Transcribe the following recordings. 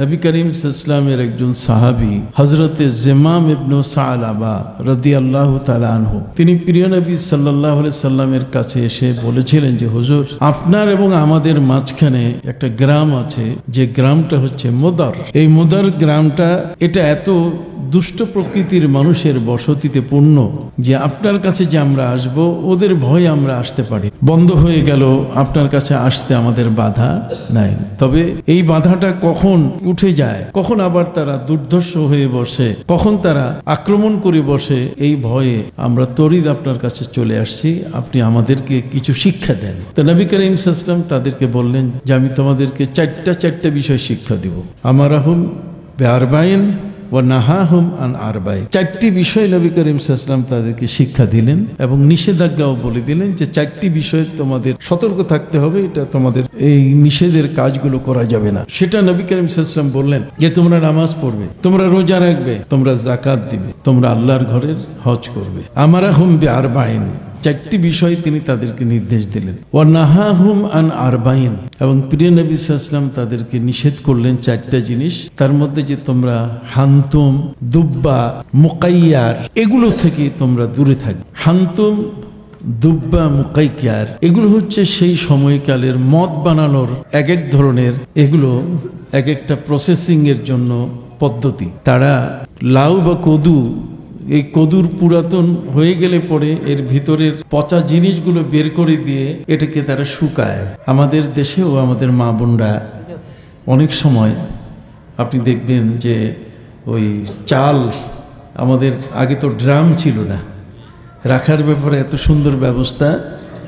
নবী করিম সাল্লাল্লাহু একজন সাহাবী হযরতে জিমাম ইবনে সালাবা রাদিয়াল্লাহু তাআলা আনহু, তিনি প্রিয় নবী সাল্লাল্লাহু আলাইহি সাল্লামের কাছে এসে বলেছিলেন যে হুজুর, আপনার এবং আমাদের মাঝখানে একটা গ্রাম আছে, যে গ্রামটা হচ্ছে মুদার। এই মুদার গ্রামটা এটা এত দুষ্ট প্রকৃতির মানুষের বসতিতে পূর্ণ যে আপনার কাছে যে আমরা আসব, ওদের ভয়ে আমরা আসতে পারি। বন্ধ হয়ে গেল, আপনার কাছে আসতে আমাদের বাধা নাই। তবে এই বাধাটা কখন উঠে যায়, কখন আবার তারা দুর্ধর্ষ হয়ে বসে, কখন তারা আক্রমণ করে বসে, এই ভয়ে আমরা তরিদ আপনার কাছে চলে আসছি, আপনি আমাদেরকে কিছু শিক্ষা দেন। তো নবী করিম সাল্লাল্লাহু আলাইহি ওয়াসাল্লাম তাদেরকে বললেন যে আমি তোমাদেরকে চারটা বিষয় শিক্ষা দিব। আমারাহুম বিআরবাইন ওয়া নাহাহুম আন আরবাইন। চারটি বিষয় নবী করিম সাল্লাল্লাহু আলাইহি ওয়াসাল্লাম তাদেরকে শিক্ষা দিলেন এবং নিষেধাজ্ঞাও বলে দিলেন যে চারটি বিষয়ে তোমাদের সতর্ক থাকতে হবে, এটা তোমাদের এই নিষেধের কাজগুলো করা যাবে না। সেটা নবী করিম সাল্লাল্লাহু আলাইহি ওয়াসাল্লাম বললেন যে তোমরা নামাজ পড়বে, তোমরা রোজা রাখবে, তোমরা যাকাত দিবে, তোমরা আল্লাহর ঘরের হজ করবে। আমারাহুম বিআরবাইন, চারটি বিষয় তিনি তাদেরকে নির্দেশ দিলেন। ওয়া নাহাহুম আন আরবাইন, এবং প্রিয় নবী সাল্লাল্লাহু আলাইহি ওয়াসাল্লাম তাদেরকে নিষেধ করলেন চারটা জিনিস, তার মধ্যে যে তোমরা হান্তুম, দুব্বা, মুকাইয়ার এগুলো থেকে তোমরা দূরে থাকবে। হান্তুম, দুব্বা, মুকাইয়ার এগুলো হচ্ছে সেই সময়কালের মদ বানানোর এক এক ধরনের, এগুলো এক একটা প্রসেসিং এর জন্য পদ্ধতি। তারা লাউ বা কদু, এই কদুর পুরাতন হয়ে গেলে পরে এর ভিতরের পচা জিনিসগুলো বের করে দিয়ে এটাকে তারা শুকায়। আমাদের দেশে ও আমাদের মা বোনরা অনেক সময় আপনি দেখবেন যে ওই চাল, আমাদের আগে তো ড্রাম ছিল না, রাখার ব্যাপারে এত সুন্দর ব্যবস্থা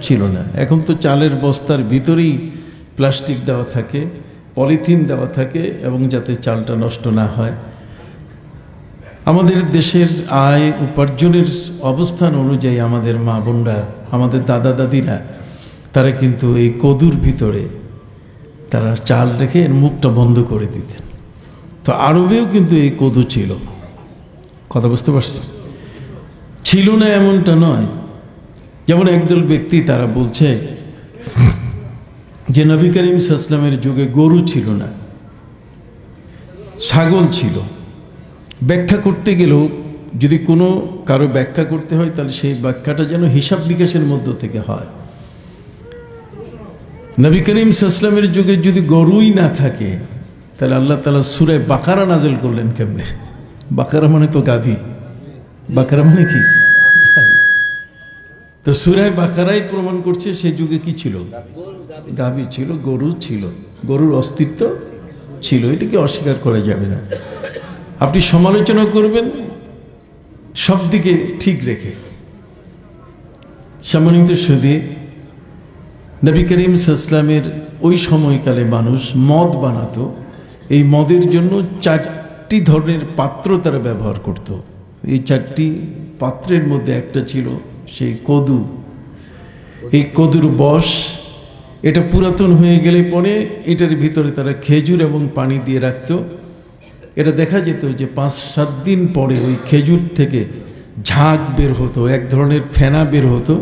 ছিল না। এখন তো চালের বস্তার ভিতরেই প্লাস্টিক দেওয়া থাকে, পলিথিন দেওয়া থাকে, এবং যাতে চালটা নষ্ট না হয়। আমাদের দেশের আয় উপার্জনের অবস্থান অনুযায়ী আমাদের মা বোনরা, আমাদের দাদা দাদিরা, তারা কিন্তু এই কদুর ভিতরে তারা চাল রেখে এর মুখটা বন্ধ করে দিতেন। তো আরবেও কিন্তু এই কদু ছিল, কথা বুঝতে পারছেন? ছিল না এমনটা নয়। যেমন একদল ব্যক্তি তারা বলছে যে নবী করিম সাল্লাল্লাহু আলাইহি ওয়াসাল্লামের যুগে গরু ছিল না, ছাগল ছিল। ব্যাখ্যা করতে গেলেও যদি কোনো কারো ব্যাখ্যা করতে হয়, তাহলে সেই ব্যাখ্যাটা যেন হিসাব নিকাশের মধ্য থেকে হয়। নবী করিম সাল্লাল্লাহু আলাইহি ওয়াসাল্লামের যুগে যদি গরুই না থাকে, তাহলে আল্লাহ তাআলা সূরা বাকারা নাযিল করলেন কেমনে? বাকারা মানে তো গাভী, বাকারা মানে কি? তো সূরা বাকারাই প্রমাণ করছে সেই যুগে কি ছিল? গাভী ছিল, গরু ছিল, গরুর অস্তিত্ব ছিল, এটাকে অস্বীকার করা যাবে না। আপনি সমালোচনা করবেন সব দিকে ঠিক রেখে। সম্মানিত সুধী, নবী করিম সাল্লাল্লাহু আলাইহি ওয়াসাল্লামের ওই সময়কালে মানুষ মদ বানাতো। এই মদের জন্য চারটি ধরনের পাত্র তারা ব্যবহার করত। এই চারটি পাত্রের মধ্যে একটা ছিল সেই কদু। এই কদুর বশ, এটা পুরাতন হয়ে গেলে পরে এটার ভিতরে তারা খেজুর এবং পানি দিয়ে রাখতো। এটা দেখা যেত যে 5-7 দিন পরে ওই খেজুর থেকে ঝাঁক বের হতো, এক ধরনের ফেনা বের হতো,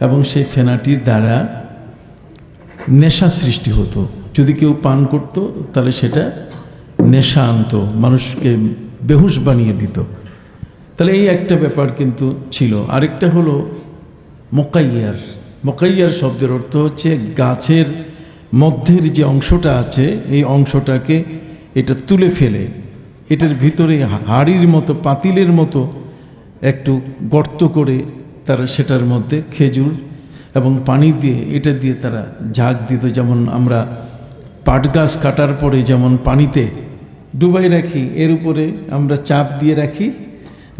এবং সেই ফেনাটির দ্বারা নেশা সৃষ্টি হতো। যদি কেউ পান করত তাহলে সেটা নেশা আনতো, মানুষকে বেহুশ বানিয়ে দিত। তাহলে এই একটা ব্যাপার কিন্তু ছিল। আরেকটা হলো মুকাইয়ার। মুকাইয়ার শব্দের অর্থ হচ্ছে গাছের মধ্যের যে অংশটা আছে, এই অংশটাকে এটা তুলে ফেলে এটার ভিতরে হাড়ির মতো, পাতিলের মতো একটু গর্ত করে তারা সেটার মধ্যে খেজুর এবং পানি দিয়ে, এটা দিয়ে তারা ঝাঁক দিত। যেমন আমরা পাট গাছ কাটার পরে যেমন পানিতে ডুবাই রাখি, এর উপরে আমরা চাপ দিয়ে রাখি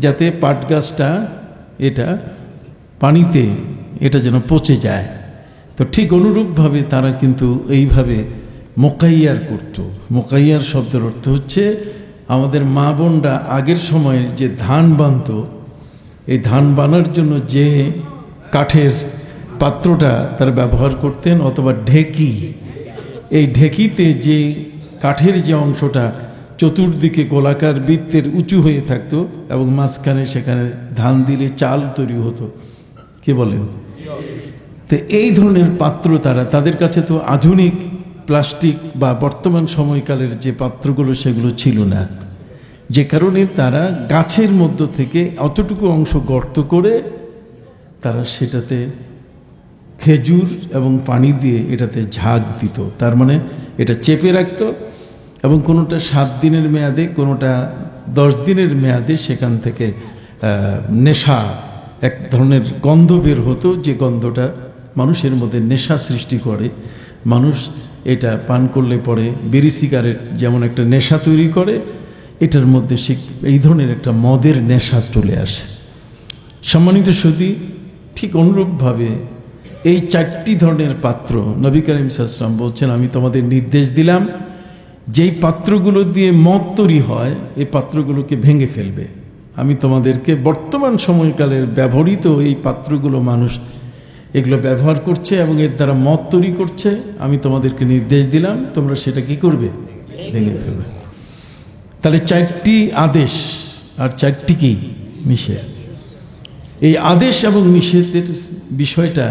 যাতে পাট গাছটা এটা পানিতে এটা যেন পচে যায়। তো ঠিক অনুরূপভাবে তারা কিন্তু এইভাবে মোকাইয়ার করত। মোকাইয়ার শব্দের অর্থ হচ্ছে আমাদের মা বোনরা আগের সময়ে যে ধান বানত, এই ধান বানার জন্য যে কাঠের পাত্রটা তারা ব্যবহার করতেন, অথবা ঢেকি, এই ঢেকিতে যে কাঠের যে অংশটা চতুর্দিকে গোলাকার বৃত্তের উঁচু হয়ে থাকতো এবং মাঝখানে সেখানে ধান দিলে চাল তৈরি হতো, কি বলেন? তো এই ধরনের পাত্র তারা, তাদের কাছে তো আধুনিক প্লাস্টিক বা বর্তমান সময়কালের যে পাত্রগুলো সেগুলো ছিল না, যে কারণে তারা গাছের মধ্য থেকে অতটুকু অংশ গর্ত করে তারা সেটাতে খেজুর এবং পানি দিয়ে এটাতে ঝাঁক দিত। তার মানে এটা চেপে রাখতো এবং কোনোটা 7 দিনের মেয়াদে, কোনোটা 10 দিনের মেয়াদে সেখান থেকে নেশা, এক ধরনের গন্ধ বের হতো, যে গন্ধটা মানুষের মধ্যে নেশা সৃষ্টি করে। মানুষ এটা পান করলে পরে বিড়ি সিগারেট যেমন একটা নেশা তৈরি করে, এটার মধ্যে এই ধরনের একটা মদের নেশা চলে আসে। সম্মানিত সুধী, ঠিক অনুরূপভাবে এই 4টি ধরনের পাত্র নবী করিম সাল্লাল্লাহু আলাইহি ওয়াসাল্লাম বলছেন, আমি তোমাদের নির্দেশ দিলাম যেই পাত্রগুলো দিয়ে মদ তৈরি হয় এই পাত্রগুলোকে ভেঙে ফেলবে। আমি তোমাদেরকে বর্তমান সময়কালের ব্যবহৃত এই পাত্রগুলো মানুষ এগুলো ব্যবহার করছে এবং এর দ্বারা মদ তৈরি করছে, আমি তোমাদেরকে নির্দেশ দিলাম তোমরা সেটা কি করবে? ভেঙে ফেলবে। তাহলে 4টি আদেশ আর 4টি কি নিষেধ। এই আদেশ এবং নিষেধের বিষয়টা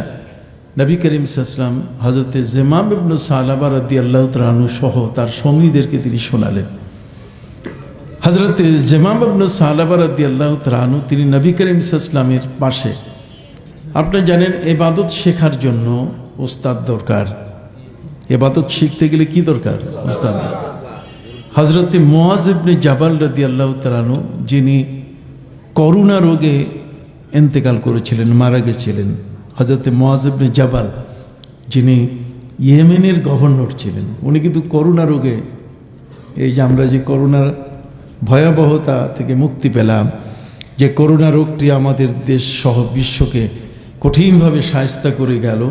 নবী করিম সাল্লাল্লাহু আলাইহি ওয়াসাল্লাম হযরত জিমাম ইবনে সালাবা রাদিয়াল্লাহু তাআলা আনহু সহ তার সঙ্গীদেরকে তিনি শোনালেন। হযরত জিমাম ইবনে সালাবা রাদিয়াল্লাহু তাআলা আনহু তিনি নবী করিম সাল্লাল্লাহু আলাইহি ওয়াসাল্লামের পাশে, আপনারা জানেন ইবাদত শেখার জন্য উস্তাদ দরকার। ইবাদত শিখতে গেলে কি দরকার? উস্তাদ। হযরত মুআজ ইবনে জাবাল রাদিয়াল্লাহু তাআলা আনহু যিনি করোনা রোগে ইন্তেকাল করেছিলেন, মারা গেছিলেন, হযরত মুআজ ইবনে জাবাল যিনি ইয়েমেনের গভর্নর ছিলেন, উনি কিন্তু করোনা রোগে, এই যে আমরা যে করোনার ভয়াবহতা থেকে মুক্তি পেলাম, যে করোনা রোগটি আমাদের দেশ সহ বিশ্বকে কঠিনভাবে শায়েস্তা করে গেল,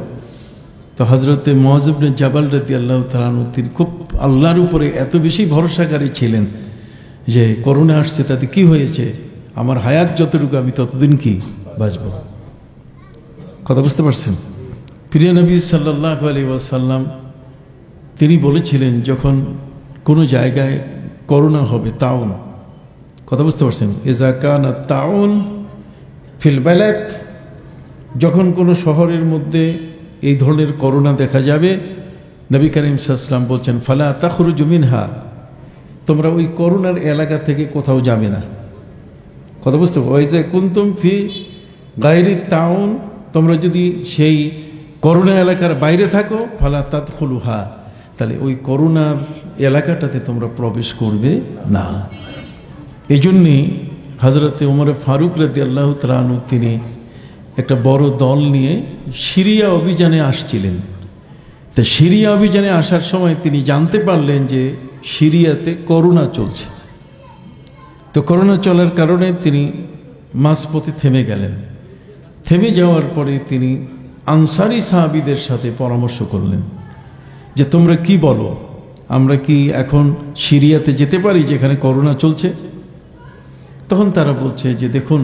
তো হযরত মুআজ ইবনে জাবাল রাদিয়াল্লাহু তাআলা আনহু তিনি খুব আল্লাহর উপরে এত বেশি ভরসাকারী ছিলেন যে করোনা আসছে তাতে কি হয়েছে, আমার হায়াত যতটুকু আমি ততদিন কি বাঁচব। কথা বুঝতে পারছেন? প্রিয় নবী সাল্লাল্লাহু আলাইহি ওয়াসাল্লাম তিনি বলেছিলেন যখন কোনো জায়গায় করোনা হবে, তাউন, কথা বুঝতে পারছেন, ইজা কানা তাউন ফিল বালাদ, যখন কোনো শহরের মধ্যে এই ধরনের করোনা দেখা যাবে, নবী করিম সাল্লাল্লাহু আলাইহি ওয়াসাল্লাম বলছেন ফালা তাখরুজু মিনহা, তোমরা ওই করোনার এলাকা থেকে কোথাও যাবে না। কথা বুঝতে পারো? ওই যে কুনতুম ফি গায়রি তাউন, তোমরা যদি সেই করোনা এলাকার বাইরে থাকো, ফালা তাদখুলুহা, তাহলে ওই করোনার এলাকাটাতে তোমরা প্রবেশ করবে না। এই জন্যে হযরতে ওমর ফারুক রাদিয়াল্লাহু তাআলা আনহু তিনি একটা বড় দল নিয়ে সিরিয়া অভিযানে আসছিলেন। তো সিরিয়া অভিযানে আসার সময় তিনি জানতে পারলেন যে সিরিয়াতে করোনা চলছে। তো করোনা চলার কারণে তিনি মাঝপথে থেমে গেলেন। থেমে যাওয়ার পরে তিনি আনসারি সাহাবীদের সাথে পরামর্শ করলেন যে তোমরা কি বলো, আমরা কি এখন সিরিয়াতে যেতে পারি যেখানে করোনা চলছে? তখন তারা বলছে যে দেখুন,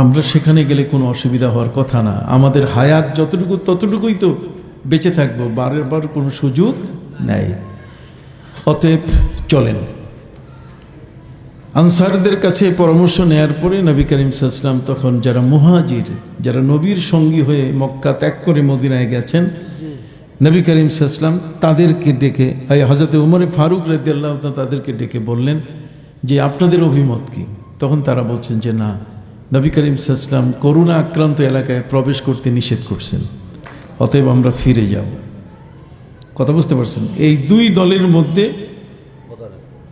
আমরা সেখানে গেলে কোনো অসুবিধা হওয়ার কথা না, আমাদের হায়াত যতটুকু ততটুকুই তো বেঁচে থাকবো, বারবার কোনো সুযোগ নেই, অতএব চলেন। আনসারদের কাছে পরামর্শ নেয়ার পরে নবী করিম সাল্লাল্লাহু আলাইহি ওয়াসাল্লাম তখন যারা মুহাজির, যারা নবীর সঙ্গী হয়ে মক্কা ত্যাগ করে মদিনায় গেছেন, নবী করিম সাল্লাল্লাহু আলাইহি ওয়াসাল্লাম তাদেরকে ডেকে, হযরত ওমর ফারুক রাদিয়াল্লাহু তাআলা তাদেরকে ডেকে বললেন যে আপনাদের অভিমত কি? তখন তারা বলছেন যে না, নবী করিম সাল্লাল্লাহু আলাইহি ওয়াসাল্লাম করোনা আক্রান্ত এলাকায় প্রবেশ করতে নিষেধ করছেন, অতএব আমরা ফিরে যাব। কথা বুঝতে পারছেন? এই দুই দলের মধ্যে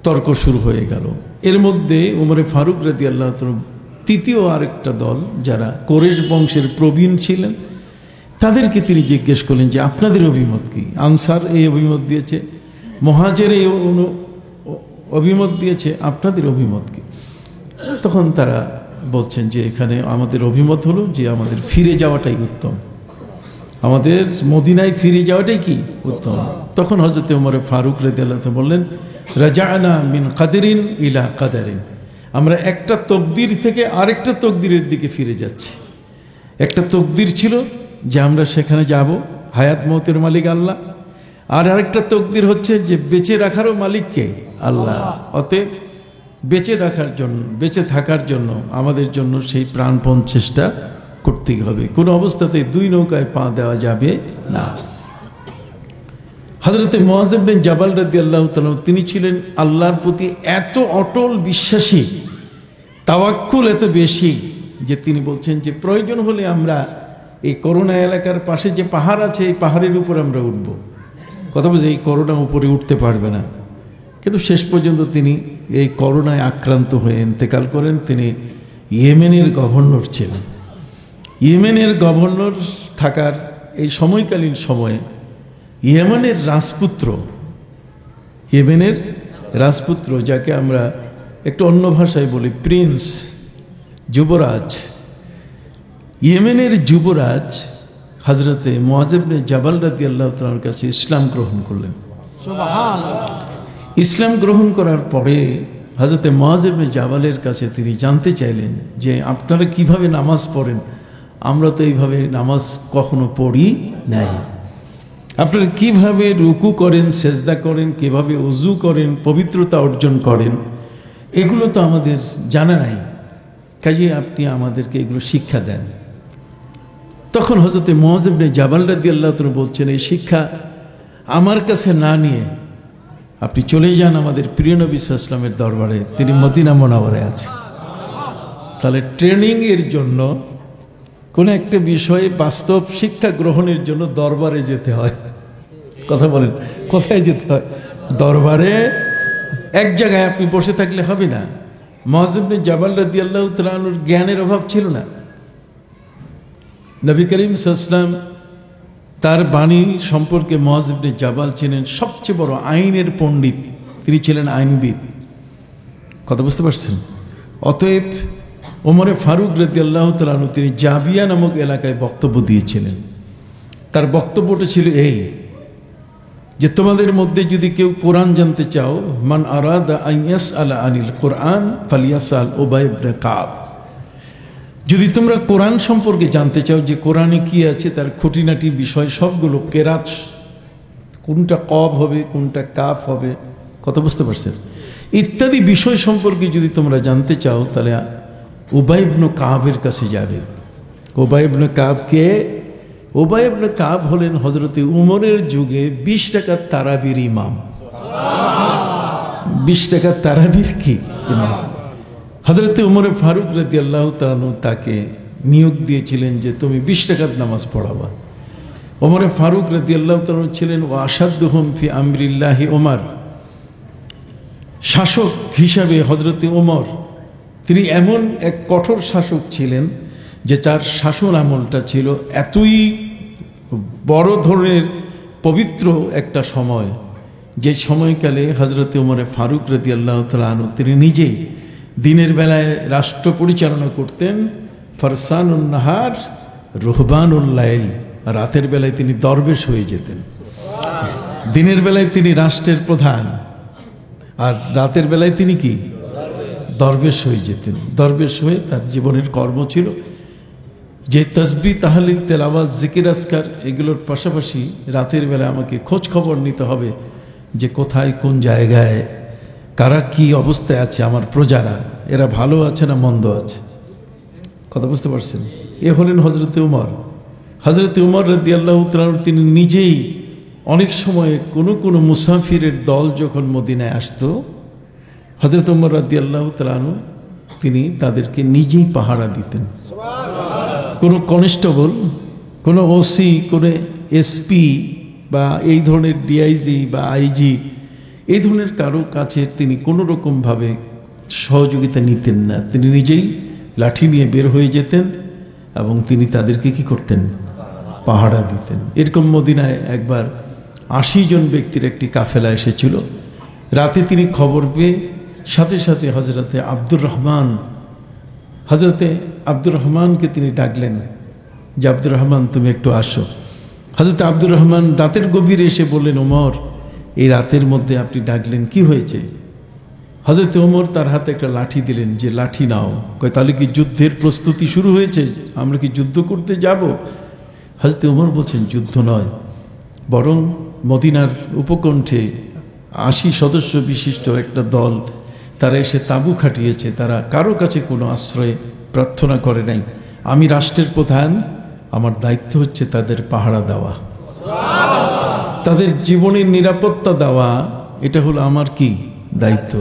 তর্ক শুরু হয়ে গেল। এর মধ্যে ওমর ফারুক রাদিয়াল্লাহু তাআলা তৃতীয় আরেকটা দল যারা কোরেশ বংশের প্রবীণ ছিলেন তাদেরকে তিনি জিজ্ঞেস করলেন যে আপনাদের অভিমত কি? আনসার এই অভিমত দিয়েছে, মুহাজির এই অভিমত দিয়েছে, আপনাদের অভিমত কি? তখন তারা বলছেন যে এখানে আমাদের অভিমত হলো যে আমাদের ফিরে যাওয়াটাই উত্তম, আমাদের মদিনায় ফিরে যাওয়াটাই কি উত্তম। তখন হযরত ওমর ফারুক রাদিয়াল্লাহু তাআলা বললেন রাজানা মিন কাদরিন ইলা কাদারিন, আমরা একটা তকদির থেকে আরেকটা তকদিরের দিকে ফিরে যাচ্ছি। একটা তকদির ছিল যে আমরা সেখানে যাব, হায়াত মওতের মালিক আল্লাহ, আর আরেকটা তকদির হচ্ছে যে বেঁচে রাখারও মালিক কে? আল্লাহ। অতএব বেঁচে রাখার জন্য, বেঁচে থাকার জন্য আমাদের জন্য সেই প্রাণপণ চেষ্টা করতেই হবে, কোনো অবস্থাতেই দুই নৌকায় পা দেওয়া যাবে না। হযরতে মুআয ইবনে জাবাল রাদিয়াল্লাহু তাআলা তিনি ছিলেন আল্লাহর প্রতি এত অটল বিশ্বাসী, তাওয়াক্কুল এত বেশি যে তিনি বলছেন যে প্রয়োজন হলে আমরা এই করোনা এলাকার পাশে যে পাহাড় আছে এই পাহাড়ের উপর আমরা উঠব। কথা বলছে এই করোনা উপরে উঠতে পারবে না, কিন্তু শেষ পর্যন্ত তিনি এই করোনায় আক্রান্ত হয়ে ইন্তেকাল করেন। তিনি ইয়েমেনের গভর্নর ছিলেন। ইয়েমেনের গভর্নর থাকার এই সময়কালীন সময়ে ইয়েমেনের রাজপুত্র, ইয়েমেনের রাজপুত্র যাকে আমরা একটু অন্য ভাষায় বলি প্রিন্স, যুবরাজ, ইয়েমেনের যুবরাজ হযরতে মুআয ইবনে জাবাল রাদিয়াল্লাহু তাআলার কাছে ইসলাম গ্রহণ করলেন। সুবহানাল্লাহ। ইসলাম গ্রহণ করার পরে হযরতে মুআয ইবনে জাবালের কাছে তিনি জানতে চাইলেন যে আপনারা কিভাবে নামাজ পড়েন, আমরা তো এইভাবে নামাজ কখনো পড়ি নাই। আপনারা কিভাবে রুকু করেন, সেজদা করেন, কিভাবে ওযু করেন, পবিত্রতা অর্জন করেন, এগুলো তো আমাদের জানা নাই, কাজে আপনি আমাদেরকে এগুলো শিক্ষা দেন। তখন হযরতে মুআয ইবনে জাবাল রাদিয়াল্লাহু তাআলা বলছেন এই শিক্ষা আমার কাছে না নিয়ে আপনি চলে যান আমাদের প্রিয় নবী সাল্লাল্লাহু আলাইহি ওয়াসাল্লামের দরবারে, তিনি মদিনা মুনাওয়ারায় আছেন। তাহলে ট্রেনিং এর জন্য কোন একটা বিষয়ে বাস্তব শিক্ষা গ্রহণের জন্য দরবারে যেতে হয়। কথা বলেন, কোথায় যেতে হয়? দরবারে। এক জায়গায় আপনি বসে থাকলে হবে না। মুআয ইবনে জাবাল রাদিয়াল্লাহু তাআলা আনহুর জ্ঞানের অভাব ছিল না। নবী করিম সাল্লাল্লাহু আলাইহি ওয়াসাল্লাম তার বাণী সম্পর্কে মুআয ইবনে জাবাল ছিলেন সবচেয়ে বড় আইনের পণ্ডিত, তিনি ছিলেন আইনবিদ। কথা বুঝতে পারছেন? অতএব ওমরে ফারুক রাদিয়াল্লাহু তাআলা আনহু তিনি জাবিয়া নামক এলাকায় বক্তব্য দিয়েছিলেন। তার বক্তব্যটা ছিল এই যে তোমাদের মধ্যে যদি কেউ কোরআন জানতে চাও, মান আরাদা আন ইয়াসআলা আনিল কোরআন ফালিয়াসআল উবাই ইবনে কাব। যদি তোমরা কোরআন সম্পর্কে জানতে চাও যে কোরআনে কি আছে, তার খুঁটিনাটি বিষয় সবগুলো, কেরাত কোনটা কব হবে, কোনটা কাফ হবে, কথা বুঝতে পারছেন, ইত্যাদি বিষয় সম্পর্কে যদি তোমরা জানতে চাও তাহলে উবাই ইবনে কাবের কাছে যাবে। উবাই ইবনে কাব কে? উবাই ইবনে কাব হলেন হযরতে উমরের যুগে 20 টাকার তারাবির ইমাম। 20 টাকার তারাবির কি ইমাম? হযরতে উমরে ফারুক রাদিয়াল্লাহু তাআলা আনহু তাকে নিয়োগ দিয়েছিলেন যে তুমি 20 টাকার নামাজ পড়াবা। ওমরে ফারুক রাদিয়াল্লাহু তাআলা আনহু ছিলেন ওয়াশাদ্দুহুম ফি আমরিল্লাহি ওমর। শাসক হিসাবে হযরতে ওমর তিনি এমন এক কঠোর শাসক ছিলেন যে তার শাসন আমলটা ছিল এতই বড় ধরনের পবিত্র একটা সময়, যে সময়কালে হযরতে ওমরে ফারুক রাদিয়াল্লাহু তাআলা আনহু তিনি নিজেই দিনের বেলায় রাষ্ট্র পরিচালনা করতেন, ফরসানুন নাহার রুহবানুল লাইল, রাতের বেলায় তিনি দরবেশ হয়ে যেতেন। দিনের বেলায় তিনি রাষ্ট্রের প্রধান আর রাতের বেলায় তিনি কি দরবেশ হয়ে যেতেন। দরবেশ হয়ে তার জীবনের কর্ম ছিল যে তাসবিহ, তাহলিল, তেলাওয়াত, জিকির, আজকার এগুলোর পাশাপাশি রাতের বেলা আমাকে খোঁজ খবর নিতে হবে যে কোথায় কোন জায়গায় কারা কি অবস্থায় আছে, আমার প্রজারা এরা ভালো আছে না মন্দ আছে। কথা বুঝতে পারছেন? এ হলেন হযরতে উমর। হযরতে উমর রাদিয়াল্লাহু তাআলা তিনি নিজেই অনেক সময় কোনো মুসাফিরের দল যখন মদিনায় আসতো, হযরত উমর রাদিয়াল্লাহু তাআলা আনহু তিনি তাদেরকে নিজেই পাহারা দিতেন। কোনো কনস্টেবল, কোনো ওসি, কোনো এসপি বা এই ধরনের ডিআইজি বা আইজি এই ধরনের কারো কাছে তিনি কোনো রকমভাবে সহযোগিতা নিতেন না। তিনি নিজেই লাঠি নিয়ে বের হয়ে যেতেন এবং তিনি তাদেরকে কি করতেন? পাহারা দিতেন। এরকম মদিনায় একবার 80 জন ব্যক্তির একটি কাফেলা এসেছিল। রাতে তিনি খবর পেয়ে সাথে সাথে হযরতে আব্দুর রহমানকে তিনি ডাকলেন যে আব্দুর রহমান তুমি একটু আসো। হযরতে আব্দুর রহমান রাতের গভীরে এসে বললেন, ওমর এই রাতের মধ্যে আপনি ডাকলেন, কি হয়েছে? হযরতে ওমর তার হাতে একটা লাঠি দিলেন যে লাঠি নাও। কয় তাহলে কি যুদ্ধের প্রস্তুতি শুরু হয়েছে, আমরা কি যুদ্ধ করতে যাব? হযরতে ওমর বলছেন যুদ্ধ নয়, বরং মদিনার উপকণ্ঠে 80 সদস্য বিশিষ্ট একটা দল তারা এসে তাঁবু খাটিয়েছে, তারা কারো কাছে কোনো আশ্রয় প্রার্থনা করে নাই। আমি রাষ্ট্রের প্রধান, আমার দায়িত্ব হচ্ছে তাদের পাহারা দেওয়া। তাদের জীবনের নিরাপত্তা দেওয়া এটা হলো আমার কি দায়িত্ব।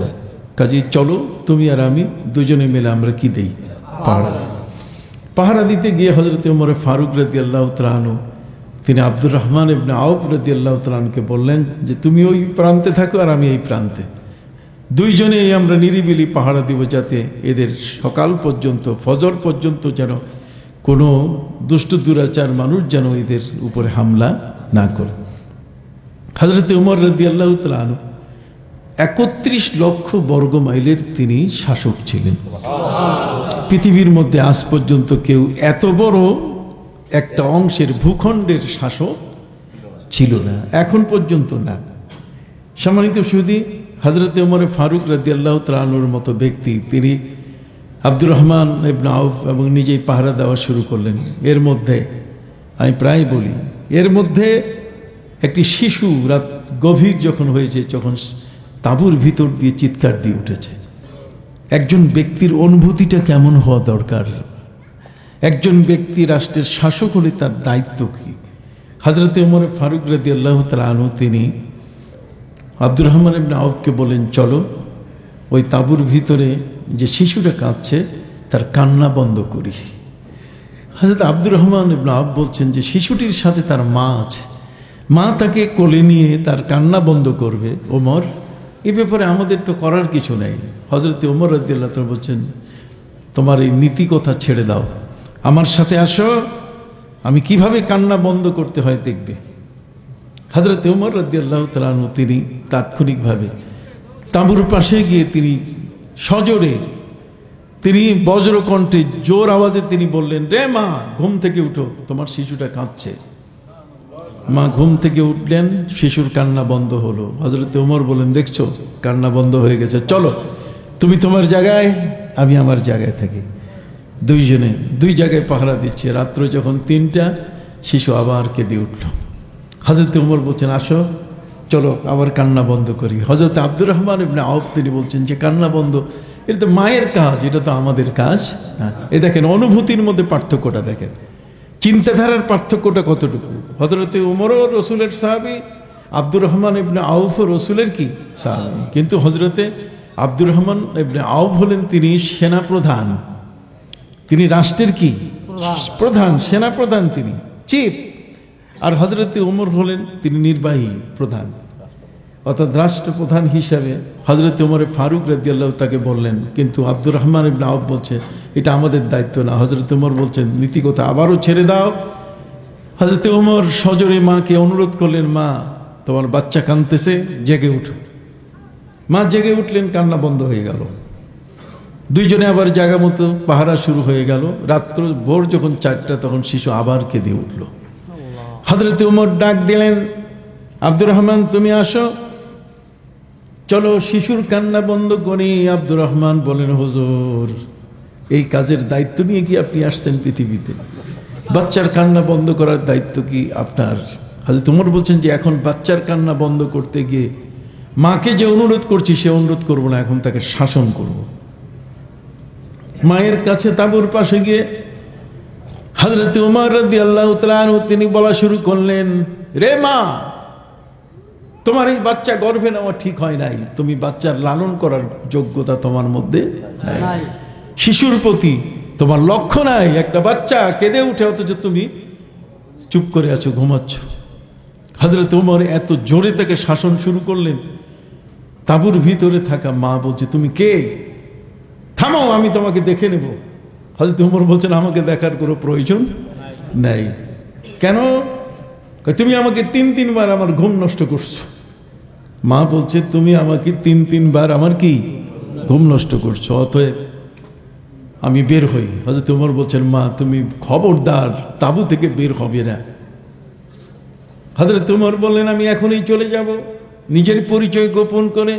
কাজে চলো তুমি আর আমি দুজনে মিলে আমরা কি দেই, পাহারা। পাহারা দিতে গিয়ে হযরত ওমর ফারুক রাদিয়াল্লাহু তাআলা আনহু তিনি আব্দুর রহমান ইবনে আউফ রাদিয়াল্লাহু তাআলা আনহুকে বললেন যে তুমি ওই প্রান্তে থাকো আর আমি এই প্রান্তে, দুইজনেই আমরা নিরিবিলি পাহারা দিব, যাতে এদের সকাল পর্যন্ত ফজর পর্যন্ত যেন কোনো দুষ্ট দুরাচার মানুষ যেন এদের উপরে হামলা না করে। হযরত ওমর রাদিয়াল্লাহু তাআলা আনহু ৩১ লক্ষ বর্গ মাইলের তিনি শাসক ছিলেন। পৃথিবীর মধ্যে আজ পর্যন্ত কেউ এত বড় একটা অংশের ভূখণ্ডের শাসক ছিল না, এখন পর্যন্ত না। সম্মানিত সুধী, হযরত ওমর ফারুক রাদিয়াল্লাহু তাআলা আনহুর মতো ব্যক্তি তিনি আব্দুর রহমান ইবনে আউফ এবং নিজেই পাহারা দেওয়া শুরু করলেন। এর মধ্যে আমি প্রায় বলি, এর মধ্যে একটি শিশু রাত গভীর যখন হয়েছে তখন তাঁবুর ভিতর দিয়ে চিৎকার দিয়ে উঠেছে। একজন ব্যক্তির অনুভূতিটা কেমন হওয়া দরকার, একজন ব্যক্তি রাষ্ট্রের শাসক হলে তার দায়িত্ব কি। হযরত ওমর ফারুক রাদিয়াল্লাহু তাআলা আনহু তিনি আব্দুর রহমান ইবনে আউফকে বলেন চলো ওই তাঁবুর ভিতরে যে শিশুটা কাঁদছে তার কান্না বন্ধ করি। হযরত আব্দুর রহমান ইবনে আউফ বলছেন যে শিশুটির সাথে তার মা আছে, মা তাকে কোলে নিয়ে তার কান্না বন্ধ করবে। ওমর, এ ব্যাপারে আমাদের তো করার কিছু নেই। হযরত ওমর রাদিয়াল্লাহু তাআলা বলছেন তোমার এই নীতি কথা ছেড়ে দাও, আমার সাথে আসো, আমি কিভাবে কান্না বন্ধ করতে হয় দেখবে। হযরত ওমর রাদিয়াল্লাহু তাআলা আনহু তিনি তাৎক্ষণিকভাবে তাঁবুর পাশে গিয়ে তিনি সজোরে তিনি বজ্রকণ্ঠে জোর আওয়াজে তিনি বললেন, রে মা, ঘুম থেকে উঠো, তোমার শিশুটা কাঁদছে। মা ঘুম থেকে উঠলেন, শিশুর কান্না বন্ধ হলো। হযরত ওমর বলেন, দেখছো কান্না বন্ধ হয়ে গেছে, চলো তুমি তোমার জায়গায়, আমি আমার জায়গায় থাকি। দুইজনে দুই জায়গায় পাহারা দিচ্ছে। রাত্র যখন ৩টা, শিশু আবার কেঁদে উঠল। হযরত ওমর বলছেন আসো, চলো আবার কান্না বন্ধ করি। হযরত আব্দুর রহমান ইবনে আউফ তিনি বলছেন যে কান্না বন্ধ, এটা তো মায়ের কাজ, এটা তো আমাদের কাজ না। এ দেখেন অনুভূতির মধ্যে পার্থক্যটা দেখেন, চিন্তাধারার পার্থক্যটা কতটুকু। হযরত ওমরও রসুলের সাহাবী, আব্দুর রহমান ইবনে আউফ রসুলের কি সাহাবী, কিন্তু হযরতে আব্দুর রহমান ইবনে আউফ হলেন তিনি সেনাপ্রধান, তিনি রাষ্ট্রের কি প্রধান, সেনাপ্রধান, তিনি চিফ। আর হযরত ওমর হলেন তিনি নির্বাহী প্রধান, অর্থাৎ রাষ্ট্রপ্রধান হিসাবে হযরত ওমর ফারুক রাদিয়াল্লাহু তাকে বললেন। কিন্তু আব্দুর রহমান ইবনে আউফ বলছে এটা আমাদের দায়িত্ব না। হযরত ওমর বলছেন নীতিকথা আবারও ছেড়ে দাও। হযরত ওমর সজোরে মাকে অনুরোধ করলেন, মা তোমার বাচ্চা কাঁদতেছে, জেগে উঠো। মা জেগে উঠলেন, কান্না বন্ধ হয়ে গেল। দুইজনে আবার জায়গা মতো পাহারা শুরু হয়ে গেল। রাত্র ভোর যখন 4টা তখন শিশু আবার কেঁদে উঠল। হযরত ওমর ডাক দিলেন, আব্দুর রহমান তুমি আসো, চলো শিশুর কান্না বন্ধ করি। আব্দুর রহমান বলেন, হুজুর এই কাজের দায়িত্ব নিয়ে কি আপনি আসছেন পৃথিবীতে? বাচ্চার কান্না বন্ধ করার দায়িত্ব কি আপনার? হযরত ওমর বলছেন যে এখন বাচ্চার কান্না বন্ধ করতে গিয়ে মাকে যে অনুরোধ করছি সে অনুরোধ করবো না, এখন তাকে শাসন করব। মায়ের কাছে তাঁবুর পাশে গিয়ে হযরত ওমর রাদিয়াল্লাহু তাআলা আনহু তিনি বলা শুরু করলেন, রে মা, তোমার এই বাচ্চা গর্ভে নেওয়া ঠিক হয় নাই, তুমি বাচ্চার লালন করার যোগ্যতা তোমার মধ্যে নাই, শিশুর প্রতি তোমার লক্ষ্য নাই। একটা বাচ্চা কেঁদে উঠে অথচ তুমি চুপ করে আছো, ঘুমাচ্ছ। হযরত ওমর এত জোরে তাকে শাসন শুরু করলেন। তাঁবুর ভিতরে থাকা মা বলছে, তুমি কে? থামো, আমি তোমাকে দেখে নেব। হযরত ওমর বলছেন, আমাকে দেখার কোনো প্রয়োজন নাই। কেন? তুমি আমাকে ৩বার আমার ঘুম নষ্ট করছো। মা বলছে, তুমি আমাকে ৩বার আমার কি ঘুম নষ্ট করছো, অতএব আমি বের হই। হযরত ওমর বলছেন, মা তুমি খবরদার তাঁবু থেকে বের হবে না। হযরত ওমর বললেন, আমি এখনই চলে যাব। নিজের পরিচয় গোপন করে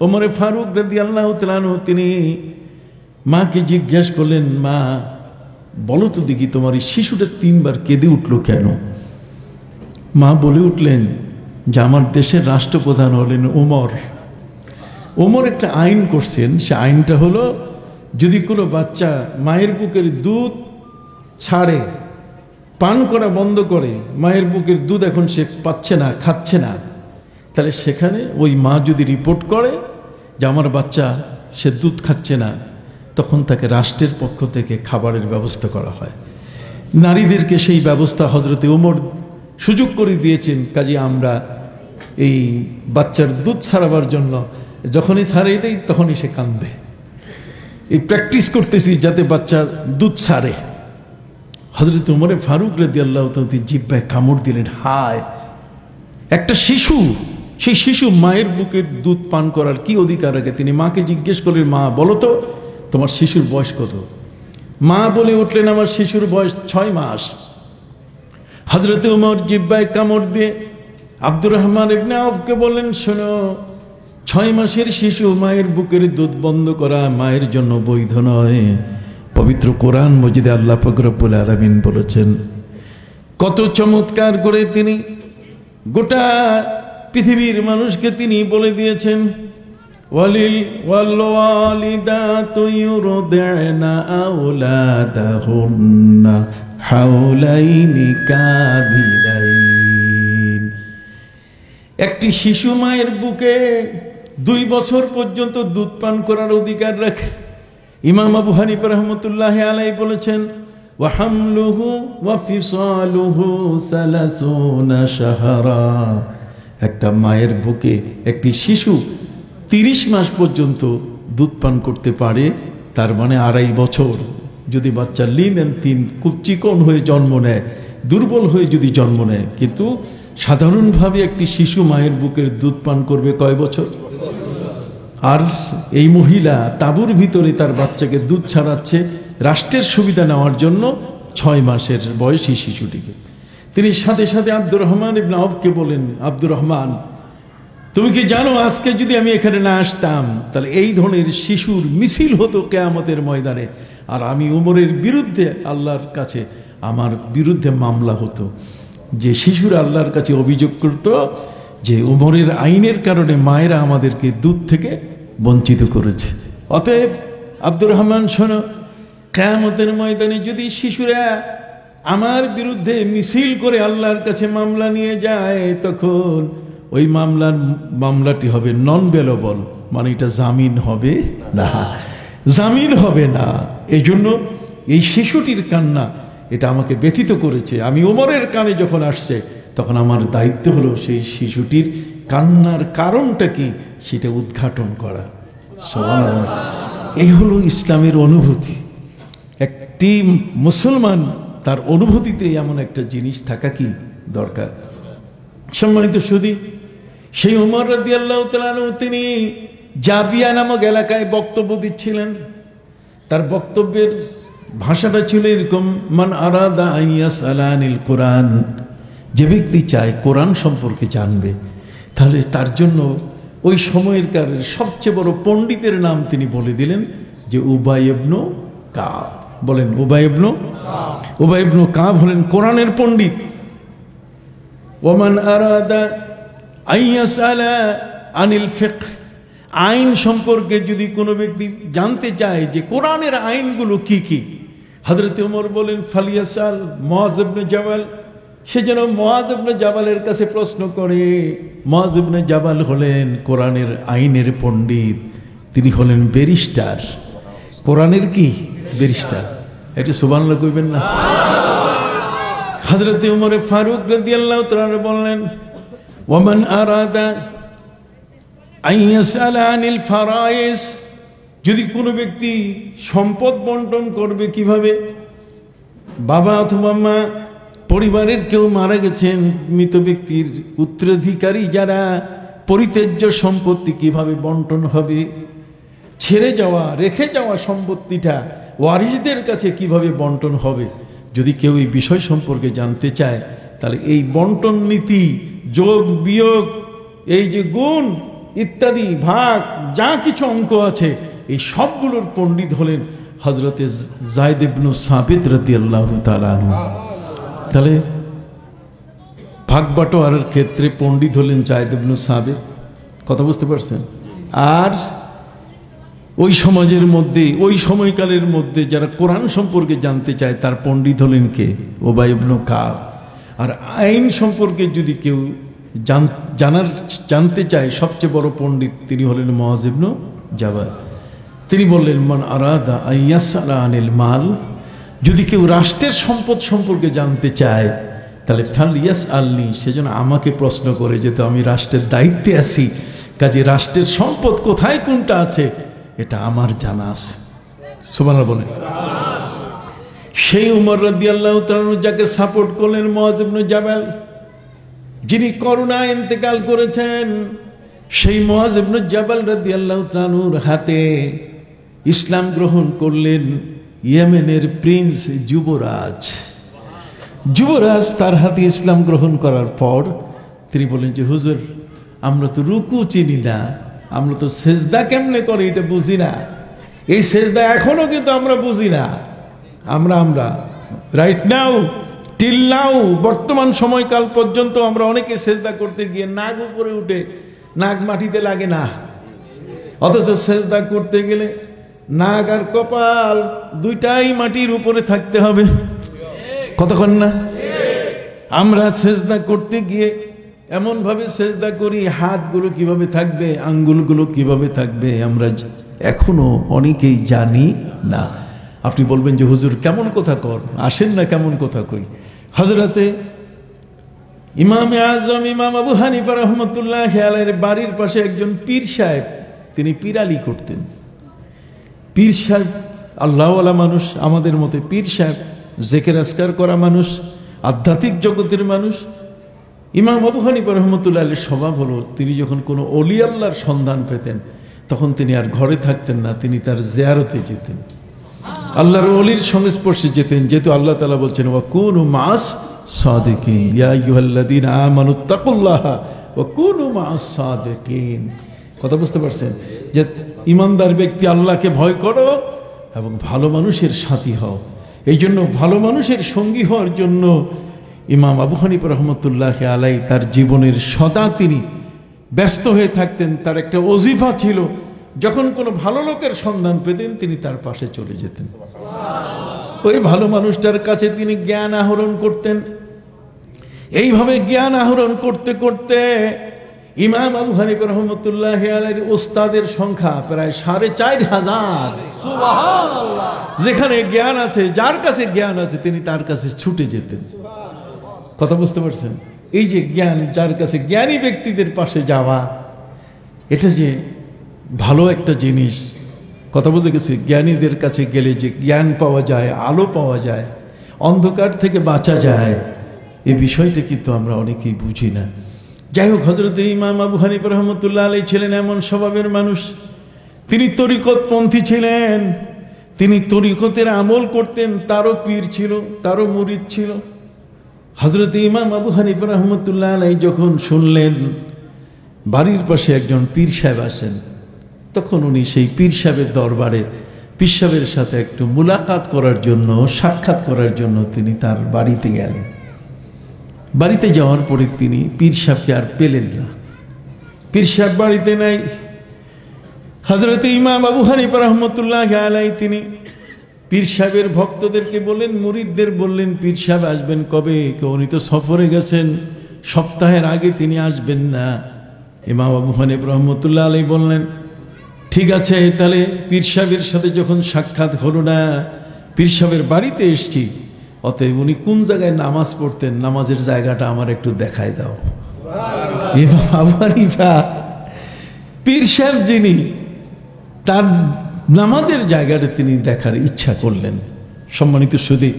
ওমর ফারুক রাদিয়াল্লাহু তাআলা আনহু তিনি মাকে জিজ্ঞেস করলেন, মা বলো তো দেখি তোমার এই শিশুটা 3বার কেঁদে উঠলো কেন? মা বলে উঠলেন যে আমার দেশের রাষ্ট্রপ্রধান হলেন ওমর। ওমর একটা আইন করছেন, সে আইনটা হলো যদি কোনো বাচ্চা মায়ের বুকের দুধ ছাড়ে পান করা বন্ধ করে, মায়ের বুকের দুধ এখন সে পাচ্ছে না, খাচ্ছে না, তাহলে সেখানে ওই মা যদি রিপোর্ট করে যে আমার বাচ্চা সে দুধ খাচ্ছে না, তখন তাকে রাষ্ট্রের পক্ষ থেকে খাবারের ব্যবস্থা করা হয়। নারীদেরকে সেই ব্যবস্থা হজরতে ওমর সুযোগ করে দিয়েছেন। কাজে আমরা এই বাচ্চার দুধ ছাড়াবার জন্য যখনই ছাড়িয়ে দেই তখনই সে কান্দে। এই প্র্যাকটিস করতেছি যাতে বাচ্চা দুধ ছাড়ে। হজরত ওমরে ফারুক রাদিয়াল্লাহু তাআলা জিহ্বায় কামড় দিলেন। হায়, একটা শিশু, সেই শিশু মায়ের বুকের দুধ পান করার কি অধিকার রাখে? তিনি মাকে জিজ্ঞেস করলেন, মা বলো তো তোমার শিশুর বয়স কত? মা বলে উঠলেন, আমার শিশুর বয়স 6 মাস। হজরত ওমর জিহ্বায় কামড় দিয়ে আব্দুর রহমান ইবনে আওফকে বললেন, শোনো, 6 মাসের শিশু মায়ের বুকের দুধ বন্ধ করা মায়ের জন্য বৈধ নয়। পবিত্র কোরআন মজিদে আল্লাহ পাক রব্বুল আলামিন বলেছেন, কত চমৎকার করে তিনি গোটা পৃথিবীর মানুষকে তিনি বলে দিয়েছেন, ওয়ালিদাতু ইউরদি'না আওলাদাহুন্না হাওলাইনি কামিলাইন। একটি শিশু মায়ের বুকে 2 বছর পর্যন্ত দুধ পান করার অধিকার রাখে। ইমাম আবু হানিফা রাহমাতুল্লাহি আলাইহি বলেছেন, ওয়া হামলুহু ওয়া ফিসালুহু 30 শাহরা। একটা মায়ের বুকে একটি শিশু 30 মাস পর্যন্ত দুধ পান করতে পারে, তার মানে 2.5 বছর। যদি বাচ্চা লিন এন্ড থিন, খুব চিকন হয়ে জন্ম নেয়, দুর্বল হয়ে যদি জন্ম নেয়, কিন্তু সাধারণভাবে একটি শিশু মায়ের বুকের দুধ পান করবে কয় বছর? আর এই মহিলা তাঁবুর ভিতরে তার বাচ্চাকে দুধ ছাড়াচ্ছে রাষ্ট্রের সুবিধা নেওয়ার জন্য 6 মাসের বয়সী শিশুটিকে। তিনি সাথে সাথে আব্দুর রহমান ইবনে আওফকে বলেন, আব্দুর রহমান, তুমি কি জানো আজকে যদি আমি এখানে না আসতাম তাহলে এই ধরনের শিশুর মিছিল হতো কিয়ামতের ময়দানে, আর আমি ওমরের বিরুদ্ধে আল্লাহর কাছে আমার বিরুদ্ধে মামলা হতো। যে শিশুরা আল্লাহর কাছে অভিযোগ করত যে ওমরের আইনের কারণে মায়েরা আমাদেরকে দুধ থেকে বঞ্চিত করেছে। অতএব আব্দুর রহমান, শোনো, কিয়ামতের ময়দানে যদি শিশুরা আমার বিরুদ্ধে মিছিল করে আল্লাহর কাছে মামলা নিয়ে যায়, তখন ওই মামলাটি হবে নন বেলেবল, মানে এটা জামিন হবে না, জামিন হবে না। এই জন্য এই শিশুটির কান্না এটা আমাকে ব্যথিত করেছে। আমি ওমরের কানে যখন আসছে তখন আমার দায়িত্ব হলো সেই শিশুটির কান্নার কারণটা কি সেটা উদ্ঘাটন করা। সুবহানাল্লাহ। এই হলো ইসলামের অনুভূতি। একটি মুসলমান তার অনুভূতিতে এমন একটা জিনিস থাকা কি দরকার। সম্মানিত সুধী, সেই ওমর রাদিয়াল্লাহু তাআলা আনহু তিনি জাবিয়া নামক এলাকায় বক্তব্য দিচ্ছিলেন। তার বক্তব্যের ভাষাটা ছিল এরকম, মান আরাদা আইয়াসআলা আনিল কোরআন, যে ব্যক্তি চায় কোরআন সম্পর্কে জানবে, তাহলে তার জন্য ওই সময়কার সবচেয়ে বড় পণ্ডিতের নাম তিনি বলে দিলেন যে উবাই ইবনে কাব। বলেন, উবাই ইবনে কাব হলেন কোরআনের পণ্ডিত। ওমান আরাদা আইয়াসআলা আনিল ফিকহ, আইন সম্পর্কে যদি কোনো ব্যক্তি জানতে চায় যে কোরআনের আইনগুলো কি কি, হযরত ওমর বলেন ফালিয়াসাল মুআয ইবনে জাবাল, সে যেন মুআয ইবনে জাবালের কাছে প্রশ্ন করে। মুআয ইবনে জাবাল হলেন কোরআনের আইনের পণ্ডিত, তিনি হলেন ব্যারিস্টার, কোরআনের কি ব্যারিস্টার। এটা সুবহানাল্লাহ কইবেন না? হযরত ওমর ফারুক রাদিয়াল্লাহু তাআলা বললেন, ওয়ামান আরাদা আইয়াসআলা আনিল ফারায়েস, যদি কোনো ব্যক্তি সম্পদ বন্টন করবে কিভাবে, বাবা অথবা মা, পরিবারের কেউ মারা গেছেন, মৃত ব্যক্তির উত্তরাধিকারী যারা, পরিত্যাজ্য সম্পত্তি কিভাবে বন্টন হবে, ছেড়ে যাওয়া রেখে যাওয়া সম্পত্তিটা ওয়ারিসদের কাছে কিভাবে বন্টন হবে, যদি কেউ এই বিষয় সম্পর্কে জানতে চায়, তাহলে এই বন্টন নীতি, যোগ বিয়োগ, এই যে গুণ ইত্যাদি ভাগ, যা কিছু অঙ্ক আছে, এই সবগুলোর পণ্ডিত হলেন হযরতে যায়েদ ইবনে সাবিত রাদিয়াল্লাহু তাআলা আনহু। তাহলে ভাগ বাটোয়ারার ক্ষেত্রে পণ্ডিত হলেন যায়েদ ইবনে সাবিত, কথা বুঝতে পারছেন? আর ওই সমাজের মধ্যে ওই সময়কালের মধ্যে যারা কোরআন সম্পর্কে জানতে চায় তার পণ্ডিত হলেন কে? উবাই ইবনে কাব। আর আইন সম্পর্কে যদি কেউ জানতে চায় সবচেয়ে বড় পণ্ডিত তিনি হলেন মুআয ইবনে জাবাল। তিনি বললেন মান আরাদা আইয়াসআলা আনিল মাল, যদি কেউ রাষ্ট্রের সম্পদ সম্পর্কে জানতে চায় তাহলে ফালিয়াস আলনি, সেজন্য আমাকে প্রশ্ন করে, যেহেতু আমি রাষ্ট্রের দায়িত্বে আছি, কাজে রাষ্ট্রের সম্পদ কোথায় কোনটা আছে এটা আমার জানা আছে। সুবহানাল্লাহ বলেন। সেই উমর রাদিয়াল্লাহু তাআলা যাকে সাপোর্ট করলেন মুআয ইবনে জাবাল, যিনি করোনায় ইন্তেকাল করেছেন, সেই মুআয ইবনে জাবাল রাদিয়াল্লাহু তাআলার হাতে ইসলাম গ্রহণ করলেন ইয়েমেনের প্রিন্স যুবরাজ। যুবরাজ তার হাতে ইসলাম গ্রহণ করার পর তিনি বলেন যে হুজুর, আমরা তো রুকু চিনি না, আমরা তো সেজদা কেমনে করে এটা বুঝি না, এই সেজদা এখনো কিন্তু আমরা বুঝি না। আমরা রাইট নাও টিল নাও, বর্তমান সময়কাল পর্যন্ত আমরা অনেকে সেজদা করতে গিয়ে নাক উপরে উঠে নাক মাটিতে লাগে না, অথচ সেজদা করতে গেলে নাক আর কপাল দুইটাই মাটির উপরে থাকতে হবে। কতক্ষণ না আমরা সেজদা করতে গিয়ে এমন ভাবে সেজদা করি, হাতগুলো কিভাবে থাকবে, আঙ্গুলগুলো কিভাবে থাকবে, আমরা এখনো অনেকেই জানি না। আপনি বলবেন যে হুজুর কেমন কথা কর, আসেন না কেমন কথা কই। হযরতে ইমামে আজম ইমাম আবু হানিফা রাহমাতুল্লাহি আলাইহির বাড়ির পাশে একজন পীর সাহেব, তিনি পীরালি করতেন। পীর সাহেব আল্লাহওয়ালা মানুষ, আমাদের মতে পীর সাহেব জিকির আজকার করা মানুষ, আধ্যাত্মিক জগতের মানুষ। ইমাম আবু হানিফা রাহমাতুল্লাহি আলাইহির স্বভাব হলো, তিনি যখন কোনো ওলি আল্লাহর সন্ধান পেতেন তখন তিনি আর ঘরে থাকতেন না, তিনি তার জিয়ারতে যেতেন, আল্লাহর ওলির সংস্পর্শে যেতেন। যেহেতু আল্লাহ তাআলা বলছেন ওয়া কুনু মাস সাদিকিন, ইয়া আইয়ুহাল্লাযীনা আমানুত্তাকুল্লাহা ওয়া কুনু মাস সাদিকিন। কথা বুঝতে পারছেন যে ইমানদার ব্যক্তি আল্লাহকে ভয় করো এবং ভালো মানুষের সাথী হও। এই জন্য ভালো মানুষের সঙ্গী হওয়ার জন্য ইমাম আবু হানিফা রাহমাতুল্লাহি আলাইহি তার জীবনের সদা তিনি ব্যস্ত হয়ে থাকতেন। তার একটা ওজিফা ছিল, যখন কোনো ভালো লোকের সন্ধান পেতেন তিনি তার পাশে চলে যেতেন, ওই ভালো মানুষটার কাছে তিনি জ্ঞান আহরণ করতেন। এইভাবে জ্ঞান আহরণ করতে করতে ইমাম আবু হানিফা রাহমাতুল্লাহি আলাইহির ওস্তাদের সংখ্যা প্রায় ৪৫০০। সুবহানাল্লাহ। যেখানে জ্ঞান আছে, যার কাছে জ্ঞান আছে তিনি তার কাছে ছুটে যেতেন। কথা বুঝতে পারছেন? এই যে জ্ঞান, যার কাছে জ্ঞানী ব্যক্তিদের পাশে যাওয়া, এটা যে ভালো একটা জিনিস। কথা বুঝে গেছি? জ্ঞানীদের কাছে গেলে যে জ্ঞান পাওয়া যায়, আলো পাওয়া যায়, অন্ধকার থেকে বাঁচা যায়, এই বিষয়টা কিন্তু আমরা অনেকেই বুঝি না। যাই হোক, হযরত ইমাম আবু হানিফা রাহমাতুল্লাহি আলাইহি ছিলেন এমন স্বভাবের মানুষ, তিনি তরিকতপন্থী ছিলেন, তিনি তরিকতের আমল করতেন, তারও পীর ছিল, তারও মুরিদ ছিল। হযরত ইমাম আবু হানিফা রাহমাতুল্লাহি আলাইহি যখন শুনলেন বাড়ির পাশে একজন পীর সাহেব আসেন, তখন উনি সেই পীর সাহেবের দরবারে পীর সাহেবের সাথে একটু মুলাকাত করার জন্য, সাক্ষাৎ করার জন্য তিনি তার বাড়িতে গেলেন। বাড়িতে যাওয়ার পরে তিনি পীর সাহেবকে আর পেলেন না, পীর সাহেব বাড়িতে নাই। হযরত ইমাম আবু হানিফা রাহমাতুল্লাহি আলাইহি তিনি পীর সাহেবের ভক্তদেরকে বললেন, মুরিদদের বললেন, পীর সাহেব আসবেন কবে? উনি তো সফরে গেছেন, সপ্তাহের আগে তিনি আসবেন না। ইমাম আবু হানিফা রাহমাতুল্লাহি আলাইহি বললেন, ঠিক আছে, তাহলে পীর সাহেবের সাথে যখন সাক্ষাৎ হলো না, পীর সাহেবের বাড়িতে এসছি, অতএব উনি কোন জায়গায় নামাজ পড়তেন, নামাজের জায়গাটা আমার একটু দেখায় দাও। ইমাম আবু হানিফা পীর সাহেব যিনি, তার নামাজের জায়গাটা তিনি দেখার ইচ্ছা করলেন। সম্মানিত সুধী,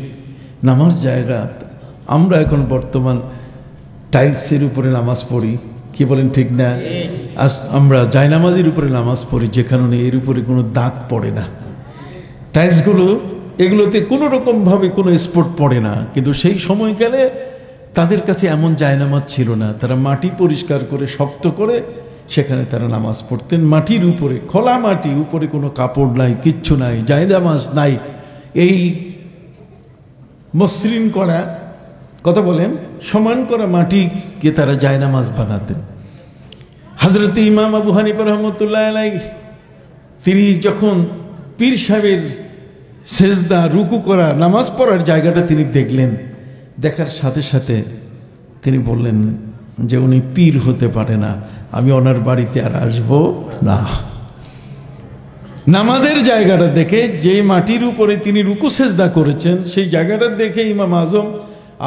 নামাজ জায়গা, আমরা এখন বর্তমান টাইলসের উপরে নামাজ পড়ি, কি বলেন ঠিক না? আজ আমরা জায়নামাজের উপরে নামাজ পড়ি, যে কারণে এর উপরে কোনো দাগ পড়ে না। টাইলসগুলো, এগুলোতে কোনো রকম ভাবে কোনো স্পট পড়ে না। কিন্তু সেই সময়কালে তাদের কাছে এমন জায়নামাজ ছিল না, তারা মাটি পরিষ্কার করে শক্ত করে সেখানে তারা নামাজ পড়তেন, মাটির উপরে, খোলা মাটি, উপরে কোনো কাপড় নাই, কিচ্ছু নাই, জায়নামাজ নাই, এই মসৃণ করা, কথা বলেন, সমান করা মাটিকে তারা জায়নামাজ বানাতেন। হযরত ইমাম আবু হানিফা রাহমাতুল্লাহি আলাইহি তিনি যখন পীর সাহেবের সেজদা, রুকু করা, নামাজ পড়ার জায়গাটা তিনি দেখলেন, দেখার সাথে সাথে তিনি বললেন যে উনি পীর হতে পারে না, আমি ওনার বাড়িতে আর আসবো না। নামাজের জায়গাটা দেখে, যে মাটির উপরে তিনি রুকু সেজদা করেছেন, সেই জায়গাটা দেখে ইমাম আজম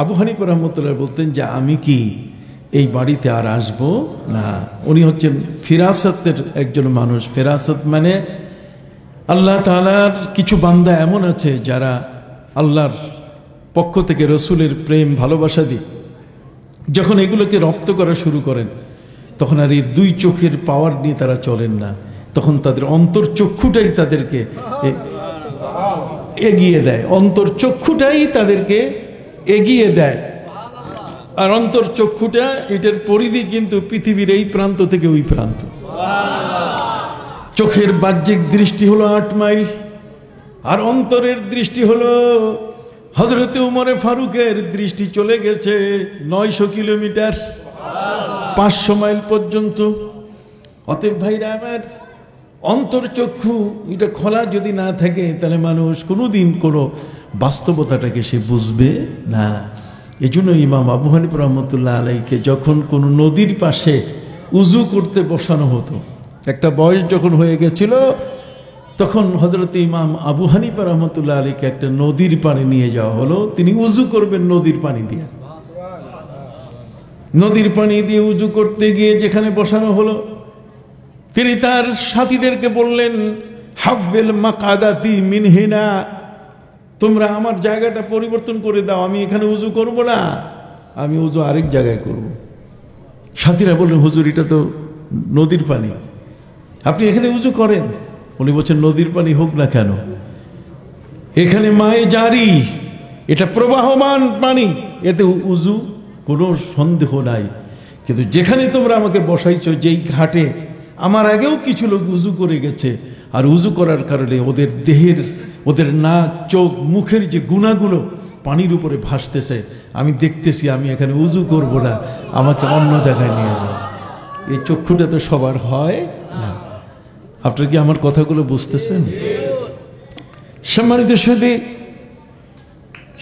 আবু হানিফা রাহমাতুল্লাহ বলতেন যে আমি কি এই বাড়িতে আর আসবো না। উনি হচ্ছেন ফিরাসতের একজন মানুষ। ফিরাসত মানে আল্লাহ তাআলার কিছু বান্দা এমন আছে যারা আল্লাহর পক্ষ থেকে রসুলের প্রেম ভালোবাসা দিয়ে যখন এগুলোকে রপ্ত করা শুরু করেন, তখন আর এই দুই চোখের পাওয়ার নিয়ে তারা চলেন না, তখন তাদের অন্তর্চক্ষুটাই তাদেরকে এগিয়ে দেয়, অন্তর্চক্ষুটাই তাদেরকে এগিয়ে দেয়। আর অন্তর্চক্ষুটা, এটার পরিধি কিন্তু পৃথিবীর এই প্রান্ত থেকে ওই প্রান্ত। চোখের বাহ্যিক দৃষ্টি হলো 8 মাইল, আর অন্তরের দৃষ্টি হলো, হযরতে উমরে ফারুকের দৃষ্টি চলে গেছে 900 কিলোমিটার, 500 মাইল পর্যন্ত। অতএব ভাইরা আমার, অন্তর্চক্ষু এটা খোলা যদি না থাকে, তাহলে মানুষ কোনোদিন কোনো বাস্তবতাটাকে সে বুঝবে না। এই জন্য ইমাম আবু হানিফা রাহমাতুল্লাহ আলাইহিকে যখন কোনো নদীর পাশে উজু করতে বসানো হতো, একটা বয়স যখন হয়ে গেছিল, তখন হযরতে ইমাম আবু হানিফা রাহমাতুল্লাহ আলাইহিকে একটা নদীর পানি নিয়ে যাওয়া হলো। তিনি উজু করবেন নদীর পানি দিয়ে। নদীর পানি দিয়ে উজু করতে গিয়ে যেখানে বসানো হলো, তিনি তার সাথীদেরকে বললেন, হাব্বিল মাকাদাতি মিন হিনা, তোমরা আমার জায়গাটা পরিবর্তন করে দাও, আমি এখানে উজু করব না, আমি উজু আরেক জায়গায় করব। সাথীরা বললেন, হুজুর এটা তো নদীর পানি, আপনি এখানে উজু করেন। উনি বলছেন, নদীর পানি হোক না কেন, এখানে মায়ে জারি, এটা প্রবাহমান পানি, এতে উজু কোনো সন্দেহ নাই। কিন্তু যেখানে তোমরা আমাকে বসাইছো, যেই ঘাটে, আমার আগেও কিছু লোক উজু করে গেছে, আর উজু করার কারণে ওদের দেহের, ওদের নাক, চোখ, মুখের যে গুণাগুলো পানির উপরে ভাসতেছে, আমি দেখতেছি, আমি এখানে উজু করব না, আমাকে অন্য জায়গায় নিয়ে যাও। এই চক্ষুটা তো সবার হয় না। আপনারা কি আমার কথাগুলো বুঝতেছেন? সম্মানিত সুধী,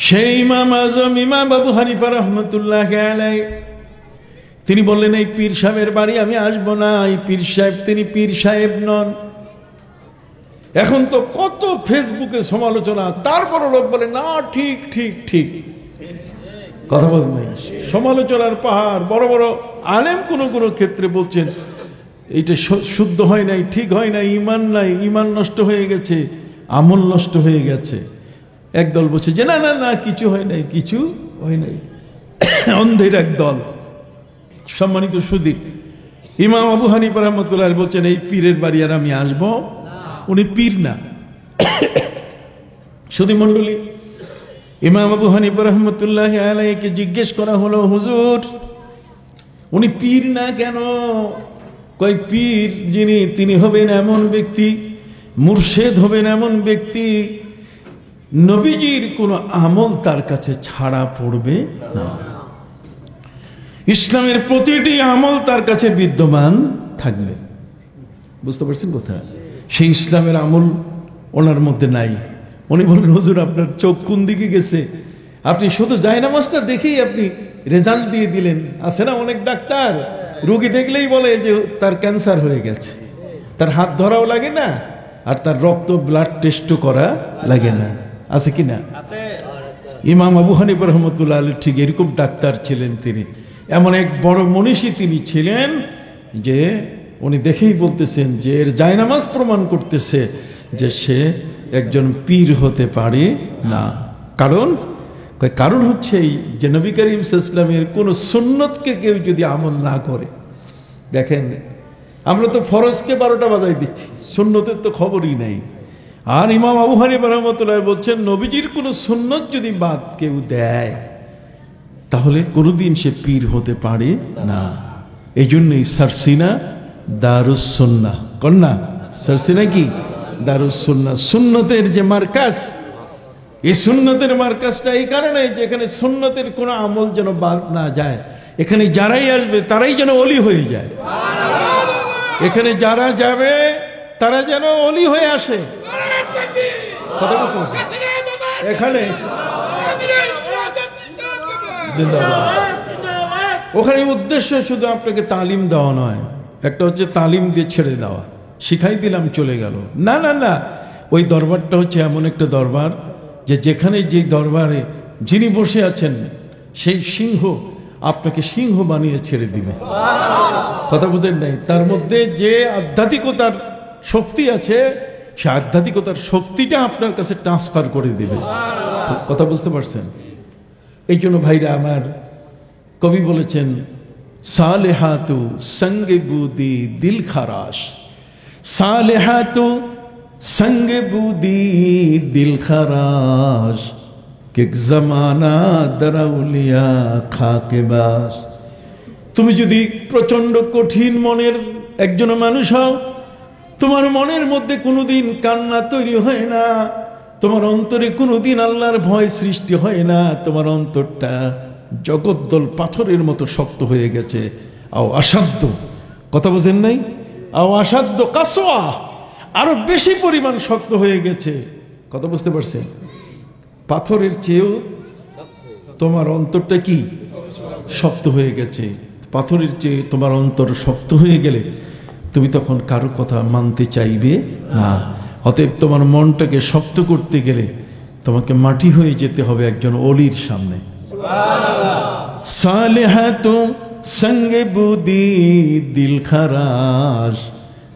সেই ইমাম আজম ইমাম আবু হানিফা রাহমাতুল্লাহ আলাইহি তিনি বললেন, এই পীর সাহেবের বাড়ি আমি আসবো না। এই পীর সাহেব, তিনি পীর সাহেব নন। এখন তো কত ফেসবুকে সমালোচনা, তারপর লোক বলে না ঠিক ঠিক ঠিক, কথা বল নাই, সমালোচনার পাহাড়। বড় বড় আলেম কোন কোন ক্ষেত্রে বলছেন এইটা শুদ্ধ হয় নাই, ঠিক হয় নাই, ইমান নাই, ইমান নষ্ট হয়ে গেছে, আমল নষ্ট হয়ে গেছে। একদল বলছে যে না না না, কিছু হয় নাই, কিছু হয় নাই, অন্ধের একদল। সম্মানিত সুধী, ইমাম আবু হানিফা রাহমাতুল্লাহ আলাইহি বলছেন, এই পীরের বাড়ি আর আমি আসবো। উনি পীর না। সুধী মণ্ডলী, ইমাম আবু হানিফা রাহমাতুল্লাহ আলাইহিকে জিজ্ঞেস করা হলো, হুজুর উনি পীর না কেন? কয় পীর যিনি, তিনি হবেন এমন ব্যক্তি, মুর্শেদ হবেন এমন ব্যক্তি, নবীজির কোনো আমল তার কাছে ছাড়া পড়বে না, ইসলামের প্রতিটি আমল তার কাছে বিদ্যমান থাকবে। বুঝতে পারছেন কথা? সেই ইসলামের আমল ওনার মধ্যে নাই। উনি বলেন, হুজুর আপনার চোখ কোন দিকে গেছে? আপনি শুধু জায়নামাজটা দেখেই আপনি রেজাল্ট দিয়ে দিলেন। আছে না অনেক ডাক্তার, রোগী দেখলেই বলে যে তার ক্যান্সার হয়ে গেছে, তার হাত ধরাও লাগে না, আর তার রক্ত ব্লাড টেস্টও করা লাগে না। আছে কি না? ইমাম আবু হানিফা রাহমাতুল্লাহ আলাইহি ঠিক এরকম ডাক্তার ছিলেন। তিনি এমন এক বড় মনীষী তিনি ছিলেন যে উনি দেখেই বলতেছেন যে এর জায়নামাজ প্রমাণ করতেছে যে সে একজন পীর হতে পারে না। কারণ হচ্ছে এই যে নবী করিম সাল্লাল্লাহু আলাইহি ওয়াসাল্লামের কোন সুন্নতকে কেউ যদি আমল না করে, দেখেন আমরা তো ফরজকে 12টা বাজাই দিচ্ছি, সুন্নতের তো খবরই নাই। আর ইমাম আবু হানিফা রাহমাতুল্লাহ বলছেন, নবীজির কোন সুন্নত যদি বাদ কেউ দেয়, তাহলে কোনোদিন সে পীর হতে পারে না। এই জন্যই সারসিনা দারুস সুন্নাহ, কন্যা সারসিনা কি দারুস সুন্নাহ, সুন্নতের যে মার্কাজ, এই সুন্নতের মার্কাজটা এই কারণে যে এখানে সুন্নতের কোনো আমল যেন বাদ না যায়। এখানে যারাই আসবে তারাই যেন ওলি হয়ে যায়। এখানে যারা যাবে তারা যেন অলি হয়ে আসে। কথা বুঝতে পারছেন? এখানে ওখানে উদ্দেশ্য শুধু আপনাকে তালিম দেওয়া নয়, একটা হচ্ছে তালিম দিয়ে ছেড়ে দেওয়া, শিখাই দিলাম চলে গেল, না না না। ওই দরবারটা হচ্ছে এমন একটা দরবার যে যেখানে যেই দরবারে যিনি বসে আছেন সেই সিংহ আপনাকে সিংহ বানিয়ে ছেড়ে দিবে। কথা বুঝেন নাই? তার মধ্যে যে আধ্যাত্মিকতার শক্তি আছে সে আধ্যাত্মিকতার শক্তিটা আপনার কাছে ট্রান্সফার করে দিবে। কথা বুঝতে পারছেন? এই জন্য ভাইরা আমার, কবি বলেছেন সালেহাতু সঙ্গে বুদি দিল খারাস, সালেহাতু সঙ্গে বুদি দিল খারাস, কে জমানা দরাউলিয়া খাকে বাস। তুমি যদি প্রচন্ড কঠিন মনের একজন মানুষ হও, তোমার মনের মধ্যে কোনোদিন কান্না তৈরি হয় না, তোমার অন্তরে কোনোদিন আল্লাহর ভয় সৃষ্টি হয় না, তোমার অন্তরটা জগদ্দল পাথরের মতো শক্ত হয়ে গেছে। আও অসাধ্য, কথা বোঝেন নাই? আও অসাধ্য কাসওয়া, আরো বেশি পরিমাণ শক্ত হয়ে গেছে। কথা বুঝতে পারছেন? পাথরের চেয়েও তোমার অন্তরটা কি শক্ত হয়ে গেছে। পাথরের চেয়ে তোমার অন্তর শক্ত হয়ে গেলে তুমি তখন কারো কথা মানতে চাইবে না। অতএব তোমার মনটাকে শক্ত করতে গেলে তোমাকে মাটি হয়ে যেতে হবে একজন অলির সামনে। সালেহাতু সঙ্গে বুদি দিল খারাস,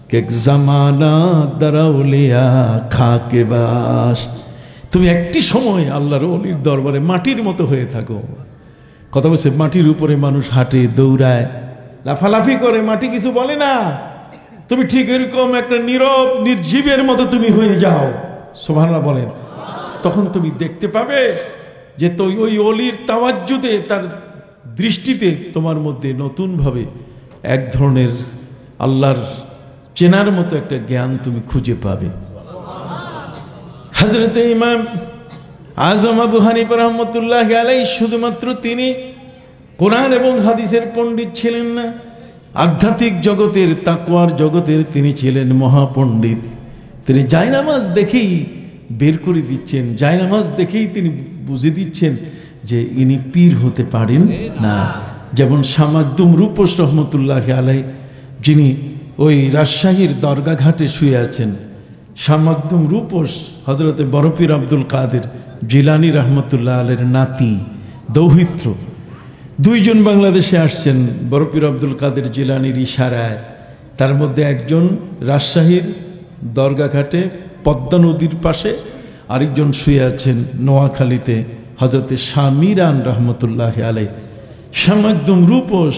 কে জামানা দরাউলিয়া খাকে বাস। তুমি একটি সময় আল্লাহর অলির দরবারে মাটির মতো হয়ে থাকো। কথা বলছে, মাটির উপরে মানুষ হাঁটে, দৌড়ায়, লাফালাফি করে, মাটি কিছু বলে না। তুমি ঠিক এরকম একটা নীরব নির্জীবের মতো তুমি হয়ে যাও। সুবহানাল্লাহ বলেন। তখন তুমি দেখতে পাবে যে তো ওই অলির তাওয়াজ্জুদে, তার দৃষ্টিতে তোমার মধ্যে নতুন ভাবে এক ধরনের আল্লাহর চেনার মতো একটা জ্ঞান তুমি খুঁজে পাবে। হযরতে ইমাম আযম আবু হানিফা রাহমাতুল্লাহি আলাইহি শুধুমাত্র তিনি কোরআন এবং হাদিসের পণ্ডিত ছিলেন না, আধ্যাত্মিক জগতের, তাকওয়ার জগতের তিনি ছিলেন মহাপণ্ডিত। তিনি জায়নামাজ দেখেই বের করে দিচ্ছেন, জায়নামাজ দেখেই তিনি বুঝে দিচ্ছেন যে ইনি পীর হতে পারেন না। যেমন শামাদ্দুম রূপস রহমতুল্লাহি আলাইহি, যিনি ওই রাজশাহীর দরগা ঘাটে শুয়ে আছেন, শামাদ্দুম রূপস হযরতে বড়পীর আব্দুল কাদের জিলানী রহমতুল্লাহ আলাইহির নাতি, দৌহিত্র। দুইজন বাংলাদেশে আসছেন বড়পীর আব্দুল কাদের জিলানীর ইশারায়। তার মধ্যে একজন রাজশাহীর দরগা ঘাটে পদ্মা নদীর পাশে, আরেকজন শুয়ে আছেন নোয়াখালীতে হযরতে শামিরান রহমতুল্লাহি আলাইহি। শামাদ্দুম রূপস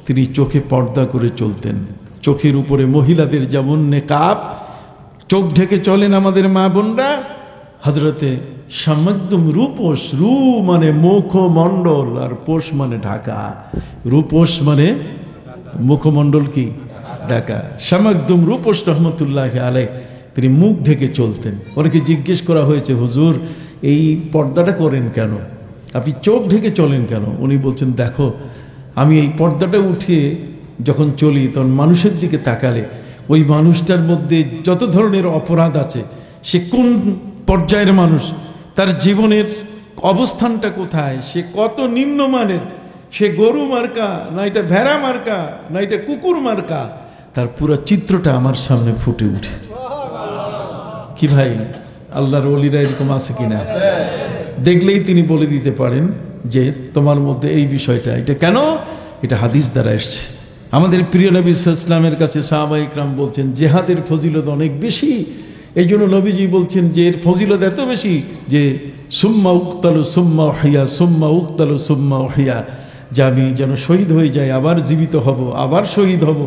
তিনি চোখে পর্দা করে চলতেন। চোখের উপরে মহিলাদের যেমন নেকাব, চোখ ঢেকে চলেন আমাদের মা বোনরা, হযরতে শামাদ্দুম রূপস, রু মানে মুখমণ্ডল আর পোষ মানে ঢাকা। রূপস মানে মুখমণ্ডল কি ঢাকা। শামাদ্দুম রূপস রহমতুল্লাহি আলাইহি তিনি মুখ ঢেকে চলতেন। ওনাকে জিজ্ঞেস করা হয়েছে, হুজুর এই পর্দাটা করেন কেন, আপনি চোখ ঢেকে চলেন কেন? উনি বলছেন, দেখো আমি এই পর্দাটা উঠিয়ে যখন চলি তখন মানুষের দিকে তাকালে ওই মানুষটার মধ্যে যত ধরনের অপরাধ আছে, সে কোন পর্যায়ের মানুষ, তার জীবনের অবস্থানটা কোথায়, সে কত নিম্নমানের, সে গরু মার্কা না এটা ভেড়া মার্কা না এটা কুকুর মার্কা, তার পুরো চিত্রটা আমার সামনে ফুটে উঠে। কি ভাই, আল্লাহর ওলিরা এরকম আছে কিনা? দেখলেই তিনি বলে দিতে পারেন যে তোমার মধ্যে এই বিষয়টা, এটা কেন? এটা হাদিস দ্বারা এসছে। আমাদের প্রিয় নবী সাল্লাল্লাহু আলাইহি ওয়াসাল্লামের কাছে সাহাবায়ে ইকরাম বলছেন জেহাদের ফজিলত অনেক বেশি। এই জন্য নবীজি বলছেন যে এর ফজিলত এত বেশি যে সুম্মা উক্তালু সুম্মা উহিয়া, সুম্মা উক্তালু সুম্মা উহিয়া, যে আমি যেন শহীদ হয়ে যাই, আবার জীবিত হব, আবার শহীদ হব।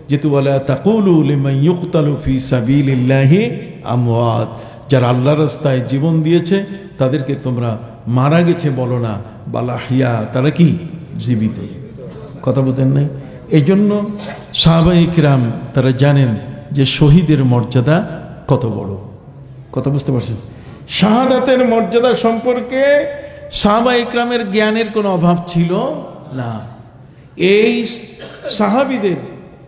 যেহেতু ওয়ালা তাকুলু লিমান ইউকতালু ফি সাবিলিল্লাহি আমওয়াত, যারা আল্লাহর রাস্তায় জীবন দিয়েছে তাদেরকে তোমরা মারা গেছে বলো না, বালা হিয়া, তারা কি জীবিত। কথা বুঝেন নাই? এই জন্য সাহাবায়ে কিরাম তারা জানেন যে শহীদের মর্যাদা কত বড়। কথা বুঝতে পারছেন? শাহাদাতের মর্যাদা সম্পর্কে সাহাবায়ে কিরামের জ্ঞানের কোনো অভাব ছিল না। এই সাহাবীদের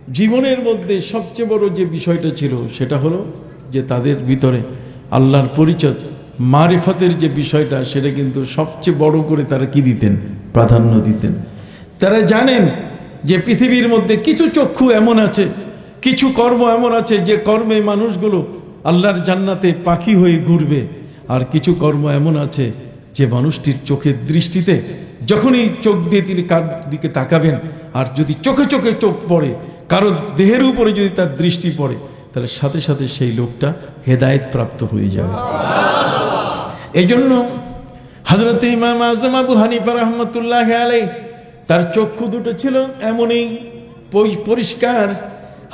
জীবনের মধ্যে সবচেয়ে বড় যে বিষয়টা ছিল সেটা হলো যে তাদের ভিতরে আল্লাহর পরিচয় মারিফাতের যে বিষয়টা, সেটা কিন্তু সবচেয়ে বড় করে তারা কি দিতেন? প্রাধান্য দিতেন। তারা জানেন যে পৃথিবীর মধ্যে কিছু চক্ষু এমন আছে, কিছু কর্ম এমন আছে যে কর্মে মানুষগুলো আল্লাহর জান্নাতে পাখি হয়ে ঘুরবে, আর কিছু কর্ম এমন আছে যে মানুষটির চোখের দৃষ্টিতে যখনই চোখ দিয়ে তিনি কার দিকে তাকাবেন, আর যদি চোখে চোখে চোখ পড়ে, কারো দেহের উপরে যদি তার দৃষ্টি পড়ে, তাহলে সাথে সাথে সেই লোকটা হেদায়েত প্রাপ্ত হয়ে যাবে। এই জন্য হযরত ইমাম আযম আবু হানিফা রাহমাতুল্লাহি আলাইহি তার চক্ষু দুটো ছিল এমনই পরিষ্কার।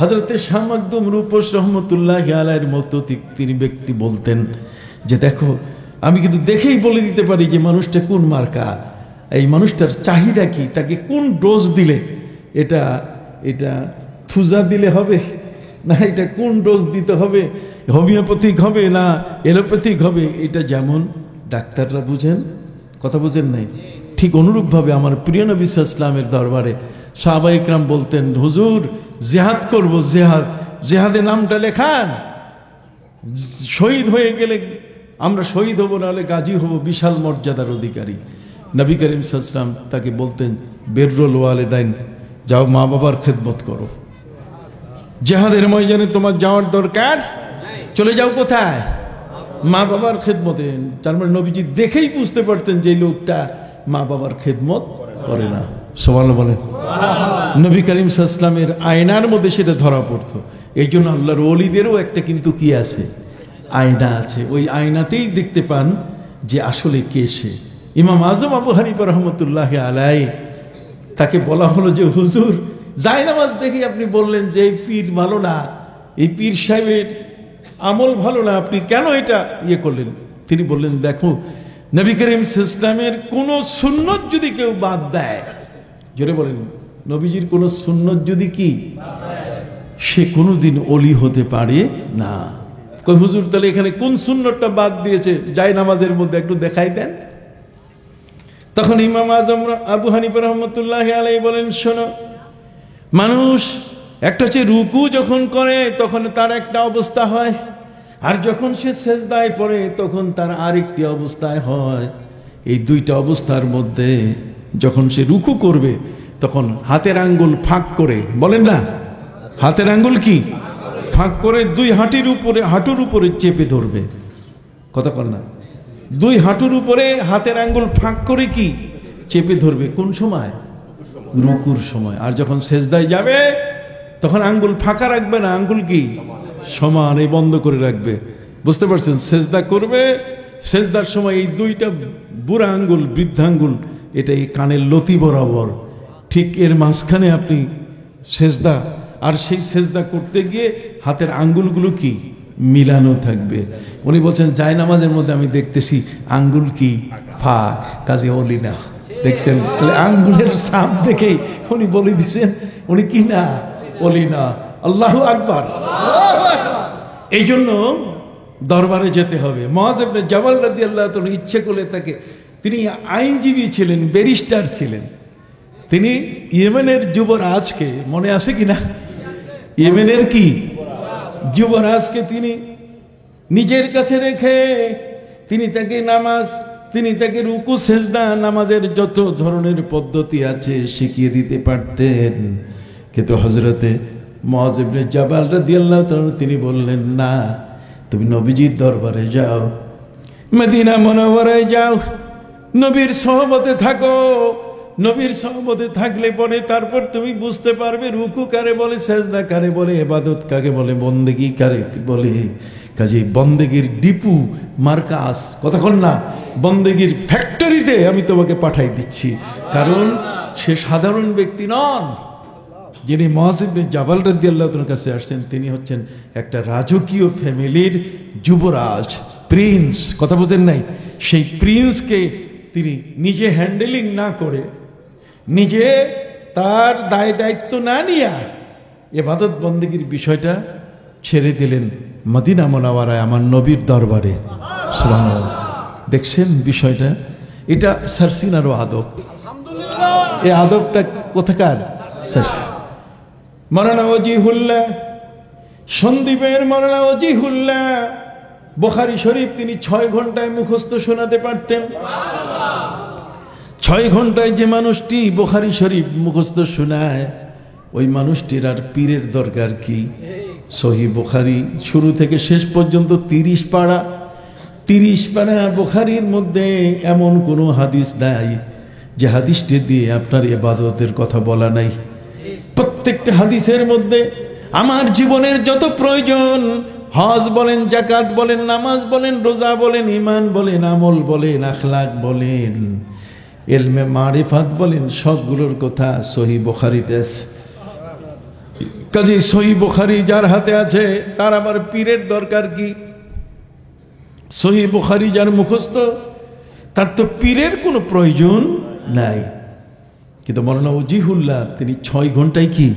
হযরত শাহ মাকদুম রূপস রহমতুল্লাহি আলাইহির মতো তিনি ব্যক্তি বলতেন যে দেখো, আমি কিন্তু দেখেই বলে দিতে পারি যে মানুষটা কোন মার্কা, এই মানুষটার চাহিদা কি, তাকে কোন ডোজ দিলে এটা থুজা দিলে হবে, না এটা কোন ডোজ দিতে হবে, হোমিওপ্যাথিক হবে না এলোপ্যাথিক হবে, এটা যেমন ডাক্তাররা বুঝেন, কথা বুঝেন নাই, ঠিক অনুরূপভাবে আমার প্রিয় নবী সাল্লাল্লাহু আলাইহি ওয়াসাল্লামের দরবারে সাহাবায়ে কেরাম বলতেন, হুজুর জিহাদ করব, জিহাদে নামটা লেখান, শহীদ হয়ে গেলে আমরা শহীদ হব, নাহলে গাজী হব, বিশাল মর্যাদার অধিকারী। নবী করিম সাল্লাল্লাহু আলাইহি ওয়াসাল্লাম তাকে বলতেন, বিররুল ওয়ালিদাইন, যাও মা বাবার খেদমত করো। জিহাদের ময়দানে তোমার যাওয়ার দরকার, চলে যাও কোথায়? মা বাবার খেদমতে। তার মানে নবীজি দেখেই বুঝতে পারতেন যে লোকটা মা বাবার খেদমত করে না। সুবহানাল্লাহ বলেন। নবী করিম সাল্লাল্লাহু আলাইহি ওয়াসাল্লামের আয়নার মধ্যে সেটা ধরা পড়তো। এই জন্য আল্লাহর ওলিদেরও একটা কিন্তু কি আছে? আয়না আছে। ওই আয়নাতেই দেখতে পান যে আসলে কে সে। ইমাম আযম আবু হানিফা রাহমাতুল্লাহি আলাইহি তাকে বলা হলো যে হুজুর, জায়নামাজ দেখে আপনি বললেন যে এই পীর ভালো না, এই পীর সাহেবের আমল ভালো না, আপনি কেন এটা ইয়ে করলেন? তিনি বললেন, দেখো নবী করিম সাল্লাল্লাহু আলাইহি ওয়াসাল্লামের কোন সুন্নত যদি কেউ বাদ দেয়, জোরে বলেন, নবীজির কোন সুন্নত যদি কি সে কোনোদিন ওলি হতে পারে না। কই হুজুর, তাহলে এখানে কোন সুন্নতটা বাদ দিয়েছে জায়নামাজের মধ্যে একটু দেখাই দেন। তখন ইমাম আযম আবু হানিফা রাহমাতুল্লাহি আলাইহি বলেন, শোনো, মানুষ একটা হচ্ছে রুকু যখন করে তখন তার একটা অবস্থা হয়, আর যখন সে সেজদায় পড়ে তখন তার আরেকটি অবস্থায় হয়। এই দুইটা অবস্থার মধ্যে যখন সে রুকু করবে তখন হাতের আঙ্গুল ফাঁক করে, বলেন না, হাতের আঙ্গুল কি ফাঁক করে দুই হাঁটুর উপরে চেপে ধরবে, কথা বল না, দুই হাঁটুর উপরে হাতের আঙ্গুল ফাঁক করে কি চেপে ধরবে। কোন সময়? রুকুর সময়। আর যখন সেজদায় যাবে তখন আঙ্গুল ফাঁকা রাখবে না, আঙ্গুল কি সমান এই বন্ধ করে রাখবে। বুঝতে পারছেন? সেজদা করবে, সেজদার সময় এই দুইটা বুড়া আঙ্গুল, বৃদ্ধাঙ্গুল, এটা এই কানের লতি বরাবর, ঠিক এর মাঝখানে আপনি সেজদা, আর সেই সেজদা করতে গিয়ে হাতের আঙ্গুলগুলো কি মিলানো থাকবে। উনি বলছেন জায়নামাজের মধ্যে আমি দেখতেছি আঙ্গুল কি ফাঁক, কাজে ওলি না। দেখছেন? তাহলে আঙ্গুলের ছাপ দেখেই উনি বলে দিচ্ছেন উনি কি না, ওলি না। আল্লাহু আকবার। এই জন্য দরবারে যেতে হবে। মুআয ইবনে জাবাল রাদিয়াল্লাহু তাআলা ইচ্ছে করলে তাকে, তিনি আইনজীবী ছিলেন, ব্যারিস্টার ছিলেন, তিনি ইয়েমেনের যুবরাজকে, মনে আছে কিনা, ইয়েমেনের কি যুবরাজকে তিনি নিজের কাছে রেখে তিনি তাকে রুকু সেজদা নামাজের যত ধরনের পদ্ধতি আছে শিখিয়ে দিতে পারতেন। কিন্তু হযরতে মুআয ইবনে জাবাল রাদিয়াল্লাহু তাআলা তিনি বললেন, না, তুমি নবীজির দরবারে যাও, মদিনা মুনাওয়ারায় যাও, নবীর সহবতে থাকো। নবীর সহবতে থাকলে পরে তারপর তুমি বুঝতে পারবে রুকু কারে বলে, সেজদা কারে বলে, ইবাদত কাকে বলে, বন্দেগী কারে বলে। কাজেই বন্দেগীর ডিপু মার্কাস, কথা বল না, বন্দেগীর ফ্যাক্টরিতে আমি তোমাকে পাঠাই দিচ্ছি। কারণ সে সাধারণ ব্যক্তি নন। যিনি মুআয ইবনে জাবাল রাদিয়াল্লাহু তাআলার কাছে আসছেন তিনি হচ্ছেন একটা রাজকীয় ফ্যামিলির যুবরাজ, প্রিন্স, কথা বুঝেন নাই? সেই প্রিন্সকে তিনি নিজে হ্যান্ডেলিং না করে, নিজে তার দায় দায়িত্ব না নিয়ে ইবাদত বন্দেগীর বিষয়টা ছেড়ে দিলেন মদিনা মুনাওয়ারায় আমার নবীর দরবারে। সুবহানাল্লাহ। দেখছেন বিষয়টা? এটা সারসিনারও আদব। এই আদবটা কোথাকার? মাওলানা ওয়াজিহুল্লাহ, সন্দীপের মাওলানা ওয়াজিহুল্লাহ বুখারী শরীফ তিনি 6 ঘন্টায় মুখস্থ শোনাতে পারতেন। 6 ঘন্টায় যে মানুষটি বুখারী শরীফ মুখস্থ শোনায়, ওই মানুষটির আর পীরের দরকার কি? সহিহ বুখারী শুরু থেকে শেষ পর্যন্ত 30 পারা, 30 পারা বুখারীর মধ্যে এমন কোনো হাদিস নাই যে হাদিসটি দিয়ে আপনার ইবাদতের কথা বলা নাই। প্রত্যেকটা হাদিসের মধ্যে আমার জীবনের যত প্রয়োজন, হজ বলেন, যাকাত বলেন, নামাজ বলেন, রোজা বলেন, ঈমান বলেন, আমল বলেন, আখলাক বলেন, ইলমে মারিফাত বলেন, সবগুলোর কথা সহিহ বুখারীতে আছে। কাজেই সহিহ বুখারী যার হাতে আছে তার আবার পীরের দরকার কি? সহিহ বুখারী যার মুখস্থ তার তো পীরের কোনো প্রয়োজন নাই। কিন্তু মাওলানা ওয়াজিহুল্লাহ তিনি 6 ঘন্টায় কি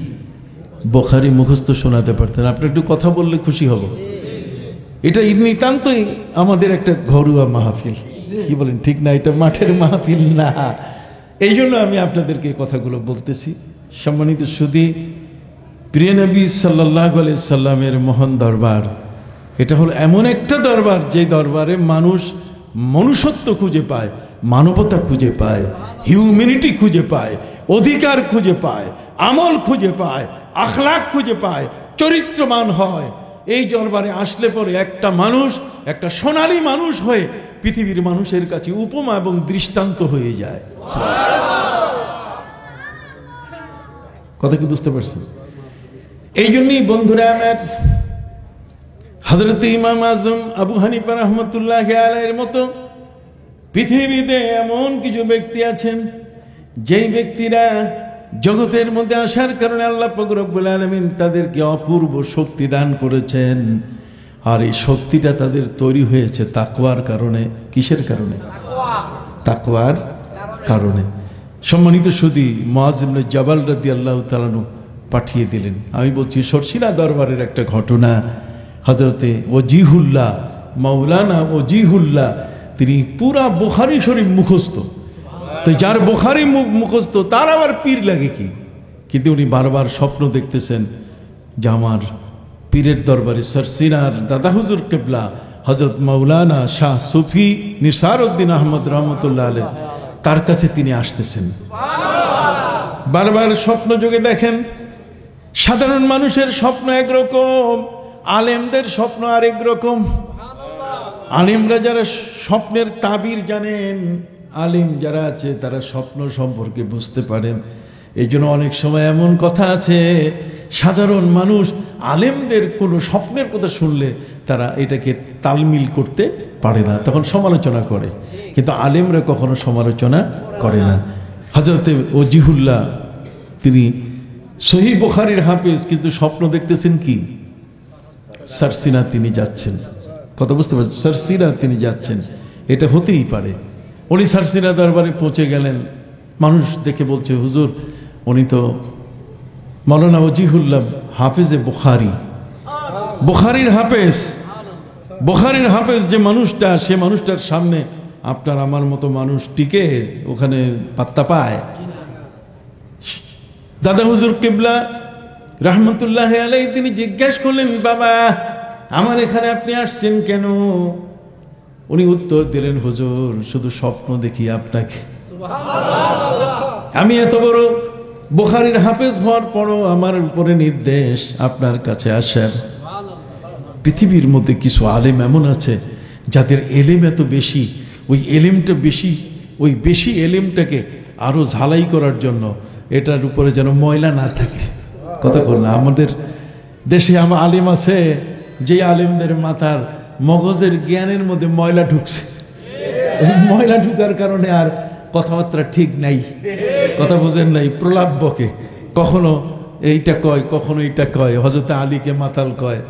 বুখারী মুখস্থ শোনাতে পারতেন। আপনি একটু কথা বললে খুশি হব। এটা নিতান্তই আমাদের একটা ঘরোয়া মাহফিল, কি বলেন ঠিক না? এটা মাঠের মাহফিল না। এই জন্য আমি আপনাদেরকে কথাগুলো বলতেছি। সম্মানিত সুধী, প্রিয় নবী সাল্লাল্লাহু আলাইহি সাল্লামের মহান দরবার, এটা হলো এমন একটা দরবার যে দরবারে মানুষ মনুষ্যত্ব খুঁজে পায়, মানবতা খুঁজে পায়, হিউম্যানিটি খুঁজে পায়, অধিকার খুঁজে পায়, আমল খুঁজে পায়, আখলাক খুঁজে পায়, চরিত্রবান হয়। এই দরবারে আসলে পরে একটা মানুষ একটা সোনালী মানুষ হয়ে পৃথিবীর মানুষের কাছে উপমা এবং দৃষ্টান্ত হয়ে যায়। কথা কি বুঝতে পারছেন? এই জন্যই বন্ধুরা আমার, হযরত ইমাম আজম আবু হানিফা রাহমাতুল্লাহি আলাইহির মতো পৃথিবীতে এমন কিছু ব্যক্তি আছেন যেই ব্যক্তিরা জগতের মধ্যে আসার কারণে আল্লাহ পাক রব্বুল আলামিন তাদেরকে অপূর্ব শক্তি দান করেছেন। আর এই শক্তিটা তাদের তৈরি হয়েছে তাকওয়ার কারণে। কিসের কারণে? তাকওয়ার কারণে। সম্মানিত সুধী, মুআয ইবনে জাবাল রাদিয়াল্লাহু তাআলা আনহু পাঠিয়ে দিলেন। আমি বলছি সরসিনা দরবারের একটা ঘটনা। হযরতে ওয়াজিহুল্লাহ, মাওলানা ওয়াজিহুল্লাহ তিনি পুরা বুখারী শরীফ মুখস্থ। তো যার বুখারী মুখস্থ তার আবার পীর লাগে কি? কিন্তু উনি বারবার স্বপ্ন দেখতেছেন যে আমার পীরের দরবারে সরসিনার দাদা হুজুর কিবলা হযরত মাওলানা শাহ সুফি নিসারউদ্দিন আহমদ রহমতুল্লাহ আলাইহি তার কাছে তিনি আসতেছেন। বারবার স্বপ্ন যোগে দেখেন। সাধারণ মানুষের স্বপ্ন একরকম, আলেমদের স্বপ্ন আরেক রকম। আলেমরা যারা স্বপ্নের তাবির জানেন, আলিম যারা আছে তারা স্বপ্ন সম্পর্কে বুঝতে পারেন। এই জন্য অনেক সময় এমন কথা আছে, সাধারণ মানুষ আলেমদের কোনো স্বপ্নের কথা শুনলে তারা এটাকে তালমিল করতে পারে না, তখন সমালোচনা করে। কিন্তু আলেমরা কখনো সমালোচনা করে না। হযরতে ওয়াজিহুল্লাহ তিনি সহিহ বুখারীর হাফেজ, কিন্তু স্বপ্ন দেখতেছেন কি সরসিনা তিনি যাচ্ছেন। কথা বুঝতে পারছেন? সরসিনা তিনি যাচ্ছেন, এটা হতেই পারে। উনি সরসিনা দরবারে পৌঁছে গেলেন। মানুষ দেখে বলছে, হুজুর উনি তো মাওলানা ওয়াজিহুল্লাহ হাফেজে বুখারী, বুখারীর হাফেজ। বুখারীর হাফেজ যে মানুষটা, সে মানুষটার সামনে আপনার আমার মতো মানুষ টিকে ওখানে পাত্তা পায়? দাদা হুজুর কিবলা রাহমাতুল্লাহি আলাইহি তিনি জিজ্ঞাসা করলেন, বাবা আমার এখানে আপনি আসছেন কেন? উনি উত্তর দিলেন, হুজুর শুধু স্বপ্ন দেখি আপনাকে। আমি এত বড় বুখারীর হাফেজ হওয়ার পরও আমার উপরে নির্দেশ আপনার কাছে আসার। পৃথিবীর মধ্যে কিছু আলেম এমন আছে যাদের এলেম এত বেশি, ওই এলেমটা বেশি, ওই বেশি এলেমটাকে আরো ঝালাই করার জন্য এটার উপরে যেন ময়লা না থাকে। কথা বল না, আমাদের দেশে আমার আলেম আছে যে আলেমদের মাথার মগজের জ্ঞানের মধ্যে ময়লা ঢুকছে। ময়লা ঢুকার কারণে আর কথাবার্তা ঠিক নাই, কথা বোঝেন নাই, প্রলাপ বকে, কখনো এইটা কয় কখনো এইটা কয়, হযরত আলীকে মাতাল কয়,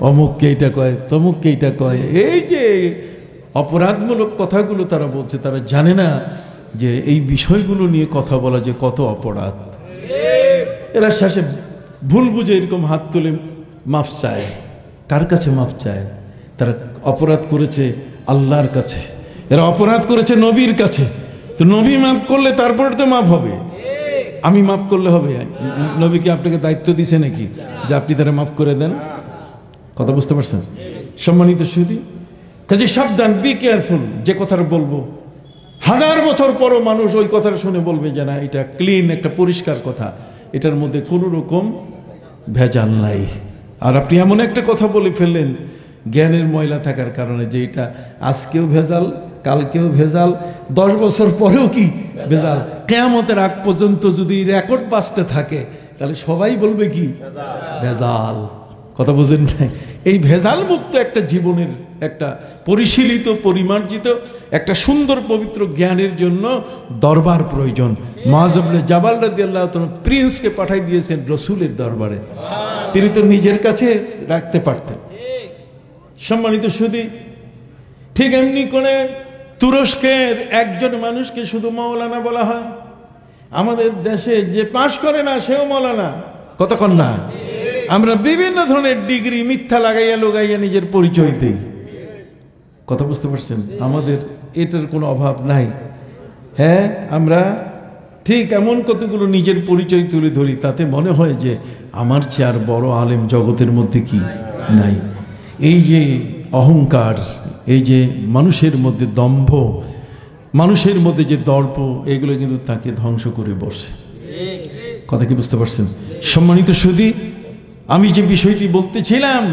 অমুককে এইটা কয়, তমুককে এইটা কয়। এই যে অপরাধমূলক কথাগুলো তারা বলছে, তারা জানে না যে এই বিষয়গুলো নিয়ে কথা বলা যে কত অপরাধ। এরা শেষে ভুল বুঝে এরকম হাত তুলে মাফ চায়। কার কাছে মাফ চায়? তারা অপরাধ করেছে আল্লাহর কাছে, এরা অপরাধ করেছে নবীর কাছে। তো নবী মাফ করলে তারপরে তো মাফ হবে। আমি মাফ করলে হবে? নবী কি আপনাকে দায়িত্ব দিছে নাকি যে আপনি তারা মাফ করে দেন? কথা বুঝতে পারছেন? সম্মানিত সুধী, কাজে সাবধান, বি কেয়ারফুল। যে কথাটা বলবো 1000 বছর পরও মানুষ ওই কথাটা শুনে বলবে যে না, এটা ক্লিন, একটা পরিষ্কার কথা, এটার মধ্যে কোনো রকম ভেজাল নাই। আর আপনি এমন একটা কথা বলে ফেললেন জ্ঞানের ময়লা থাকার কারণে, যে এটা আজকেও ভেজাল, কালকেও ভেজাল, 10 বছর পরেও কি ভেজাল, কিয়ামতের আগ পর্যন্ত যদি রেকর্ড বাঁচতে থাকে তাহলে সবাই বলবে কি ভেজাল। কথা বুঝেন নাই? এই ভেজাল মুক্ত একটা জীবনের, একটা পরিশীলিত, পরিমার্জিত, একটা সুন্দর পবিত্র জ্ঞানের জন্য দরবার প্রয়োজন। মুআয ইবনে জাবাল রাদিয়াল্লাহু তাআলা প্রিন্সকে পাঠাই দিয়েছেন রসুলের দরবারে, তিনি তো নিজের কাছে রাখতে পারতেন। সম্মানিত সুধী, ঠিক এমনি করে তুরস্কের একজন মানুষকে শুধু মাওলানা বলা হয়। আমাদের দেশে যে পাশ করে না সেও মাওলানা, কতক্ষণ না? আমরা বিভিন্ন ধরনের ডিগ্রি মিথ্যা লাগাইয়া লগাইয়া নিজের পরিচয় দেই। কথা বুঝতে পারছেন? আমাদের এটার কোনো অভাব নাই। হ্যাঁ, আমরা ঠিক এমন কতগুলো নিজের পরিচয় তুলে ধরি, তাতে মনে হয় যে আমার চেয়ে আর বড় আলেম জগতের মধ্যে কি নাই। এই যে অহংকার, এই যে মানুষের মধ্যে দম্ভ, মানুষের মধ্যে যে দর্প, এগুলো কিন্তু তাকে ধ্বংস করে বসে। কথা কি বুঝতে পারছেন? সম্মানিত সুধী, আমি যে বিষয়টি বলতেছিলাম,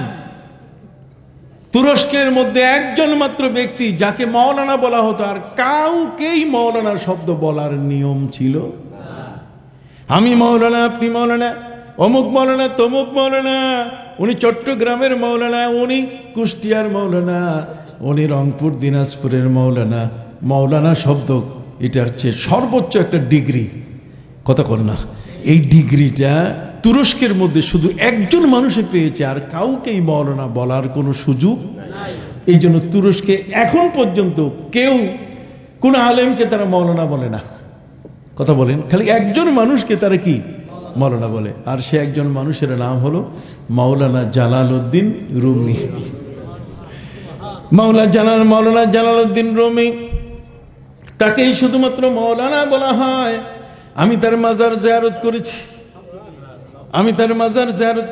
তুরস্কের মধ্যে একজন মাত্র ব্যক্তি যাকে মাওলানা বলা হতো, আর কাউকেই মাওলানা শব্দ বলার নিয়ম ছিল। আমি মাওলানা, আপনি মাওলানা, অমুক মাওলানা, তমুক মাওলানা, উনি চট্টগ্রামের মাওলানা, উনি কুষ্টিয়ার মাওলানা, উনি রংপুর দিনাজপুরের মাওলানা। মাওলানা শব্দ এটা হচ্ছে সর্বোচ্চ একটা ডিগ্রি, কথা কর না? এই ডিগ্রিটা তুরস্কের মধ্যে শুধু একজন মানুষে পেয়েছে, আর কাউকেই মাওলানা বলার কোনো সুযোগ। এই জন্য তুরস্কে এখন পর্যন্ত কেউ কোন আলেমকে তারা মাওলানা বলে না। কথা বলেন? খালি একজন মানুষকে তারা কি মাওলানা বলে, আর সে একজন মানুষের নাম হলো মাওলানা জালালউদ্দিন রুমি। মাওলানা জালালউদ্দিন রুমি, তাকেই শুধুমাত্র মাওলানা বলা হয়। আমি তার মাজার জিয়ারত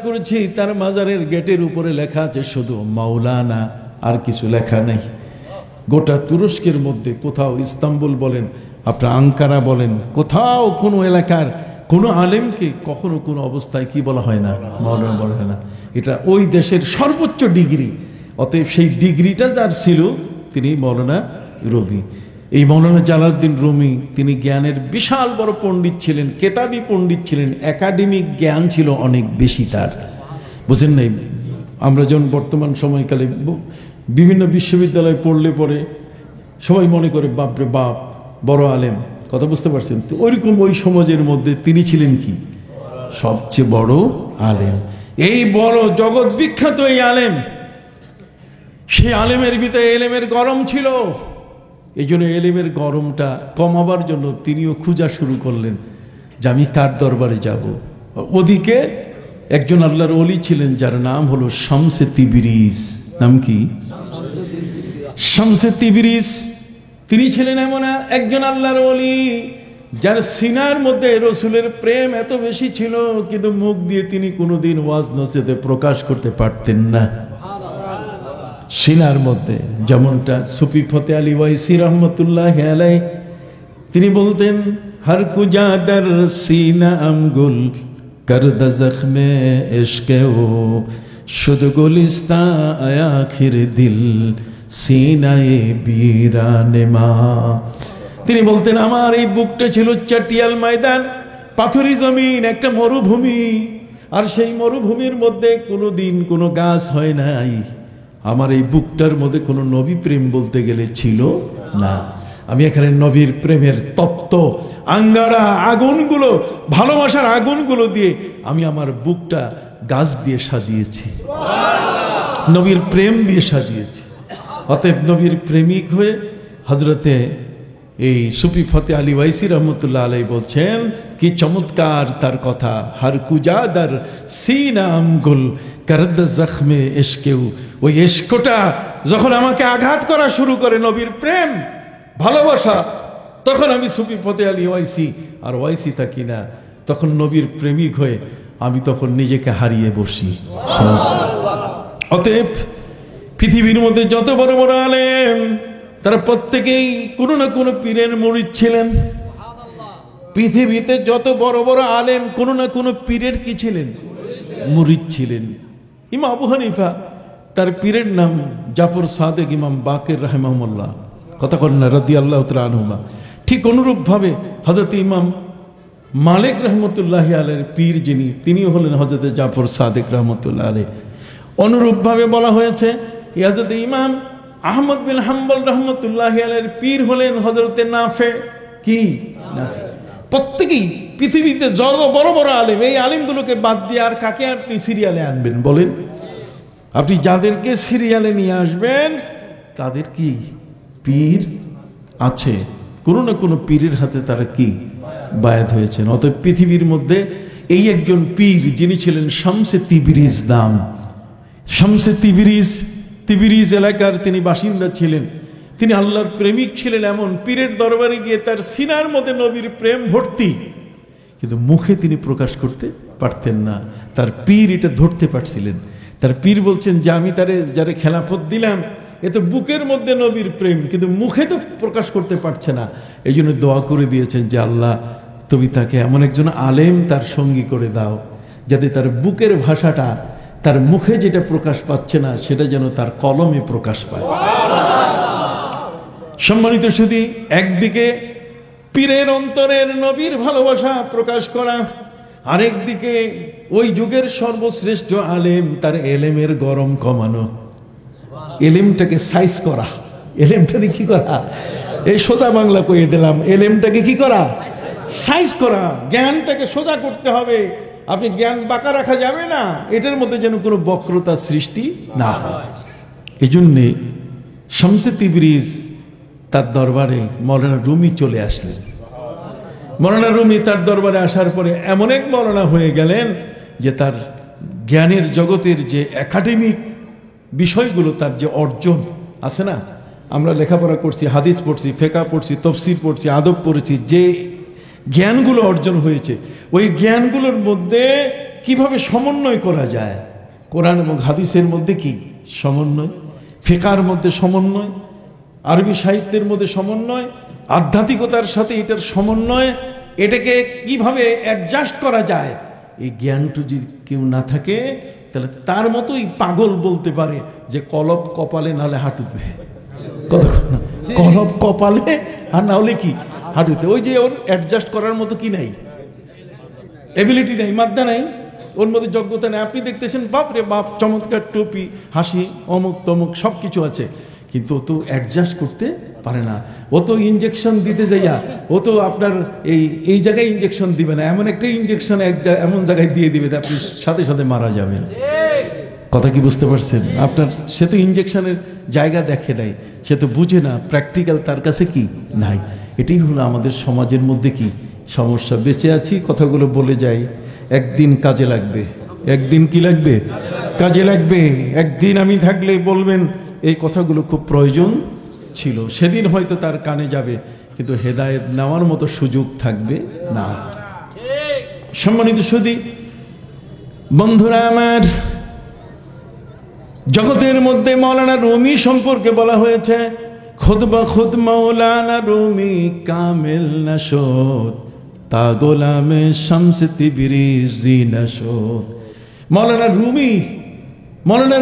করেছি, তার মাজারের গেটের উপরে লেখা আছে শুধু মাওলানা, আর কিছু লেখা নেই। গোটা তুরস্কের মধ্যে কোথাও, ইস্তাম্বুল বলেন, আপনার আঙ্কারা বলেন, কোথাও কোনো এলাকার কোনো আলেমকে কখনো কোনো অবস্থায় কি বলা হয় না, মাওলানা বলা হয় না। এটা ওই দেশের সর্বোচ্চ ডিগ্রি। অতএব সেই ডিগ্রিটা যার ছিল তিনি মাওলানা রুমি। এই মাওলানা জালালউদ্দিন রুমি, তিনি জ্ঞানের বিশাল বড় পণ্ডিত ছিলেন, কেতাবি পণ্ডিত ছিলেন, একাডেমিক জ্ঞান ছিল অনেক বেশি তার। বুঝেন নাই? আমরা যখন বর্তমান সময়কালে বিভিন্ন বিশ্ববিদ্যালয়ে পড়লে পরে সবাই মনে করে বাপরে বাপ বড় আলেম। কথা বুঝতে পারছেন? তো ওইরকম ওই সমাজের মধ্যে তিনি ছিলেন কি সবচেয়ে বড় আলেম। এই বড় জগৎ বিখ্যাত এই আলেম, সেই আলেমের ভিতরে এলেমের গরম ছিল। এই জন্য এলেমের গরমটা কমাবার জন্য তিনিও খোঁজা শুরু করলেন যে আমি কার দরবারে যাব। ওদিকে একজন আল্লাহর ওলি ছিলেন যার নাম হলো শামসে তিবরিজ। নাম কি? শামসে তিবরিজ। তিনি ছিলেন এমন একজন আল্লাহর ওলি যার সিনার মধ্যে রসুলের প্রেম এত বেশি ছিল, কিন্তু মুখ দিয়ে তিনি কোনোদিন ওয়াজ নসিহতে প্রকাশ করতে পারতেন না। সিনার মধ্যে, যেমনটা সুফি ফতে আলী ওয়াইসি রহমতুল্লাহ আলাইহি তিনি বলতেন, হর কুজা দর সিনা আমগুল করদ জখমে ইশকে ও শুদ গুলিস্তা আখির দিল সিনায়ে বীরানে মা। তিনি বলতেন, আমার এই বুকটা ছিল চাটিয়াল ময়দান, পাথুরি জমিন, একটা মরুভূমি, আর সেই মরুভূমির মধ্যে কোনোদিন কোনো গাছ হয় নাই। আমার এই বুকটার মধ্যে কোনো নবী প্রেম বলতে গেলে ছিল না। আমি এখানে নবীর প্রেমের তপ্ত আঙ্গারা আগুনগুলো, ভালোবাসার আগুনগুলো দিয়ে আমি আমার বুকটা গাছ দিয়ে সাজিয়েছি, নবীর প্রেম দিয়ে সাজিয়েছি। অতএব নবীর প্রেমিক হয়ে হযরতে এই সুফি ফতে আলী ওয়াইসি রহমতুল্লাহ আলাইহি বলছেন, কি চমৎকার তার কথা। হর কুজাদার সিনা আমগুল করদ জখমে ইশকেউ। ওই ইশকটা যখন আমাকে আঘাত করা শুরু করে, নবীর প্রেম ভালোবাসা, তখন আমি সুফি ফতে আলী ওয়াইসি আর ওয়াইসি থাকি না, তখন নবীর প্রেমিক হয়ে আমি তখন নিজেকে হারিয়ে বসি। অতএব পৃথিবীর মধ্যে যত বড় বড় আলেম তারা প্রত্যেকেই কোনো না কোনো পীরের মুরিদ ছিলেন। পৃথিবীতে যত বড় বড় আলেম কোনো না কোনো পীরের কি ছিলেন? মুরিদ ছিলেন। ইমাম আবু হানিফা তার পীরের নাম জাফর সাদেক ইমাম বাকের রাহিমাহুল্লাহ, কথা বলেন না, রাদিয়াল্লাহু তাআলা আনহুমা। ঠিক অনুরূপ ভাবে হযরত ইমাম মালিক রহমতুল্লাহ আলাইহির পীর যিনি, তিনিও হলেন হযরত জাফর সাদেক রহমতুল্লাহ আলাইহি। অনুরূপ ভাবে বলা হয়েছে হযরত ইমাম আহমদ বিন হাম্বল রহমতুল্লাহ আলাইহির পীর হলেন হযরত নাফে। কি নাফে? প্রত্যেকেই পৃথিবীতে যত বড় বড় আলেম, এই আলেমগুলোকে বাদ দিয়ে আর কাকে আপনি সিরিয়ালে আনবেন বলেন? আপনি যাদেরকে সিরিয়ালে নিয়ে আসবেন তাদের কি পীর আছে, কোনো না কোনো পীরের হাতে তারা কি বায়াত হয়েছেন। অতএব পৃথিবীর মধ্যে এই একজন পীর যিনি ছিলেন শামসে তিবরিজ নাম, শামসে তিবরিজ এলাকার তিনি বাসিন্দা ছিলেন। তিনি আল্লাহর প্রেমিক ছিলেন, এমন পীরের দরবারে গিয়ে তার সিনার মধ্যে নবীর প্রেম ভর্তি, কিন্তু মুখে তিনি প্রকাশ করতে পারতেন না। তার পীর এটা ধরতে পারছিলেন। তার পীর বলছেন যে আমি যারে খেলাফত দিলাম এ তো বুকের মধ্যে নবীর প্রেম, কিন্তু মুখে তো প্রকাশ করতে পারছে না। এই জন্য দোয়া করে দিয়েছেন যে আল্লাহ তুমি তাকে এমন একজন আলেম তার সঙ্গী করে দাও, যাতে তার বুকের ভাষাটা তার মুখে যেটা প্রকাশ পাচ্ছে না সেটা যেন তার কলমে প্রকাশ পায়। সম্মানিত শুধু একদিকে পীরের অন্তরের নবীর ভালোবাসা প্রকাশ করা, আরেকদিকে ওই যুগের সর্বশ্রেষ্ঠ আলেম তার এলেমের গরম কমানো, এলেমটাকে সাইজ করা। এলেমটাকে কি করা? এই সোজা বাংলা কইয়ে দিলাম, এলেমটাকে কি করা? সাইজ করা। জ্ঞানটাকে সোজা করতে হবে, আপনি জ্ঞান বাঁকা রাখা যাবে না, এটার মধ্যে যেন কোনো বক্রতা সৃষ্টি না হয়। এই জন্যে শামসে তিবরিজ তার দরবারে মৌলানা রুমি চলে আসলেন। মৌলানা রুমি তার দরবারে আসার পরে এমন এক মৌলানা হয়ে গেলেন যে তার জ্ঞানের জগতের যে একাডেমিক বিষয়গুলো, তার যে অর্জন আছে না, আমরা লেখাপড়া করছি, হাদিস পড়ছি, ফেকা পড়ছি, তফসির পড়ছি, আদব পড়েছি, যে জ্ঞানগুলো অর্জন হয়েছে ওই জ্ঞানগুলোর মধ্যে কিভাবে সমন্বয় করা যায়, কোরআন এবং হাদিসের মধ্যে কি সমন্বয়, ফেকার মধ্যে সমন্বয়, আরবি সাহিত্যের মধ্যে সমন্বয়, আধ্যাত্মিকতার সাথে এটার সমন্বয়, এটাকে কিভাবে অ্যাডজাস্ট করা যায়, এই জ্ঞানটু যদি কেউ না থাকে তাহলে তার মতোই পাগল বলতে পারে যে কলব কপালে নাহলে হাঁটুতে, কলব কপালে আর না হলে কি হাঁটুতে। ওই যে ওর অ্যাডজাস্ট করার মতো কি নাই, এবিলিটি নাই, মাদ্দা নাই, ওর মধ্যে যোগ্যতা নেই। আপনি দেখতেছেন বাপ রে বাপ চমৎকার টুপি, হাসি, অমুক তমুক সব কিছু আছে, কিন্তু ও তো অ্যাডজাস্ট করতে পারে না। ও তো ইনজেকশন দিতে যাইয়া ও তো আপনার এই জায়গায় ইনজেকশন দিবে না, এমন একটা ইনজেকশন এমন জায়গায় দিয়ে দিবে আপনি সাথে সাথে মারা যাবেন। কথা কি বুঝতে পারছেন? আপনার সে তো ইনজেকশনের জায়গা দেখে নাই, সে তো বুঝে না, প্র্যাকটিক্যাল তার কাছে কি নাই। এটাই হলো আমাদের সমাজের মধ্যে কি সমস্যা। বেঁচে আছি, কথাগুলো বলে যাই, একদিন কাজে লাগবে, একদিন কি লাগবে, কাজে লাগবে। একদিন আমি থাকলে বলবেন এই কথাগুলো খুব প্রয়োজন ছিল, সেদিন হয়তো তার কানে যাবে, কিন্তু হেদায়েত নেওয়ার মতো সুযোগ থাকবে না। সম্মানিত সুধী বন্ধুরা আমার, জগতের মধ্যে মৌলানা রুমি সম্পর্কে বলা হয়েছে, খুদবা খুদ মৌলানা রুমি কামেল নশোদ তা গোলামে শামসে তিবরিজি নশোদ। মৌলানা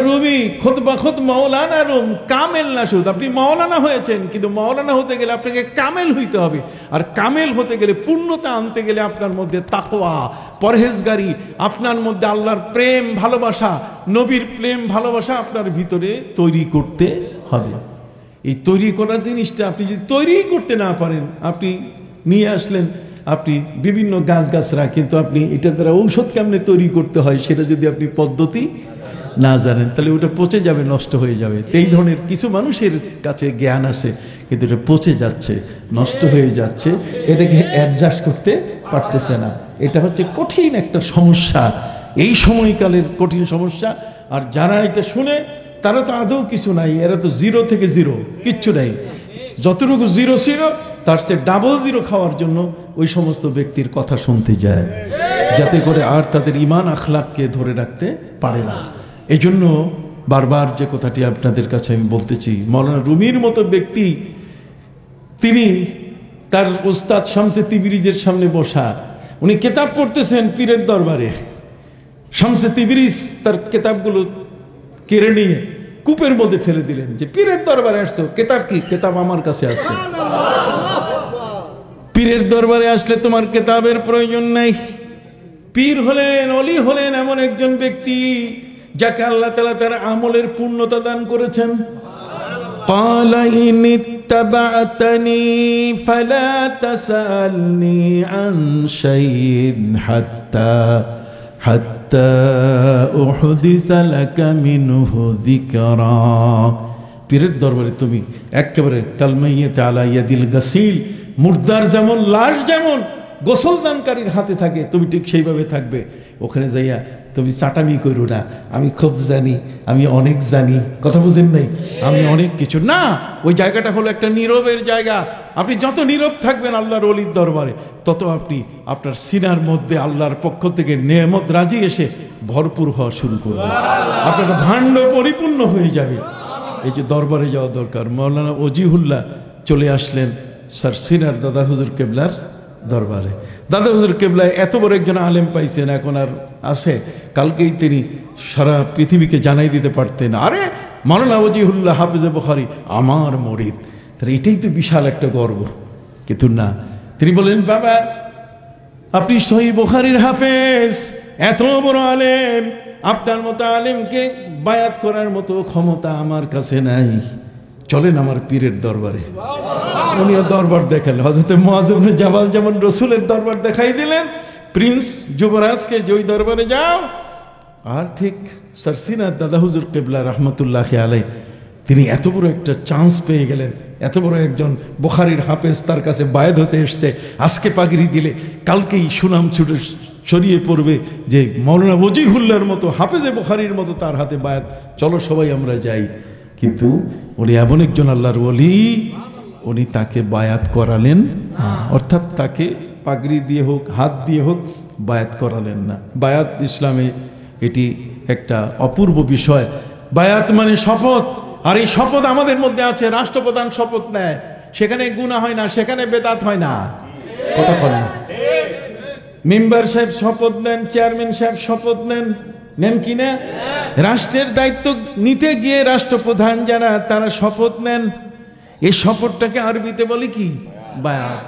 রুমি খুদবা খুদ মৌলানা রুম কামেল নাশুদ। আপনি মৌলানা হয়েছেন, কিন্তু মৌলানা হতে গেলে আপনাকে কামেল হইতে হবে, আর কামেল হতে গেলে, পূর্ণতা আনতে গেলে আপনার মধ্যে তাকওয়া, পরহেজগারি, আপনার মধ্যে আল্লাহর প্রেম ভালোবাসা, নবীর প্রেম ভালোবাসা আপনার ভিতরে তৈরি করতে হবে। এই তৈরি করার জিনিসটা আপনি যদি তৈরি করতে না পারেন, আপনি নিয়ে আসলেন আপনি বিভিন্ন গাছগাছরা, কিন্তু আপনি এটার দ্বারা ঔষধ কেমনে তৈরি করতে হয় সেটা যদি আপনি পদ্ধতি না জানেন তাহলে ওটা পচে যাবে, নষ্ট হয়ে যাবে। এই ধরনের কিছু মানুষের কাছে জ্ঞান আছে, কিন্তু এটা পচে যাচ্ছে, নষ্ট হয়ে যাচ্ছে, এটাকে অ্যাডজাস্ট করতে পারতেছে না। এটা হচ্ছে কঠিন একটা সমস্যা, এই সময়কালের কঠিন সমস্যা। আর যারা এটা শুনে তারা তো আদৌ কিছু নাই, এরা তো জিরো থেকে জিরো, কিচ্ছু নাই। যতটুকু জিরো ছিল তার চেয়ে ডাবল জিরো খাওয়ার জন্য ওই সমস্ত ব্যক্তির কথা শুনতে যায়, যাতে করে আর তাদের ইমান আখলাককে ধরে রাখতে পারে না। এই জন্য বারবার যে কথাটি আপনাদের কাছে আমি বলতেছি, মৌলানা রুমির মতো ব্যক্তি, তিনি তার ওস্তাদ শামসে তিবরিজের সামনে বসা, উনি কেতাব পড়তেছেন পীরের দরবারে। শামসে তিবরিজ তার কেতাবগুলো কেড়ে নিয়ে কূপের মধ্যে ফেলে দিলেন, যে পীরের দরবারে আসছো, কেতাব কি? কেতাব আমার কাছে আসছে। পীরের দরবারে আসলে তোমার কেতাবের প্রয়োজন নাই। পীর হলেন, অলি হলেন এমন একজন ব্যক্তি যাকে আল্লাহ তাআলা তার আমলের পূর্ণতা দান করেছেন। قال إن اتبعتني فلا تسألني عن شيء حتى أحدث لك منه ذكرا। পীরের দরবারে তুমি একেবারে কালমাইয়াতে আলা ইয়াদিল গাসিল, মুর্দার যেমন লাশ যেমন গোসল দানকারীর হাতে থাকে, তুমি ঠিক সেইভাবে থাকবে। ওখানে যাইয়া তুমি চাটামি করো না, আমি খুব জানি, আমি অনেক জানি, কথা বুঝেন নাই, আমি অনেক কিছু না। ওই জায়গাটা হলো একটা নীরবের জায়গা। আপনি যত নীরব থাকবেন আল্লাহর ওলির দরবারে, তত আপনি আপনার সিনার মধ্যে আল্লাহর পক্ষ থেকে নেয়ামত রাজি এসে ভরপুর হওয়া শুরু করবে, আপনার ভাণ্ড পরিপূর্ণ হয়ে যাবে। এই যে দরবারে যাওয়া দরকার। মাওলানা ওজিহুল্লাহ চলে আসলেন স্যার সিনার দাদা হুজুর কেবলার দরবারে। দাদা হুজুর কেবলা এত বড় একজন আলেম পাইছেন, এখন আর আসে, কালকেই তিনি সারা পৃথিবীকে জানাই দিতে পারতেন, আরে মাওলানা ওজিহুল্লাহ হাফেজে বুখারী আমার মুরিদ। তাহলে এটাই তো বিশাল একটা গর্ব। কিন্তু না, তিনি বলেন, বাবা আপনি সহিহ বুখারীর হাফেজ, এত বড় আলেম, আপনার মতো আলেমকে বায়াত করার মতো ক্ষমতা আমার কাছে নাই, চলেন আমার পীরের দরবারে। উনিও দরবার দেখালেন। হযরত মুআয ইবনে জাবাল যেমন রসুলের দরবার দেখাই দিলেন, প্রিন্স যুবরাজকে যে ওই দরবারে যাও, আর ঠিক সারসিনা দাদা হুজুর কেবলা রহমতুল্লাহি আলাইহি তিনি এত বড় একটা চান্স পেয়ে গেলেন। এত বড় একজন বুখারীর হাফেজ তার কাছে বায়াত হতে এসছে, আজকে পাগড়ি দিলে কালকেই সুনাম ছুটে ছড়িয়ে পড়বে যে মাওলানা ওজিহুল্লাহর মতো হাফেজে বুখারীর মতো তার হাতে বায়াত, চলো সবাই আমরা যাই। কিন্তু উনি এমন একজন আল্লাহর ওলি, উনি তাকে বায়াত করালেন, অর্থাৎ তাকে পাগড়ি দিয়ে হোক, হাত দিয়ে হোক, বায়াত করালেন না। বায়াত ইসলামে এটি একটা অপূর্ব বিষয়। বায়াত মানে শপথ, আর এই শপথ আমাদের মধ্যে আছে। রাষ্ট্রপ্রধান শপথ নেয়, সেখানে গুনাহ হয় না, সেখানে বেদাত হয় না, কথা বলেন না। মেম্বার সাহেব শপথ নেন, চেয়ারম্যান সাহেব শপথ নেন, নেন কি না? রাষ্ট্রের দায়িত্ব নিতে গিয়ে রাষ্ট্রপ্রধান যারা, তারা শপথ নেন। এই শপথটাকে আরবিতে বলে কি? বায়াত।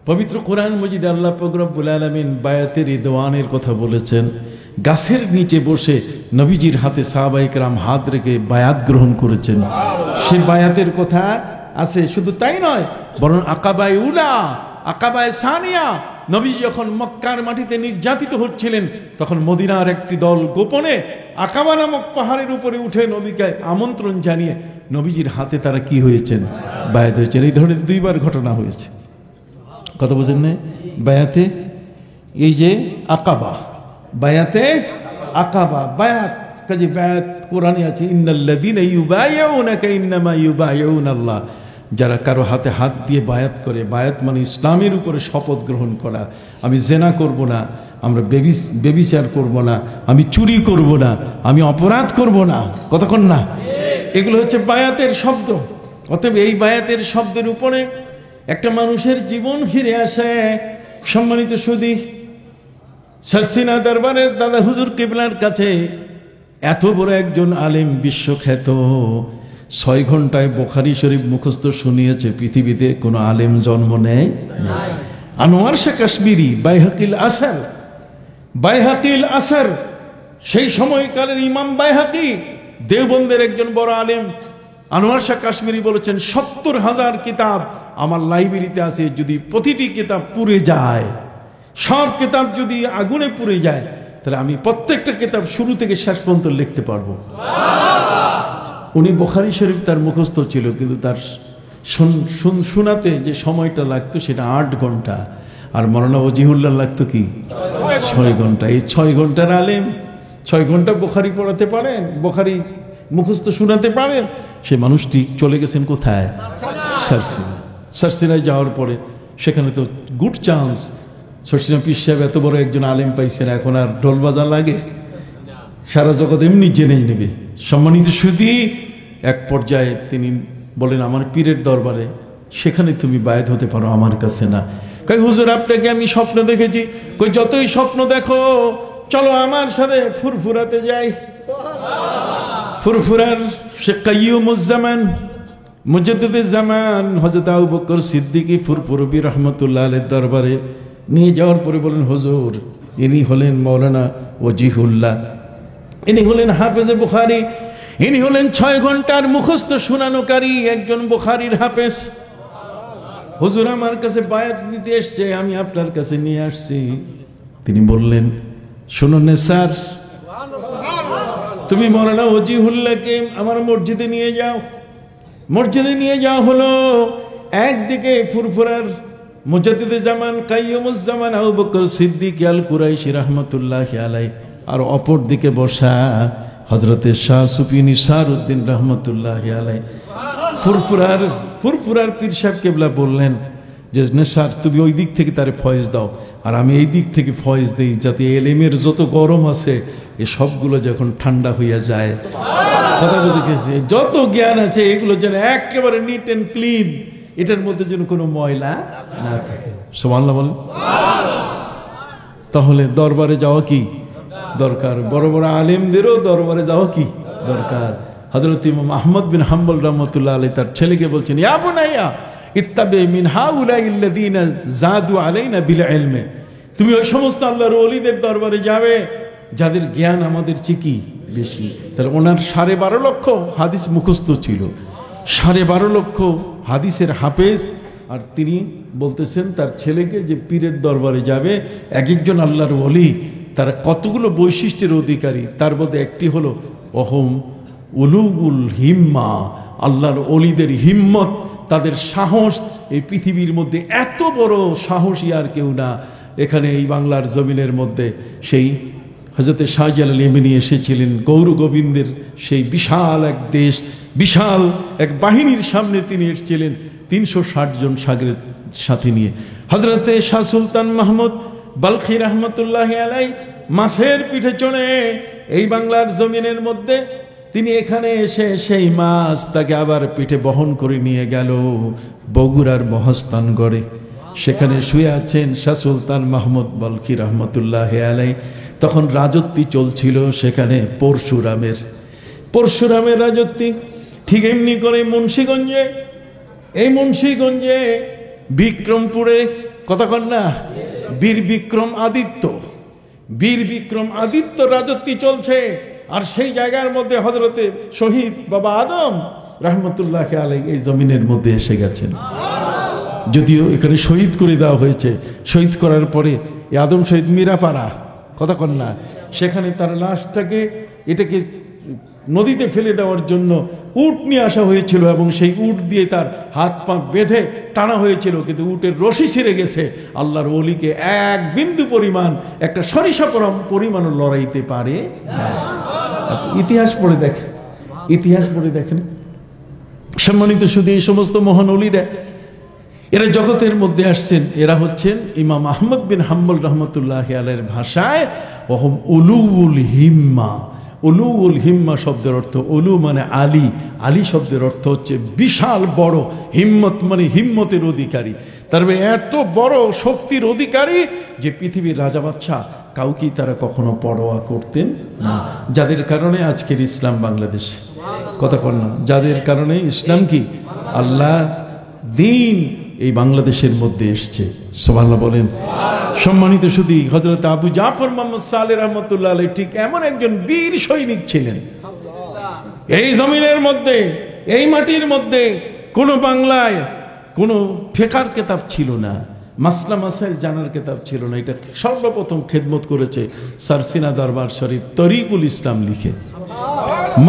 পবিত্র কোরআন মজিদে আল্লাহ পাক রব্বুল আলামিন বায়াতের রিদওয়ানের কথা বলেছেন। গাছের নিচে বসে নবীজির হাতে সাহাবায়ে কেরাম হাত রেখে বায়াত গ্রহণ করেছেন, সে বায়াতের কথা আছে। শুধু তাই নয়, বরং আকাবায়ে উলা, আকাবায়ে সানিয়া, নবী যখন মক্কার মাটিতে নির্যাতিত হচ্ছিলেন, তখন মদিনার একটি দল গোপনে আকাবা নামক পাহাড়ের উপরে উঠে নবীকে আমন্ত্রণ জানিয়ে নবীজির হাতে তারা কি হয়েছেন? বায়াত হয়েছেন। এই ধরনের দুইবার ঘটনা হয়েছে, কথা বোঝেন না? বায়াতে এই যে আকাবা, বায়াতে আকাবা, বায়াত কাজে বায়াত কোরআনে আছে, ইন্নাল্লাযীনা ইউবাইউনাকা ইন্নামা ইউবাইউনাল্লাহ। যারা কারো হাতে হাত দিয়ে বায়াত করে, বায়াত মানে ইসলামের উপরে শপথ গ্রহণ করা। আমি জেনা করব না, আমরা বেবিচার করব না, আমি চুরি করব না, আমি অপরাধ করব না, কতক্ষণ না, এগুলো হচ্ছে বায়াতের শব্দ। অতএব এই বায়াতের শব্দের উপরে একটা মানুষের জীবন ফিরে আসে। সম্মানিত সুধী, সারসিনা দরবারের দাদা হুজুর কিবলার কাছে এত বড় একজন আলেম, বিশ্বখ্যাত, 6 ঘন্টায় বুখারী শরীফ মুখস্থ শুনিয়েছে, পৃথিবীতে কোনো আলেম জন্ম নেয় নাই। আনোয়ার শাহ কাশ্মীরি, বাইহাকিল আসার, বাইহাকিল আসার, সেই সময়কালের ইমাম বাইহাকি, দেওবন্দের একজন বড় আলেম। আনোয়ার শাহ কাশ্মীরি বলেছেন, 70,000 কিতাব আমার লাইব্রেরিতে আছে, যদি প্রতিটি কিতাব পুড়ে যায়, সব কিতাব যদি আগুনে পুড়ে যায়, তাহলে আমি প্রত্যেকটা কিতাব শুরু থেকে শেষ পর্যন্ত লিখতে পারবো। উনি বুখারী শরীফ তার মুখস্থ ছিল, কিন্তু তার শোনাতে যে সময়টা লাগতো সেটা 8 ঘন্টা, আর মাওলানা ওজিহুল্লাহ লাগতো কি 6 ঘন্টা। এই 6 ঘন্টার আলেম 6 ঘন্টা বুখারী পড়াতে পারেন, বুখারী মুখস্থ শোনাতে পারেন, সে মানুষটি চলে গেছেন কোথায়? সারসিনা। সারসিনায় যাওয়ার পরে সেখানে তো গুড চান্স, শর্ষিনা পীর সাহেব এত বড় একজন আলেম পাইছেন, এখন আর ঢোল বাজা লাগে? সারা জগৎ এমনি জেনে নেবে। সম্মানিত সুধী, এক পর্যায়ে তিনি বলেন আমার পীরের দরবারে, সেখানে তুমি বায়াত হতে পারো, আমার কাছে না। কই হুজুর আপনাকে আমি স্বপ্ন দেখেছি। কই যতই স্বপ্ন দেখো, চলো আমার সাথে ফুরফুরাতে যাই। ফুরফুরার সে কাইয়ুমুজ্জামান মুজাদ্দিদুজ জামান হযরত আবু বকর সিদ্দিকী ফুরফুরবি রাহমাতুল্লাহ আলাইহির দরবারে নিয়ে যাওয়ার পরে বলেন হুজুর ইনি হলেন মাওলানা ওয়াজিহুল্লাহ, ইনি হলেন হাফেজে বুখারী, ইনি হলেন 6 ঘন্টার মুখস্থ শোনানোকারী একজন বুখারীর হাফেজ। হুজুর আমার কাছে বায়াত নিতে এসছে, আমি আপনার কাছে নিয়ে আসছি। তিনি বললেন শুনুন স্যার, তুমি মাওলানা ওয়াজিহুল্লাহকে আমার মসজিদে নিয়ে যাও। মসজিদে নিয়ে যাওয়া হলো। একদিকে ফুরফুরার মুজাদ্দিদে জামান কাইয়ুমুজ্জামান আবু বকর সিদ্দিক আল কুরাইশি রাহমাতুল্লাহি আলাইহি, আর অপর দিকে বসা হযরতে শাহ সুফি নিসারউদ্দিন রাহমাতুল্লাহি আলাইহি। ফুরফুরার পীর সাহেব কেবলা বললেন যে নেসার তুমি ওই দিক থেকে তারে ফয়েজ দাও, আর আমি এই দিক থেকে ফয়েজ দেই, যাতে এলেমের যত গরম আছে এ সবগুলো যখন ঠান্ডা হইয়া যায়। কথা বলতে গেছি, যত জ্ঞান আছে এগুলো যেন একেবারে নিট এন্ড ক্লিন, এটার মধ্যে যেন কোনো ময়লা না থাকে। সুবহানাল্লাহ বলেন। তাহলে দরবারে যাওয়া কি দরকার, বড় বড় আলেমদেরও দরবারে যাওয়া কি দরকার। হযরত ইমাম আহমদ বিন হাম্বল রাহমাতুল্লাহ আলাইহি তার ছেলেকে বলছেন, ইয়া বুনাইয়া ইত্তাবি মিন হাউলাইল্লাযিনা জাদু আলাইনা বিল ইলমি, তুমি ওই সমস্ত আল্লাহর ওলিদের দরবারে যাবে যাদের জ্ঞান আমাদের চেয়ে কি বেশি। তাহলে ওনার 12.5 লক্ষ হাদিস মুখস্থ ছিল, 12.5 লক্ষ হাদিসের হাফেজ। আর তিনি বলতেছেন তার ছেলেকে যে পীরের দরবারে যাবে, এক একজন আল্লাহর ওলি তারা কতগুলো বৈশিষ্ট্যের অধিকারী, তার মধ্যে একটি হলো অহম উলুগুল হিম্মা, আল্লাহর ওলিদের হিম্মত, তাদের সাহস। এই পৃথিবীর মধ্যে এত বড় সাহসী আর কেউ না। এখানে এই বাংলার জমিনের মধ্যে সেই হযরত শাহজালাল ইয়েমেনি এসেছিলেন, গৌর গোবিন্দের সেই বিশাল এক দেশ, বিশাল এক বাহিনীর সামনে তিনি এসেছিলেন 360 জন সাগরের সাথে নিয়ে। হযরত শাহ সুলতান মাহমুদ বালখি রহমতুল্লাহি আলাইহি মাছের পিঠে চড়ে এই বাংলার জমিনের মধ্যে তিনি এখানে এসে সেই মাছ তাকে আবার পিঠে বহন করে নিয়ে গেল বগুড়ার মহাস্থানগড়ে। সেখানে শুয়ে আছেন শাহ সুলতান মাহমুদ বালখি রহমতুল্লাহি আলাইহি। তখন রাজত্বী চলছিল সেখানে পরশুরামের রাজত্বী। ঠিক এমনি করে মুন্সিগঞ্জে বিক্রমপুরে, কথা কন না, বীর বিক্রম আদিত্য রাজত্বী চলছে। আর সেই জায়গার মধ্যে হযরতে শহীদ বাবা আদম রহমতুল্লাহি আলাইহি এই জমিনের মধ্যে এসে গেছেন। যদিও এখানে শহীদ করে দেওয়া হয়েছে, শহীদ করার পরে আদম শহীদ মীরাপাড়া, কথা কন না, সেখানে তার লাশটাকে এটাকে নদীতে ফেলে দেওয়ার জন্য উট নিয়ে আসা হয়েছিল, এবং সেই উট দিয়ে তার হাত পা বেঁধে টানা হয়েছিল, কিন্তু উটের রশি ছিঁড়ে গেছে। আল্লাহর ওলিকে এক বিন্দু পরিমাণ, একটা সরিষা পরিমাণও লড়াইতে পারে না। ইতিহাস পড়ে দেখেন সম্মানিত শুধু এই সমস্ত মহান ওলিরা, এরা জগতের মধ্যে আসছেন। এরা হচ্ছেন ইমাম আহমদ বিন হাম্বল রহমতুল্লাহি আলাইহির ভাষায় ওহম উলুউল হিম্মা। উলুউল হিম্মা শব্দের অর্থ, উলু মানে আলী, আলী শব্দের অর্থ হচ্ছে বিশাল বড়, হিম্মত মানে হিম্মতের অধিকারী। তারপরে এত বড় শক্তির অধিকারী যে পৃথিবীর রাজা বাদশাহ কাউকেই তারা কখনো পরোয়া করতেন না। যাদের কারণে আজকের ইসলাম বাংলাদেশে, কথা বল না, যাদের কারণে ইসলাম কি আল্লাহ দিন এই বাংলাদেশের মধ্যে এসছে। সুবহানাল্লাহ বলেন। সম্মানিত শুধু হযরত আবু জাফর মুহাম্মদ সালেহ রাহমাতুল্লাহ আলাইহি ঠিক এমন একজন বীর সৈনিক ছিলেন। এই জমিনের মধ্যে, এই মাটির মধ্যে কোনো বাংলায় কোনো ফিকহের কিতাব ছিল না, মাসলা মাসাইল জানার কিতাব ছিল না। এটা সর্বপ্রথম খেদমত করেছে সারসিনা দরবার শরীফ তরিকুল ইসলাম লিখে।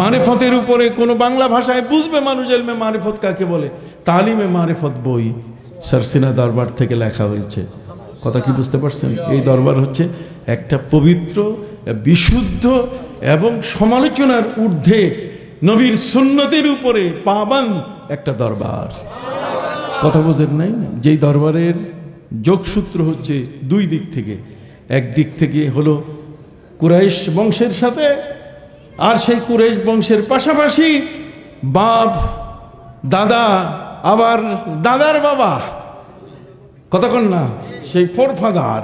মারিফতের উপরে কোনো বাংলা ভাষায় বুঝবে মানুষ, ইলমে মারিফত কাকে বলে, তালিমে মারিফত বই সারসিনা দরবার থেকে লেখা হয়েছে। কথা কি বুঝতে পারছেন? এই দরবার হচ্ছে একটা পবিত্র, বিশুদ্ধ এবং সমালোচনার ঊর্ধ্বে নবীর সুন্নতের উপরে পাবান একটা দরবার। কথা বোঝেন নাই? যেই দরবারের যোগসূত্র হচ্ছে দুই দিক থেকে, একদিক থেকে হলো কুরাইশ বংশের সাথে, আর সেই কুরাইশ বংশের পাশাপাশি বাপ দাদা আবার দাদার বাবা, কথা কন না, সেই ফোরফাদার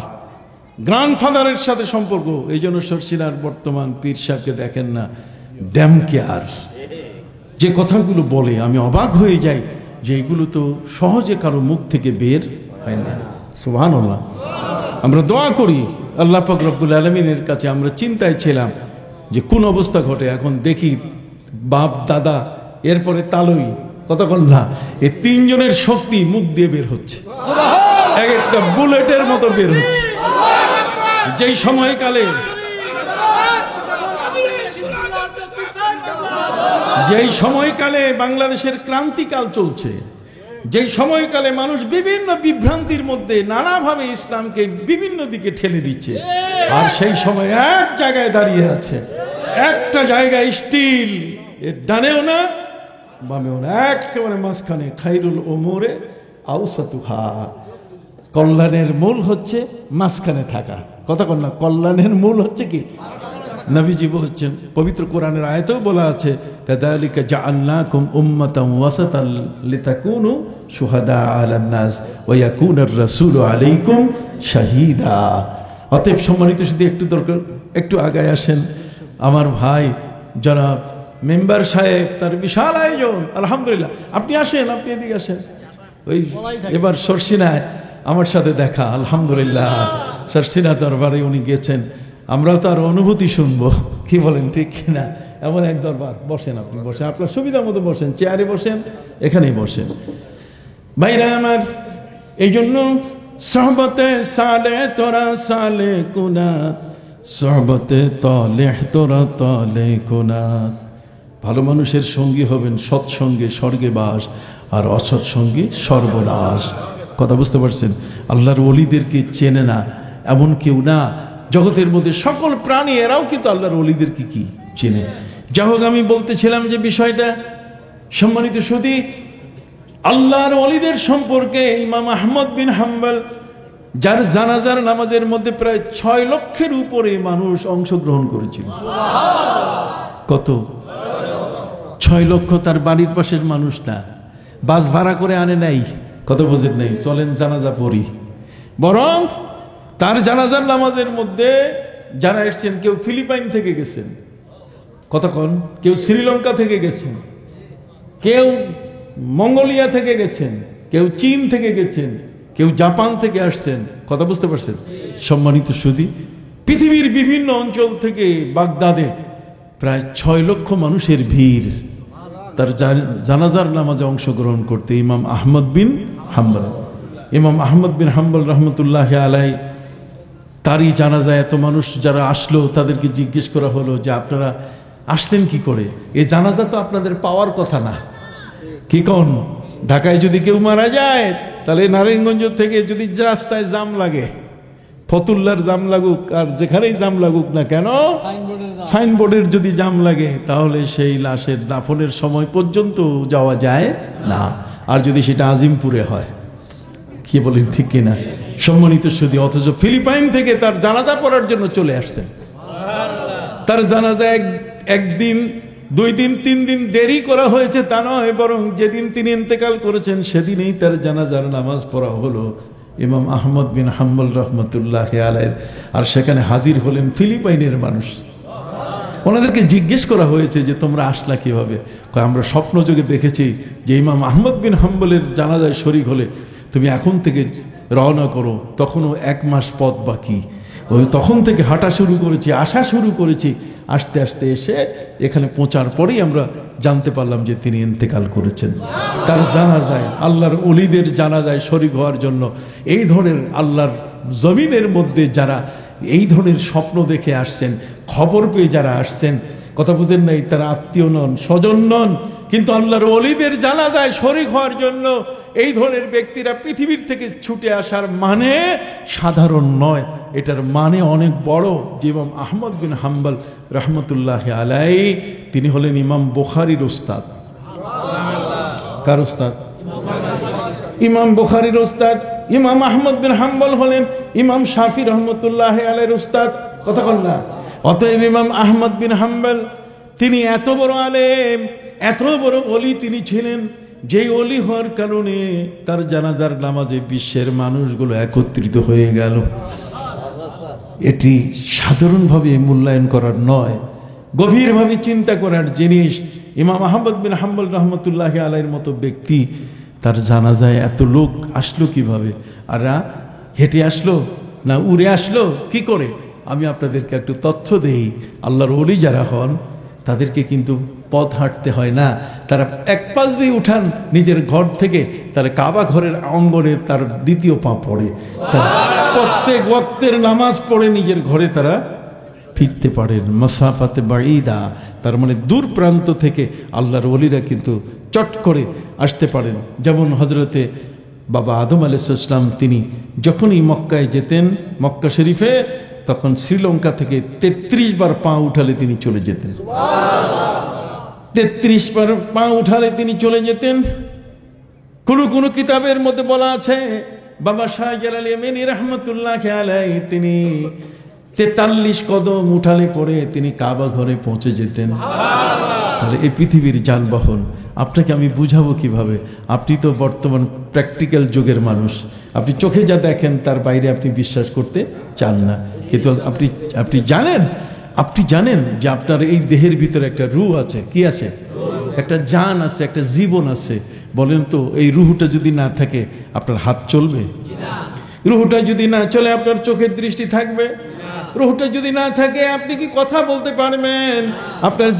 গ্র্যান্ডফাদারের সাথে সম্পর্ক। এই জন্য সরসিনার বর্তমান পীর সাহেবকে দেখেন না, ড্যাম কেয়ার যে কথাগুলো বলে আমি অবাক হয়ে যাই যে এগুলো তো সহজে কারো মুখ থেকে বের হয় না। সুবহানাল্লাহ। আমরা দোয়া করি আল্লাহ পাক রব্বুল আলামিনের কাছে, আমরা চিন্তায় ছিলাম যে কোন অবস্থা ঘটে, এখন দেখি বাপ দাদা এরপরে তালুই, কতক্ষণ না, এই তিনজনের শক্তি মুখ দিয়ে বের হচ্ছে, এক একটা বুলেটের মতো বের হচ্ছে। যেই সময়কালে বাংলাদেশের ক্রান্তিকাল চলছে, যেই সময়কালে মানুষ বিভিন্ন বিভ্রান্তির মধ্যে নানাভাবে ইসলামকে বিভিন্ন দিকে ঠেলে দিচ্ছে, আর সেই সময় এক জায়গায় দাঁড়িয়ে আছে, একটা জায়গায় স্টিল, এর ডানেও না বামেও না, একেবারে মাঝখানে, খাইরুল ওমরে আউসাতুহা, কল্যাণের মূল হচ্ছে মাঝখানে থাকা, কথা কন না, কল্যাণের মূল হচ্ছে কি? নবীজি বলছেন, পবিত্র কোরআনের আয়াতেও বলা আছে, কাযালিকা জাআলনাকুম উম্মাতান ওয়াসাতাল লিতাকুনু শুহাদা আলান নাস ওয়া ইয়াকুনার রাসূলু আলাইকুম শাহীদা। অতএব সম্মানিত, শুধু একটু আগায় আসেন, আমার ভাই জনাব মেম্বার সাহেব, তার বিশাল আয়োজন, আলহামদুলিল্লাহ। আপনি আসেন, আপনি এদিকে আসেন। ওই এবার সরসিনায় আমার সাথে দেখা, আলহামদুলিল্লাহ, সরসিনা দরবারে উনি গেছেন, আমরাও তার অনুভূতি শুনবো, কি বলেন, ঠিক কিনা? এমন এক দরবার। বসেন, আপনি বসেন, আপনার সুবিধা মতো বসেন, চেয়ারে বসেন, এখানেই বসেন। ভাইরা আমার, এই জন্য সহবতে সালে তোরা সালে কুনাত, সহবতে তলে তোরা তলে কুনাত। ভালো মানুষের সঙ্গী হবেন, সৎসঙ্গে স্বর্গে বাস, আর অসৎ সঙ্গী সর্বনাশ। কথা বুঝতে পারছেন? আল্লাহর ওলিদেরকে চেনে না এমন কেউ না জগতের মধ্যে, সকল প্রাণী এরাও কিন্তু আল্লাহর ওলিদেরকে কি চেনে। যা হোক, আমি বলতেছিলাম যে বিষয়টা, সম্মানিত সুধী, আল্লাহর ওলিদের সম্পর্কে ইমাম আহমদ বিন হাম্বল, যার জানাজার নামাজের মধ্যে প্রায় 6 লক্ষের উপরে মানুষ অংশগ্রহণ করেছিল। কত? 6 লক্ষ। তার বাড়ির পাশের মানুষ না, বাস ভাড়া করে আনে নাই, কত বোঝেন নাই, চলেন জানাজা পড়ি। বরং তার জানাজার নামাজের মধ্যে যারা এসছেন, কেউ ফিলিপাইন থেকে গেছেন, কতক্ষণ, কেউ শ্রীলঙ্কা থেকে গেছেন, কেউ মঙ্গোলিয়া থেকে গেছেন, কেউ চীন থেকে গেছেন, কেউ জাপান থেকে আসছেন। কথা বুঝতে পারছেন? সম্মানিত সুধী, পৃথিবীর বিভিন্ন অঞ্চল থেকে বাগদাদে প্রায় 6 লক্ষ মানুষের ভিড় তার জানাজার নামাজে অংশগ্রহণ করতে। ইমাম আহমদ বিন হাম্বল, ইমাম আহমদ বিন হাম্বল রহমতুল্লাহ আলাই, তারই জানাজায় এত মানুষ যারা আসলো, তাদেরকে জিজ্ঞেস করা হলো যে আপনারা আসলেন কি করে? এই জানাজা তো আপনাদের পাওয়ার কথা না, কি কোন? ঢাকায় যদি কেউ মারা যায়, তাহলে নারায়ণগঞ্জ থেকে যদি রাস্তায় জাম লাগে, ফতুল্লার জাম লাগুক আর যেখানেই জাম লাগুক না কেন, সাইনবোর্ডের যদি জাম লাগে, তাহলে সেই লাশের দাফনের সময় পর্যন্ত যাওয়া যায় না। আর যদি সেটা আজিমপুরে হয়, কি বলেন, ঠিক কিনা? সম্মানিত সুধী, অথচ ফিলিপাইন থেকে তার জানাজা পড়ার জন্য চলে আসছেন। তার জানাজা একদিন, 2 দিন, 3 দিন দেরি করা হয়েছে তা নয়, বরং যেদিন তিনি ইন্তেকাল করেছেন সেদিনেই তার জানাজার নামাজ পড়া হলো ইমাম আহমদ বিন হাম্বল রহমতুল্লাহ আলাইহির। আর সেখানে হাজির হলেন ফিলিপাইনের মানুষ। ওনাদেরকে জিজ্ঞেস করা হয়েছে যে তোমরা আসলা কিভাবে? আমরা স্বপ্ন যোগে দেখেছি যে ইমাম আহমদ বিন হাম্বলের জানাজায় শরীক হলে তুমি এখন থেকে রওনা করো, তখনও 1 মাস পথ বাকি। ওই তখন থেকে হাঁটা শুরু করেছি, আসা শুরু করেছি, আস্তে আস্তে এসে এখানে পৌঁছার পরেই আমরা জানতে পারলাম যে তিনি ইন্তেকাল করেছেন। তার জানাজায়, আল্লাহর ওলিদের জানাজায় শরীক হওয়ার জন্য এই ধরনের আল্লাহর জমিনের মধ্যে যারা এই ধরনের স্বপ্ন দেখে আসছেন, খবর পেয়ে যারা আসছেন, কথা বুঝেন নাই, তারা আত্মীয় নন, স্বজন নন, কিন্তু আল্লাহর ওলিদের জানাজায় শরীক হওয়ার জন্য এই ধরনের ব্যক্তিরা পৃথিবীর থেকে ছুটে আসার মানে সাধারণ নয়, এটার মানে অনেক বড়। যে ইমাম আহমদ বিন হাম্বল রহমতুল্লাহ আলাই, তিনি হলেন ইমাম বুখারীর উস্তাদ। কার উস্তাদ? ইমাম বুখারীর উস্তাদ ইমাম আহমদ বিন হাম্বল হলেন ইমাম শাফি রহমতুল্লাহ আলাইহির উস্তাদ। কথা বল না? অতএব ইমাম আহমদ বিন হাম্বল তিনি এত বড় আলেম, এত বড় ওলি তিনি ছিলেন, যেই ওলি হওয়ার কারণে তার জানাজার নামাজে বিশ্বের মানুষগুলো একত্রিত হয়ে গেল। এটি সাধারণভাবে মূল্যায়ন করার নয়, গভীরভাবে চিন্তা করার জিনিস। ইমাম আহমদ বিন হাম্বল রহমতুল্লাহ আলাইহির মতো ব্যক্তি, তার জানাজায় এত লোক আসলো কিভাবে? আর হেঁটে আসলো না উড়ে আসলো কি করে? আমি আপনাদেরকে একটু তথ্য দেই। আল্লাহর ওলি যারা হন তাদেরকে কিন্তু পথ হাঁটতে হয় না, তারা এক পাশ দিয়ে উঠান নিজের ঘর থেকে, তারা কাবা ঘরের অঙ্গনে তার দ্বিতীয় পা পড়ে, প্রত্যেক ওয়াক্তের নামাজ পড়ে নিজের ঘরে তারা ফিরতে পারেন। মাসাফাতে বাঈদা, তার মানে দূর প্রান্ত থেকে আল্লাহর ওলিরা কিন্তু চট করে আসতে পারেন। যেমন হজরতে বাবা আদম আলাইহিস সালাম, তিনি যখনই মক্কায় যেতেন, মক্কা শরীফে, তখন শ্রীলঙ্কা থেকে 33 বার পা উঠালে তিনি চলে যেতেন। 33 বার পা উঠালে তিনি চলে যেতেন। কোন কোন কিতাবের মধ্যে বলা আছে বাবা শাহজালাল ইয়ামানী রহমতুল্লাহ আলাইহি তিনি 43 কদম উঠালে পরে তিনি কাবা ঘরে পৌঁছে যেতেন। তাহলে এই পৃথিবীর যানবাহন আপনাকে আমি বুঝাবো কিভাবে? আপনি তো বর্তমান প্র্যাকটিক্যাল যুগের মানুষ, আপনি চোখে যা দেখেন তার বাইরে আপনি বিশ্বাস করতে চান না, কিন্তু আপনি জানেন যে আপনার এই দেহের ভিতরে একটা রূহ আছে। কি আছে? একটা জান আছে, একটা জীবন আছে। বলেন তো, এই রূহটা যদি না থাকে আপনার হাত চলবে? রূহটা যদি না চলে আপনার চোখের দৃষ্টি থাকবে? রূহটা যদি না থাকে আপনি কি কথা বলতে পারবেন? আপনার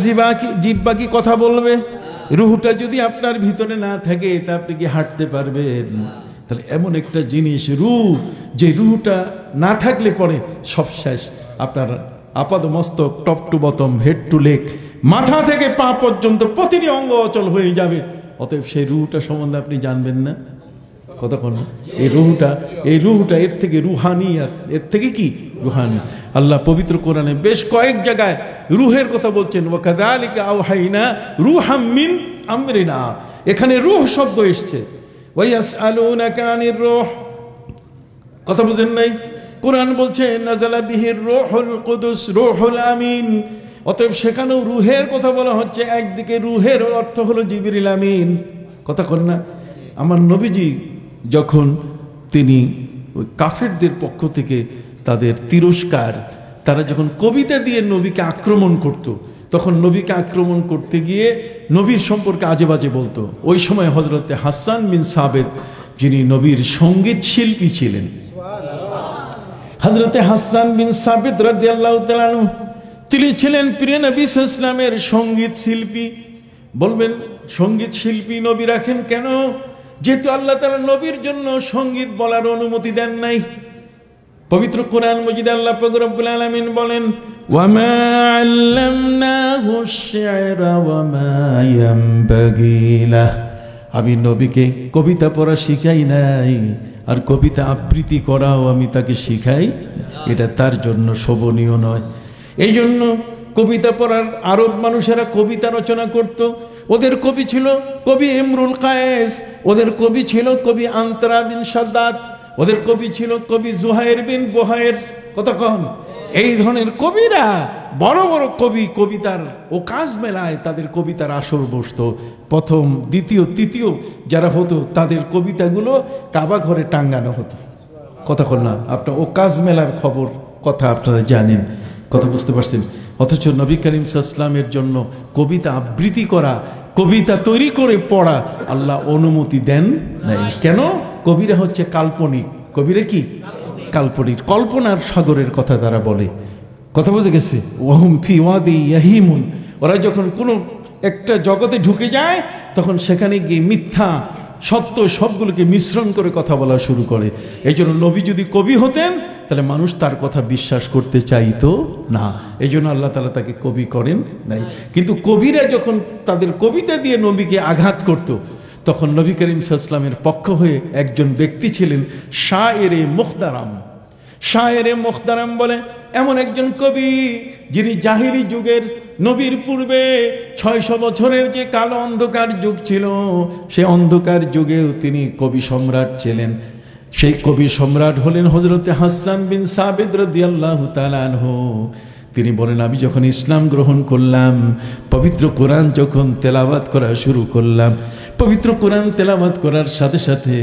জিহ্বা কি কথা বলবে? রূহটা যদি আপনার ভিতরে না থাকে তা আপনি কি হাঁটতে পারবেন? তাহলে এমন একটা জিনিস রূহ, যে রূহটা না থাকলে পরে সব শেষ। আপনার আপাদ মস্তক, top to bottom, head to leg, মাথা থেকে পা পর্যন্ত প্রতিটি অঙ্গ অচল হয়ে যাবে। অতএব সেই রূহটা সম্বন্ধে আপনি জানবেন না? কতক্ষণ এই রূহটা এর থেকে রুহানিয়াত, এর থেকে কি রুহানি। আল্লাহ পবিত্র কোরআনে বেশ কয়েক জায়গায় রুহের কথা বলছেন, ওয়া কাযালিকা আওহাইনা রূহাম মিন আমরিনা। এখানে রূহ শব্দ এসেছে। ওয়া ইয়াসআলুনাকা আনির রূহ, কথা বুঝেন নাই? কোরআন বলছে নাযালা বিহির রূহুল কুদুস রূহুল আমিন। অতএব সেখানেও রুহের কথা বলা হচ্ছে। একদিকে রুহের অর্থ হলো জিবরিল আমিন, কথা কর না? আমার নবীজি যখন তিনি ওই কাফেরদের পক্ষ থেকে তাদের তিরস্কার, তারা যখন কবিতা দিয়ে নবীকে আক্রমণ করত, তখন নবীকে আক্রমণ করতে গিয়ে নবীর সম্পর্কে আজে বাজে বলতো। ওই সময় হযরতে হাসান বিন সাবিত, যিনি নবীর সঙ্গীত শিল্পী ছিলেন, হযরতে হাসান বিন সাবিত রাদিয়াল্লাহু তাআলা আনহু, তিনি ছিলেন প্রিয় নবী সাল্লাল্লাহু আলাইহি ওয়াসাল্লামের সঙ্গীত শিল্পী। বলবেন সঙ্গীত শিল্পী নবী রাখেন কেন? যেহেতু আল্লাহ তাআলা নবীর জন্য সঙ্গীত বলার অনুমতি দেন নাই। পবিত্র কোরআন মজিদে আল্লাহ পাক রব্বুল আলামিন বলেন, ওয়ামা আল্লামনাহু আশ-শি'রা ওয়ামা ইয়ানবাগী লাহ। আমি নবীকে কবিতা পড়া শিখাই নাই, আর কবিতা আবৃত্তি করাও আমি তাকে শিখাই, এটা তার জন্য শোভনীয় নয়। এই জন্য কবিতা পড়ার আরব মানুষেরা কবিতা রচনা করত। ওদের কবি ছিল কবি ইমরুল কায়েস, ওদের কবি ছিল কবি আন্তরা বিন সাদ্দাত, ওদের কবি ছিল কবি জুহাইর বিন বুহাইর। কতক্ষণ এই ধরনের কবিরা, বড় বড় কবি, কবিতার ও কাজ মেলায় তাদের কবিতার আসর বসতো। প্রথম, দ্বিতীয়, তৃতীয় যারা হতো তাদের কবিতাগুলো কাবা ঘরে টাঙ্গানো হতো। কতক্ষণ না? আপনার ও কাজ মেলার খবর কথা আপনারা জানেন, কথা বুঝতে পারছেন? অথচ নবী করিম সাল্লাল্লাহু আলাইহি ওয়াসাল্লামের জন্য কবিতা আবৃত্তি করা, কবিতা তৈরি করে পড়া আল্লাহ অনুমতি দেন নাই। কেন? কবিরা হচ্ছে কাল্পনিক। কবিরা কি? কাল্পনিক, কল্পনার সাগরের কথা তারা বলে। কথা বুঝে গেছে? ওয়াহুম ফি ওয়াদি ইয়াহিমুন। ওরা যখন কোনো একটা জগতে ঢুকে যায় তখন সেখানে গিয়ে মিথ্যা সত্য সবগুলোকে মিশ্রণ করে কথা বলা শুরু করে। এই জন্য নবী যদি কবি হতেন তাহলে মানুষ তার কথা বিশ্বাস করতে চাইতো না। এই জন্য আল্লাহ তাআলা তাকে কবি করেন নাই। কিন্তু কবিরা যখন তাদের কবিতা দিয়ে নবীকে আঘাত করত, তখন নবী করিম সাল্লাল্লাহু আলাইহি ওয়াসাল্লামের পক্ষ হয়ে একজন ব্যক্তি ছিলেন শায়েরে মুখতারাম। শায়েরে মুখতারাম বলে, এমন একজন কবি যিনি জাহিলি যুগের, নবীর পূর্বে 600 বছরের যে কালো অন্ধকার যুগ ছিল, সেই অন্ধকার যুগেও তিনি কবি সম্রাট ছিলেন। সেই কবি সম্রাট হলেন হযরতে হাসান বিন সাবিত রাদিয়াল্লাহু তাআলা আনহু। তিনি বলেন, আমি যখন ইসলাম গ্রহণ করলাম, পবিত্র কোরআন যখন তেলাওয়াত করা শুরু করলাম, পবিত্র কোরআন তেলাওয়াত করার সাথে সাথে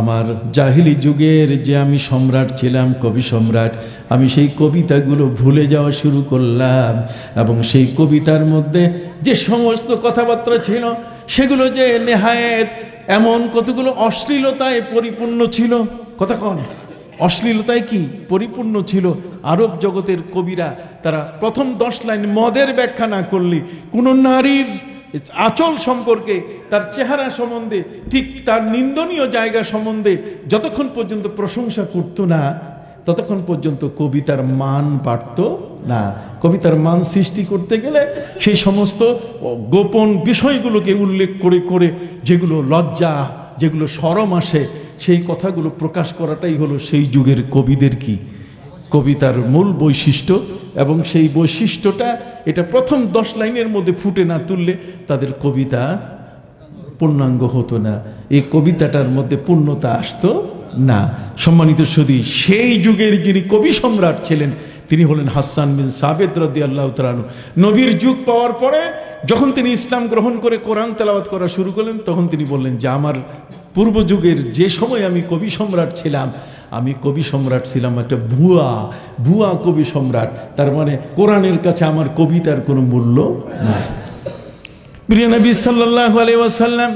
আমার জাহিলি যুগের যে আমি সম্রাট ছিলাম, কবি সম্রাট, আমি সেই কবিতাগুলো ভুলে যাওয়া শুরু করলাম। এবং সেই কবিতার মধ্যে যে সমস্ত কথাবার্তা ছিল, সেগুলো যে নেহায়েত এমন কতগুলো অশ্লীলতায় পরিপূর্ণ ছিল। কথা কন, অশ্লীলতায় কি পরিপূর্ণ ছিল। আরব জগতের কবিরা তারা প্রথম 10 লাইন মদের ব্যাখ্যা না করলে, কোনো নারীর আচল সম্পর্কে, তার চেহারা সম্বন্ধে, ঠিক তার নিন্দনীয় জায়গা সম্বন্ধে যতক্ষণ পর্যন্ত প্রশংসা করত না, ততক্ষণ পর্যন্ত কবিতার মান বাড়ত না। কবিতার মান সৃষ্টি করতে গেলে সেই সমস্ত গোপন বিষয়গুলোকে উল্লেখ করে করে, যেগুলো লজ্জা, যেগুলো শরম আসে, সেই কথাগুলো প্রকাশ করাটাই হলো সেই যুগের কবিদের কি কবিতার মূল বৈশিষ্ট্য। এবং সেই বৈশিষ্ট্যটা, এটা প্রথম 10 লাইনের মধ্যে ফুটে না তুললে তাদের কবিতা পূর্ণাঙ্গ হতো না, এই কবিতাটার মধ্যে পূর্ণতা আসতো না। সম্মানিত সুধী, সেই যুগের যিনি কবি সম্রাট ছিলেন, তিনি হলেন হাসান বিন সাবিত রাদিয়াল্লাহু তাআলা আনহু। নবীর যুগ পাওয়ার পরে যখন তিনি ইসলাম গ্রহণ করে কোরআন তেলাওয়াত করা শুরু করলেন, তখন তিনি বললেন যে আমার পূর্ব যুগের যে সময় আমি কবি সম্রাট ছিলাম, আমি কবি সম্রাট ছিলাম একটা ভুয়া কবি সম্রাট। তার মানে কোরআনের কাছে আমার কবিতার কোনো মূল্য নাই। প্রিয় নবী সাল্লাল্লাহু আলাইহি ওয়াসাল্লাম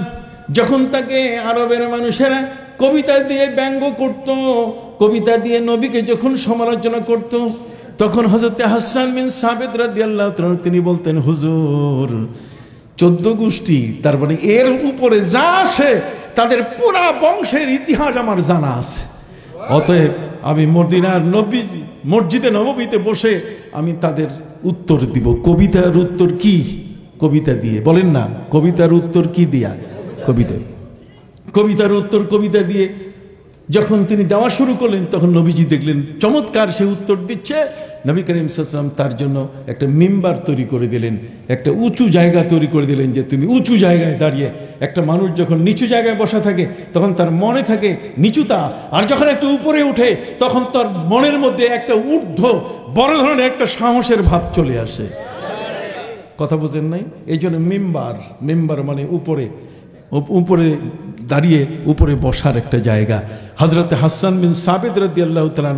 যখন তাকে আরবের মানুষেরা কবিতা দিয়ে ব্যঙ্গ করত, কবিতা দিয়ে নবীকে যখন সমালোচনা করত, তখন হযরত হাসান বিন সাবিত রাদিয়াল্লাহু তাআলা তিনি বলতেন, হুজুর 14 গোষ্ঠী, তার মানে এর উপরে যা আসে তাদের পুরা বংশের ইতিহাস আমার জানা আছে। অতএব আমি মদিনার মসজিদে নববীতে বসে আমি তাদের উত্তর দিব। কবিতার উত্তর কি? কবিতা দিয়ে। বলেন না, কবিতার উত্তর কি দিয়া? কবিতার উত্তর কবিতা দিয়ে যখন তিনি দেওয়া শুরু করলেন, তখন নবীজি দেখলেন চমৎকার সে উত্তর দিচ্ছে। নবী করিম সাল্লাল্লাহু আলাইহি ওয়াসাল্লাম তার জন্য একটা মিম্বার তৈরি করে দিলেন, একটা উঁচু জায়গা তৈরি করে দিলেন, যে তুমি উঁচু জায়গায় দাঁড়িয়ে। একটা মানুষ যখন নিচু জায়গায় বসা থাকে তখন তার মনে থাকে নিচুতা, আর যখন একটু উপরে উঠে তখন তার মনের মধ্যে একটা ঊর্ধ্ব বড় ধরনের একটা সাহসের ভাব চলে আসে। কথা বুঝেন নাই? এই জন্য মিম্বার মানে উপরে দাঁড়িয়ে উপরে বসার একটা জায়গা। হযরত হাসান বিন সাবিত রাদিয়াল্লাহু তাআলা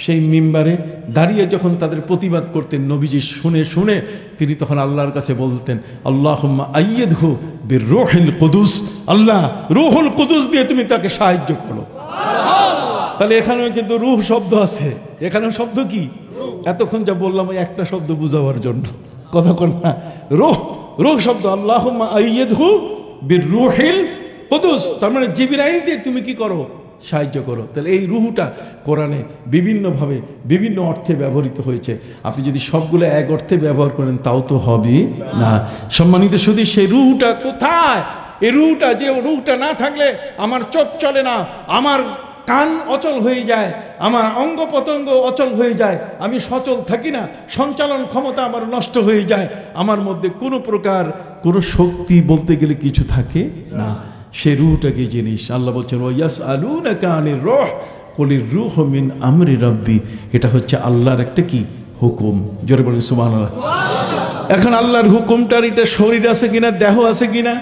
সেই মিম্বারে দাঁড়িয়ে যখন তাদের প্রতিবাদ করতেন, নবীজি শুনে শুনে তিনি তখন আল্লাহর কাছে বলতেন, আল্লাহুম্মা আইয়িদহু বিরূহিল কুদুস, আল্লাহ রূহুল কুদুস দিয়ে তুমি তাকে সাহায্য করো। তাহলে এখানেও কিন্তু রূহ শব্দ আছে। এখানেও শব্দ কি? এতক্ষণ যা বললাম ওই একটা শব্দ বুঝাবার জন্য, কথা কর না। রূহ শব্দ, আল্লাহুম্মা আইয়িদহু বিরূহিল কুদুস, তার মানে জিবরাইল দিয়ে তুমি কি করো? সাহায্য করো। তাহলে এই রূহটা কোরআনে বিভিন্নভাবে বিভিন্ন অর্থে ব্যবহৃত হয়েছে। আপনি যদি সবগুলো এক অর্থে ব্যবহার করেন তাও তো হবে না। সম্মানিত সুধী, সেই রূহটা কোথায়? এই রূহটা, যে রূহটা না থাকলে আমার চোখ চলে না, আমার কান অচল হয়ে যায়, আমার অঙ্গ প্রত্যঙ্গ অচল হয়ে যায়, আমি সচল থাকি না, সঞ্চালন ক্ষমতা আমার নষ্ট হয়ে যায়, আমার মধ্যে কোনো প্রকার কোনো শক্তি বলতে গেলে কিছু থাকে না। সে রূহটা কি জিনিস? আল্লাহ বলছেন, ওয়ায়াসআলুনাকা আনির রূহ কুলির রূহু মিন আমরি রাব্বি। এটা হচ্ছে আল্লাহর একটা কি হুকুম। জোরে বলেন সুবহানাল্লাহ। এখন আল্লাহর হুকুমটার এটা শরীর আছে কিনা, দেহ আছে কিনা?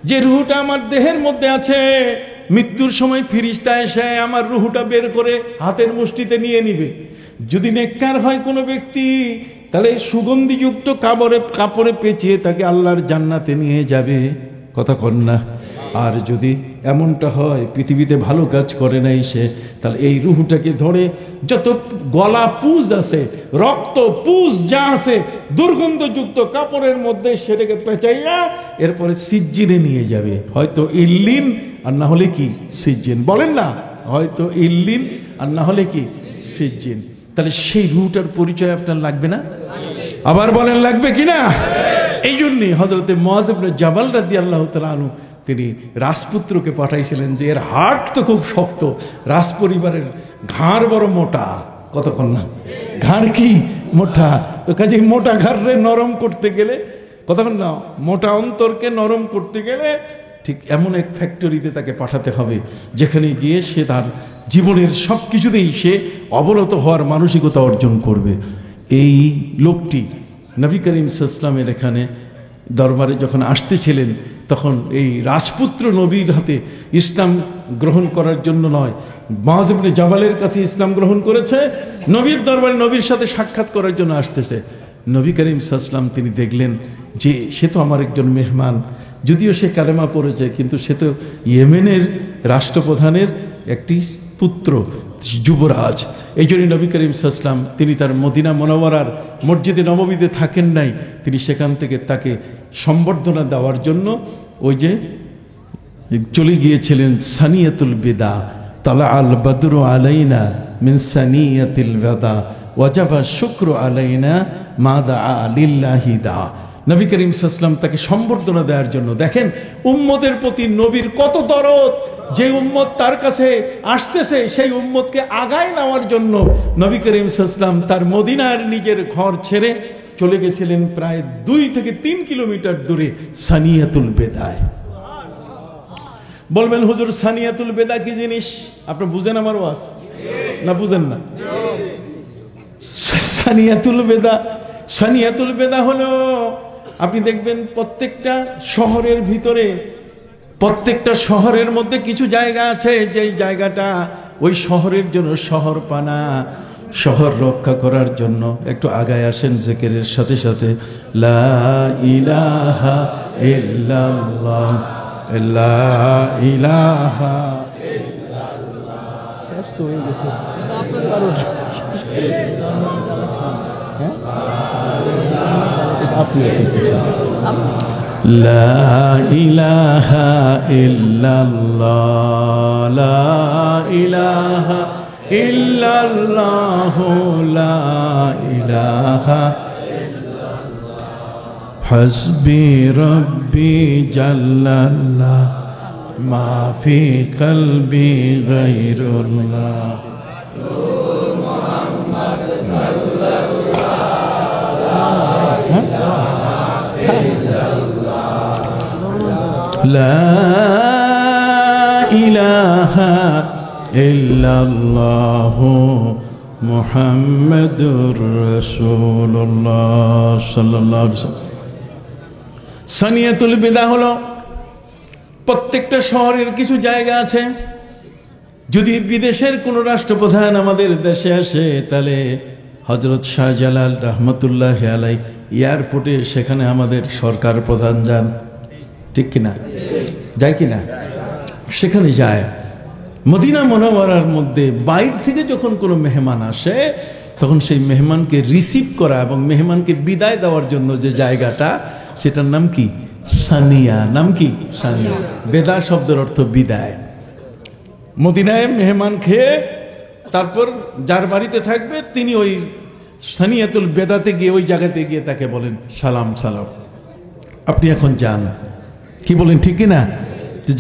যে রূহটা আমার দেহের মধ্যে আছে, মৃত্যুর সময় ফিরিস্তা এসে আমার রূহটা বের করে হাতের মুষ্টিতে নিয়ে নিবে। যদি নেককার হয় কোনো ব্যক্তি, তাহলে সুগন্ধিযুক্ত কাপড়ে পেঁচিয়ে তাকে আল্লাহর জান্নাতে নিয়ে যাবে। কথা কন না? আর যদি এমনটা হয় পৃথিবীতে ভালো কাজ করে নাই সে, তাহলে এই রূহটাকে ধরে যত গলা পুজ আছে, রক্ত পুজ যা আছে, দুর্গন্ধযুক্ত কাপড়ের মধ্যে সেটাকে পেঁচাইয়া এরপরে সিজ্জিনে নিয়ে যাবে। হয়তো ইল্লিন আর না হলে কি সিজ্জিন। বলেন না, হয়তো ইল্লিন আর না হলে কি সিজ্জিন। তাহলে সেই রূহটার পরিচয় আপনার লাগবে না? আবার বলেন লাগবে কিনা? এই জন্যে হযরতে মুআয ইবনে জাবাল রাদিয়াল্লাহু তাআলা আনহু তিনি রাজপুত্রকে পাঠাইছিলেন যে এর হাট তো খুব শক্ত, রাজ পরিবারের ঘাড় বড় মোটা, কতক্ষণ না ঘাড় কি মোটা, তো কাজে মোটা ঘাড়ে নরম করতে গেলে, কতক্ষণ না মোটা অন্তরকে নরম করতে গেলে ঠিক এমন এক ফ্যাক্টরিতে তাকে পাঠাতে হবে যেখানে গিয়ে সে তার জীবনের সব কিছুতেই সে অবনত হওয়ার মানসিকতা অর্জন করবে। এই লোকটি নবী করিম সাল্লাল্লাহু আলাইহি ওয়াসাল্লামের এখানে দরবারে যখন আসতেছিলেন, তখন এই রাজপুত্র নবীর হাতে ইসলাম গ্রহণ করার জন্য নয়, মুআয ইবনে জাবালের কাছে ইসলাম গ্রহণ করেছে, নবীর দরবারে নবীর সাথে সাক্ষাৎ করার জন্য আসতেছে। নবী করিম সাল্লাল্লাহু আলাইহি ওয়াসাল্লাম তিনি দেখলেন যে সে তো আমার একজন মেহমান, যদিও সে কালেমা পড়েছে কিন্তু সে তো ইয়েমেনের রাষ্ট্রপ্রধানের একটি পুত্র, যুবরাজ। এই জন্য নবী করিম সাল্লাল্লাহু আলাইহি ওয়াসাল্লাম তিনি তার মদিনা মুনাওয়ারার মসজিদে নববীতে থাকেন নাই, তিনি সেখান থেকে তাকে সম্বর্ধনা দেওয়ার জন্য ওই যে চলে গিয়েছিলেন সানিয়াতুল বিদা। তালা আল বদরু আলাইনা মিন সানিয়াতিল বিদা ওয়াজাবা শুকরু আলাইনা মা দা লিল্লাহি দা। নবী করিম সাল্লাল্লাহু আলাইহি ওয়াসাল্লাম তাকে সম্বর্ধনা দেওয়ার জন্য, দেখেন উম্মতের প্রতি নবীর কত দরদ, যে উম্মত তার কাছে আসতেছে সেই উম্মতকে আগায় নেওয়ার জন্য নবী করিম সাল্লাল্লাহু আলাইহি ওয়াসাল্লাম তার মদিনার নিজের ঘর ছেড়ে চলে গেছিলেন প্রায় 2 থেকে 3 কিলোমিটার দূরে সানিয়াতুল বেদায়। বলবেন হুজুর সানিয়াতুল বেদা কি জিনিস? আপনি বুঝেন আমার ওয়াজ না বুঝেন না? সানিয়াতুল বেদা হলো, আপনি দেখবেন প্রত্যেকটা শহরের ভিতরে, প্রত্যেকটা শহরের মধ্যে কিছু জায়গা আছে যেই জায়গাটা ওই শহরের জন্য শহর পানা, শহর রক্ষা করার জন্য। একটু আগায় আসেন জিকিরের সাথে সাথে, লা ইলাহা ইল্লাল্লাহ, লা ইলাহা ইল্লাল্লাহ। শেষ তো হয়ে গেছে, আপনি লা ইলাহা ইল্লাল্লাহ, লা ইলাহা ইল্লাল্লাহ, লা ইলাহা ইল্লাল্লাহ, হাসবি রব্বি জাল্লাল্লাহ, মা ফি কলবি গায়রুল্লাহ। লা ইলাহা ইল্লাল্লাহ মুহাম্মাদুর রাসূলুল্লাহ সাল্লাল্লাহু আলাইহি ওয়াসাল্লাম। সানিয়াতুল বিদা হলো, প্রত্যেকটা শহরের কিছু জায়গা আছে। যদি বিদেশের কোন রাষ্ট্রপ্রধান আমাদের দেশে আসে, তাহলে হযরত শাহজালাল রহমতুল্লাহ আলাইহি এয়ারপোর্টে সেখানে আমাদের সরকার প্রধান যান, ঠিক কিনা? যায় কিনা? সেখানে যায়। মদিনা মুনাওয়ারার মধ্যে বাইরে থেকে যখন কোনো মেহমান আসে, তখন সেই মেহমানকে রিসিভ করা এবং মেহমানকে বিদায় দেওয়ার জন্য যে জায়গাটা, সেটার নাম কি? সানিয়া। নাম কি? সানিয়া। বেদা শব্দের অর্থ বিদায়। মদিনায় মেহমান খেয়ে তারপর যার বাড়িতে থাকবে তিনি ওই সানিয়াতুল বেদাতে গিয়ে ওই জায়গাতে গিয়ে তাকে বলেন সালাম সালাম, আপনি এখন যান। কি বলেন, ঠিক কিনা?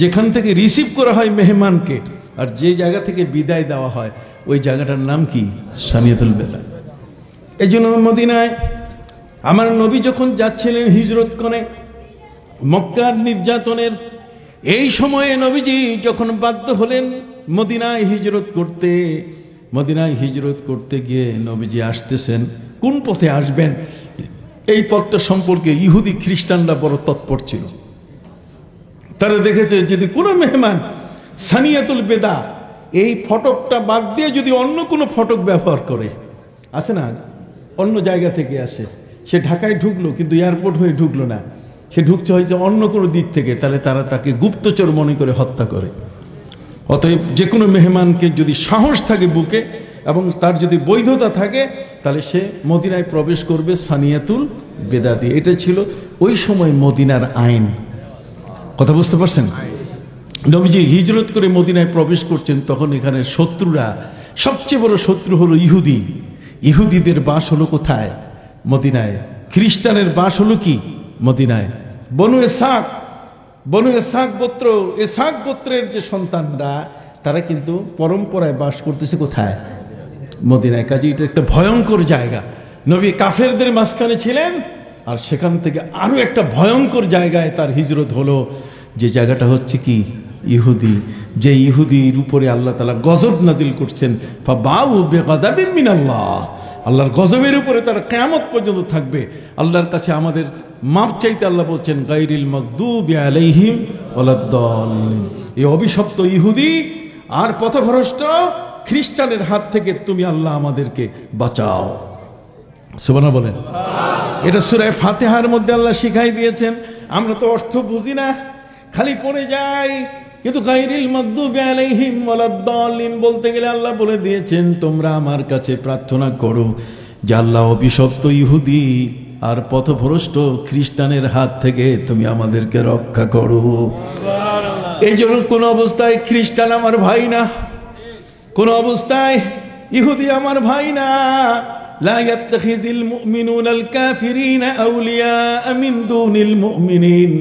যেখান থেকে রিসিভ করা হয় মেহমানকে আর যে জায়গা থেকে বিদায় দেওয়া হয়, ওই জায়গাটার নাম কি? সানিয়াতুল বেদা। এই জন্য মদিনায় আমার নবী যখন যাচ্ছিলেন হিজরত করে, মক্কার নির্যাতনের এই সময়ে নবীজি যখন বাধ্য হলেন মদিনায় হিজরত করতে, মদিনায় হিজরত করতে গিয়ে নবীজি আসতেছেন, কোন পথে আসবেন এই পথটা সম্পর্কে ইহুদি খ্রিস্টানরা বড় তৎপর ছিল। তারা দেখেছে যদি কোনো মেহমান সানিয়াতুল বেদা এই ফটকটা বাদ দিয়ে যদি অন্য কোনো ফটক ব্যবহার করে, আছে না অন্য জায়গা থেকে আসে, সে ঢাকায় ঢুকলো কিন্তু এয়ারপোর্ট হয়ে ঢুকলো না, সে ঢুকছে হয়েছে অন্য কোনো দিক থেকে, তাহলে তারা তাকে গুপ্তচর মনে করে হত্যা করে। অতএব যে কোনো মেহমানকে যদি সাহস থাকে বুকে এবং তার যদি বৈধতা থাকে, তাহলে সে মদিনায় প্রবেশ করবে সানিয়াতুল বেদা দিয়ে। এটা ছিল ওই সময় মদিনার আইন। কথা বুঝতে পারছেন? নবীজি হিজরত করে মদিনায় প্রবেশ করছেন, তখন এখানে শত্রুরা, সবচেয়ে বড় শত্রু হলো ইহুদি। ইহুদিদের বাস হলো কোথায়? মদিনায়। খ্রিস্টানের বাস হলো কি? মদিনায়। বনু ইসহাক বনু ইসহাক গোত্রের যে সন্তানরা তারা কিন্তু পরম্পরায় বাস করতেছে কোথায়? মদিনায়। কাজে এটা একটা ভয়ঙ্কর জায়গা। নবী কাফেরদের মাঝখানে ছিলেন, আর সেখান থেকে আরো একটা ভয়ঙ্কর জায়গায় তার হিজরত হলো, যে জায়গাটা হচ্ছে কি? ইহুদি। যে ইহুদির উপরে আল্লাহ তাআলা গজব নাজিল করছেন, ফাবাউ বিগাদাবিন মিনাল্লাহ, আল্লাহর গজবের উপরে তারা কিয়ামত পর্যন্ত থাকবে। আল্লাহর কাছে আমাদের মাপ চাইতে আল্লাহ বলছেন গায়রিল মাগদুবি আলাইহিম ওয়ালাদ-দাল্লিন। এই অভিশপ্ত ইহুদি আর পথভ্রষ্ট খ্রিস্টানের হাত থেকে তুমি আল্লাহ আমাদেরকে বাঁচাও। সুবহানাল্লাহ বলেন। এটা সূরা ফাতিহার মধ্যে আল্লাহ শিখাই দিয়েছেন। আমরা তো অর্থ বুঝি না, খালি পড়ে যাই। কিন্তু গায়রিল মাগদুবি আলাইহিম ওয়ালাদ-দাল্লিন বলতে গেলে আল্লাহ বলে দিয়েছেন তোমরা আমার কাছে প্রার্থনা করো যে আল্লাহ অভিশপ্ত ইহুদি আর পথভ্রষ্ট খ্রিস্টানের হাত থেকে তুমি আমাদেরকে রক্ষা করো। এই জন্য কোন অবস্থায় খ্রিস্টান আমার ভাই না, কোন অবস্থায় ইহুদি আমার ভাই না। লা ইয়াত্তাখিযুল মুমিনুনাল কাফিরিনা আউলিয়া মিন দুনিল মুমিনিন।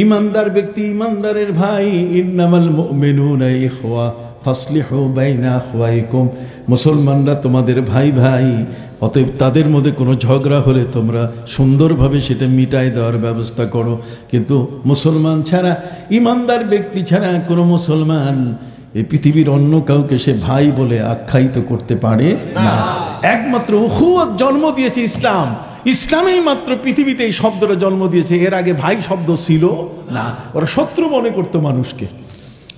ঈমানদার ব্যক্তি ঈমানদারের ভাই। ইন্নামাল মুমিনুনা ইখওয়া ফাসলিহু বাইনা আখওয়াইকুম। মুসলমানরা তোমাদের ভাই ভাই, অতএব তাদের মধ্যে কোনো ঝগড়া হলে তোমরা সুন্দরভাবে সেটা মিটাই দেওয়ার ব্যবস্থা করো। কিন্তু মুসলমান ছাড়া, ঈমানদার ব্যক্তি ছাড়া কোনো মুসলমান এই পৃথিবীর অন্য কাউকে সে ভাই বলে আখ্যায়িত করতে পারে না। একমাত্র উখুওয়াত জন্ম দিয়েছে ইসলাম। ইসলামেই মাত্র পৃথিবীতে এই শব্দটা জন্ম দিয়েছে। এর আগে ভাই শব্দ ছিল না। ওরা শত্রু মনে করতো মানুষকে,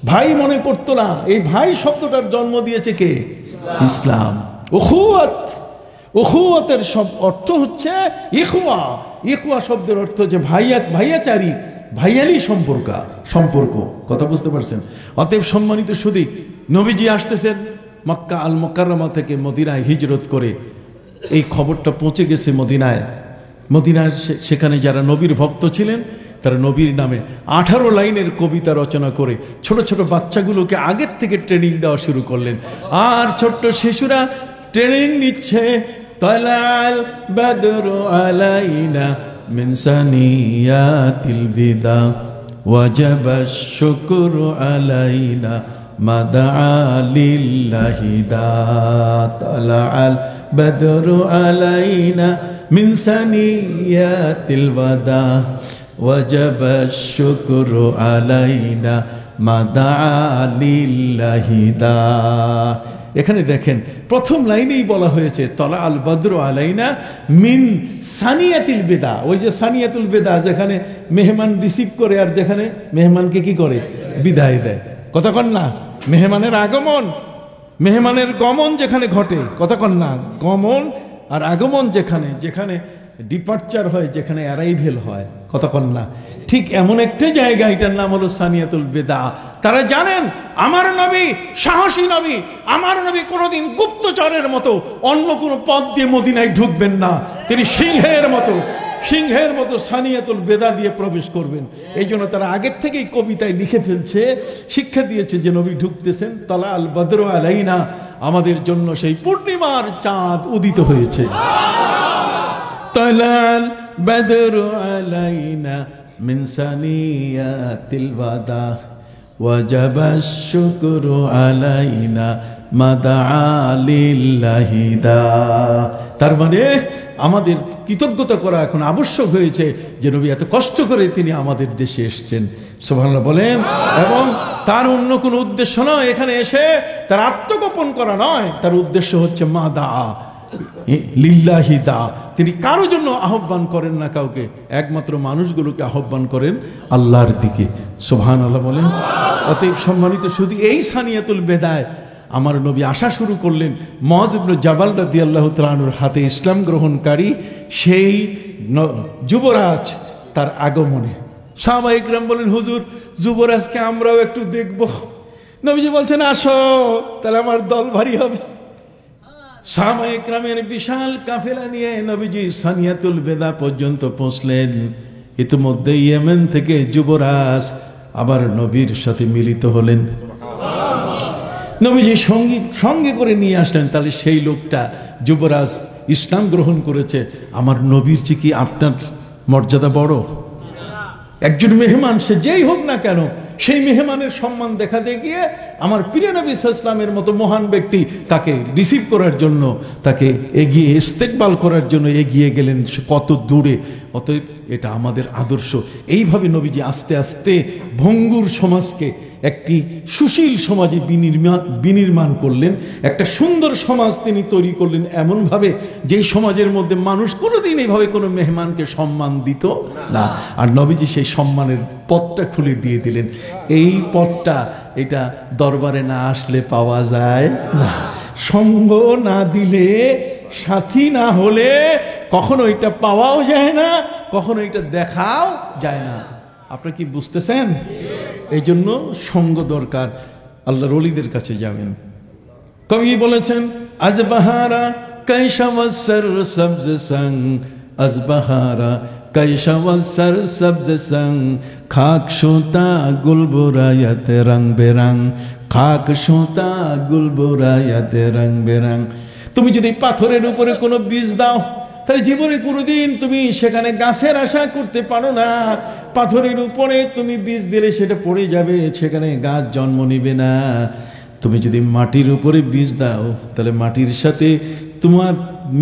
ভাই মনে করতো না। এই ভাই শব্দটার জন্ম দিয়েছে কে? ইসলাম। উখুওয়াতের সব অর্থ হচ্ছে ইখওয়া। ইখওয়া শব্দের অর্থ হচ্ছে ভাইয়াচারী, ভাইয়ালি সম্পর্ক। কথা বুঝতে পারছেন? অতএব সম্মানিত সুধী, নবীজি আসতেছেন মক্কা আল মুকাররমা থেকে মদিনায় হিজরত করে। এই খবরটা পৌঁছে গেছে মদিনায়। সেখানে যারা নবীর ভক্ত ছিলেন তারা নবীর নামে 18 লাইনের কবিতা রচনা করে ছোট ছোট বাচ্চাগুলোকে আগের থেকে ট্রেনিং দেওয়া শুরু করলেন। আর ছোট্ট শিশুরা ট্রেনিং নিচ্ছে। তালাল বাদরু আলাইনা মিন সানিয়াতিল বিদা ওয়াজাবাশ শুকরু আলাইনা মাদআ লিল্লাহি দা। তালাল বাদরু আলাইনা মিন সানিয়াতিল বাদা ওয়াজাবাশ শুকরু আলাইনা মাদআ লিল্লাহি দা। এখানে দেখেন প্রথম লাইনেই বলা হয়েছে তলা আল বদর আলাইনা মিন সানিয়াতিল বেদা। ওই যে সানিয়াতুল বেদা, যেখানে মেহমান রিসিভ করে আর যেখানে মেহমানকে কি করে? বিদায় দেয়। কথা কন না? মেহমানের আগমন, মেহমানের গমন যেখানে ঘটে, কথা কন না? গমন আর আগমন যেখানে ডিপার্চার হয়, যেখানে অ্যারাইভেল হয়, কথা কন না? ঠিক এমন একটা জায়গা, এটার নাম হলো সানিয়াতুল বেদা। তারা জানেন আমার নবী সাহসী নবী, আমার নবী কোনোদিন গুপ্তচরের মতো অন্য কোনো পথ দিয়ে মদিনায় ঢুকবেন না। তিনি সিংহের মতো সানিয়াতুল বেদা দিয়ে প্রবেশ করবেন। এই জন্য তারা আগের থেকেই কবিতায় লিখে ফেলছে, শিক্ষা দিয়েছে যে নবী ঢুকতেছেন। তালা আল বদর আলাইনা, আমাদের জন্য সেই পূর্ণিমার চাঁদ উদিত হয়েছে। তালাল বদর আলাইনা মিন সানিয়াতিল বাদা ওয়াজাবাশ শুকরু আলাইনা মাদআ লিল্লাহি দা। তার মানে আমাদের কৃতজ্ঞতা করা এখন আবশ্যক হয়েছে যে নবী এত কষ্ট করে তিনি আমাদের দেশে এসেছেন। সুবহানাল্লাহ বলেন। এবং তার অন্য কোনো উদ্দেশ্য নয় এখানে এসে তার আত্মগোপন করা নয়, তার উদ্দেশ্য হচ্ছে মাদআ লিল্লাহি দা। তিনি কারো জন্য আহ্বান করেন না কাউকে, একমাত্র মানুষগুলোকে আহ্বান করেন আল্লাহর দিকে। সুবহানাল্লাহ বলেন। অতএব সম্মানিত শুধু এই সানিয়াতুল বেদায় আমার নবী আসা শুরু করলেন। মুআয ইবনে জাবাল রাদিয়াল্লাহু তাআলা আনহুর হাতে ইসলাম গ্রহণকারী সেই যুবরাজ তার আগমনে সাহাবায়ে কেরাম বলেন, হুজুর যুবরাজকে আমরাও একটু দেখব। নবীজি বলছেন আসো, তাহলে আমার দল ভারী হবে। সাহাবায়ে কেরামের বিশাল কাফেলা নিয়ে নবীজি সানিয়াতুল বেদা পর্যন্ত পৌঁছলেন। ইতিমধ্যে ইয়েমেন থেকে যুবরাজ আবার নবীর সাথে মিলিত হলেন। নবীজি সঙ্গে করে নিয়ে আসলেন। তাহলে সেই লোকটা যুবরাজ ইসলাম গ্রহণ করেছে। আমার নবীর চেয়ে কি আপনার মর্যাদা বড়? একজন মেহমান সে যেই হোক না কেন, সেই মেহমানের সম্মান দেখাতে গিয়ে আমার প্রিয় নবী সাল্লাল্লাহু আলাইহি ওয়াসাল্লামের মতো মহান ব্যক্তি তাকে রিসিভ করার জন্য, তাকে এগিয়ে ইস্তেকবাল করার জন্য এগিয়ে গেলেন কত দূরে। অতএব এটা আমাদের আদর্শ। এইভাবে নবীজি আস্তে আস্তে ভঙ্গুর সমাজকে একটি সুশীল সমাজে বিনির্মাণ করলেন, একটা সুন্দর সমাজ তিনি তৈরি করলেন এমনভাবে যেই সমাজের মধ্যে মানুষ কোনোদিন এইভাবে কোনো মেহমানকে সম্মান দিত না। আর নবীজি সেই সম্মানের পথটা খুলে দিয়ে দিলেন। এই পথটা এটা দরবারে না আসলে পাওয়া যায় না, সঙ্গ না দিলে, সাথী না হলে কখনো এটা পাওয়াও যায় না, কখনো এটা দেখাও যায় না। আপনারা কি বুঝতেছেন? এই জন্য সঙ্গ দরকার। আল্লাহর ওলিদের কাছে যাবেন। কবি বলেছেন, আজ বাহারা কৈশা ওয়াসর সবজ সং, আজ বাহারা কৈশা ওয়াসর সবজ সং, খাক সুতা গুলবুরায়াত রং বেরং, খাক সুতা গুলবুরায়াত রং বেরং। তুমি যদি পাথরের উপরে কোনো বীজ দাও, তাহলে জীবনে কোনোদিন তুমি সেখানে গাছের আশা করতে পারো না। পাথরের উপরে তুমি বীজ দিলে সেটা পড়ে যাবে, সেখানে গাছ জন্ম নিবে না। তুমি যদি মাটির উপরে বীজ দাও, তাহলে মাটির সাথে তোমার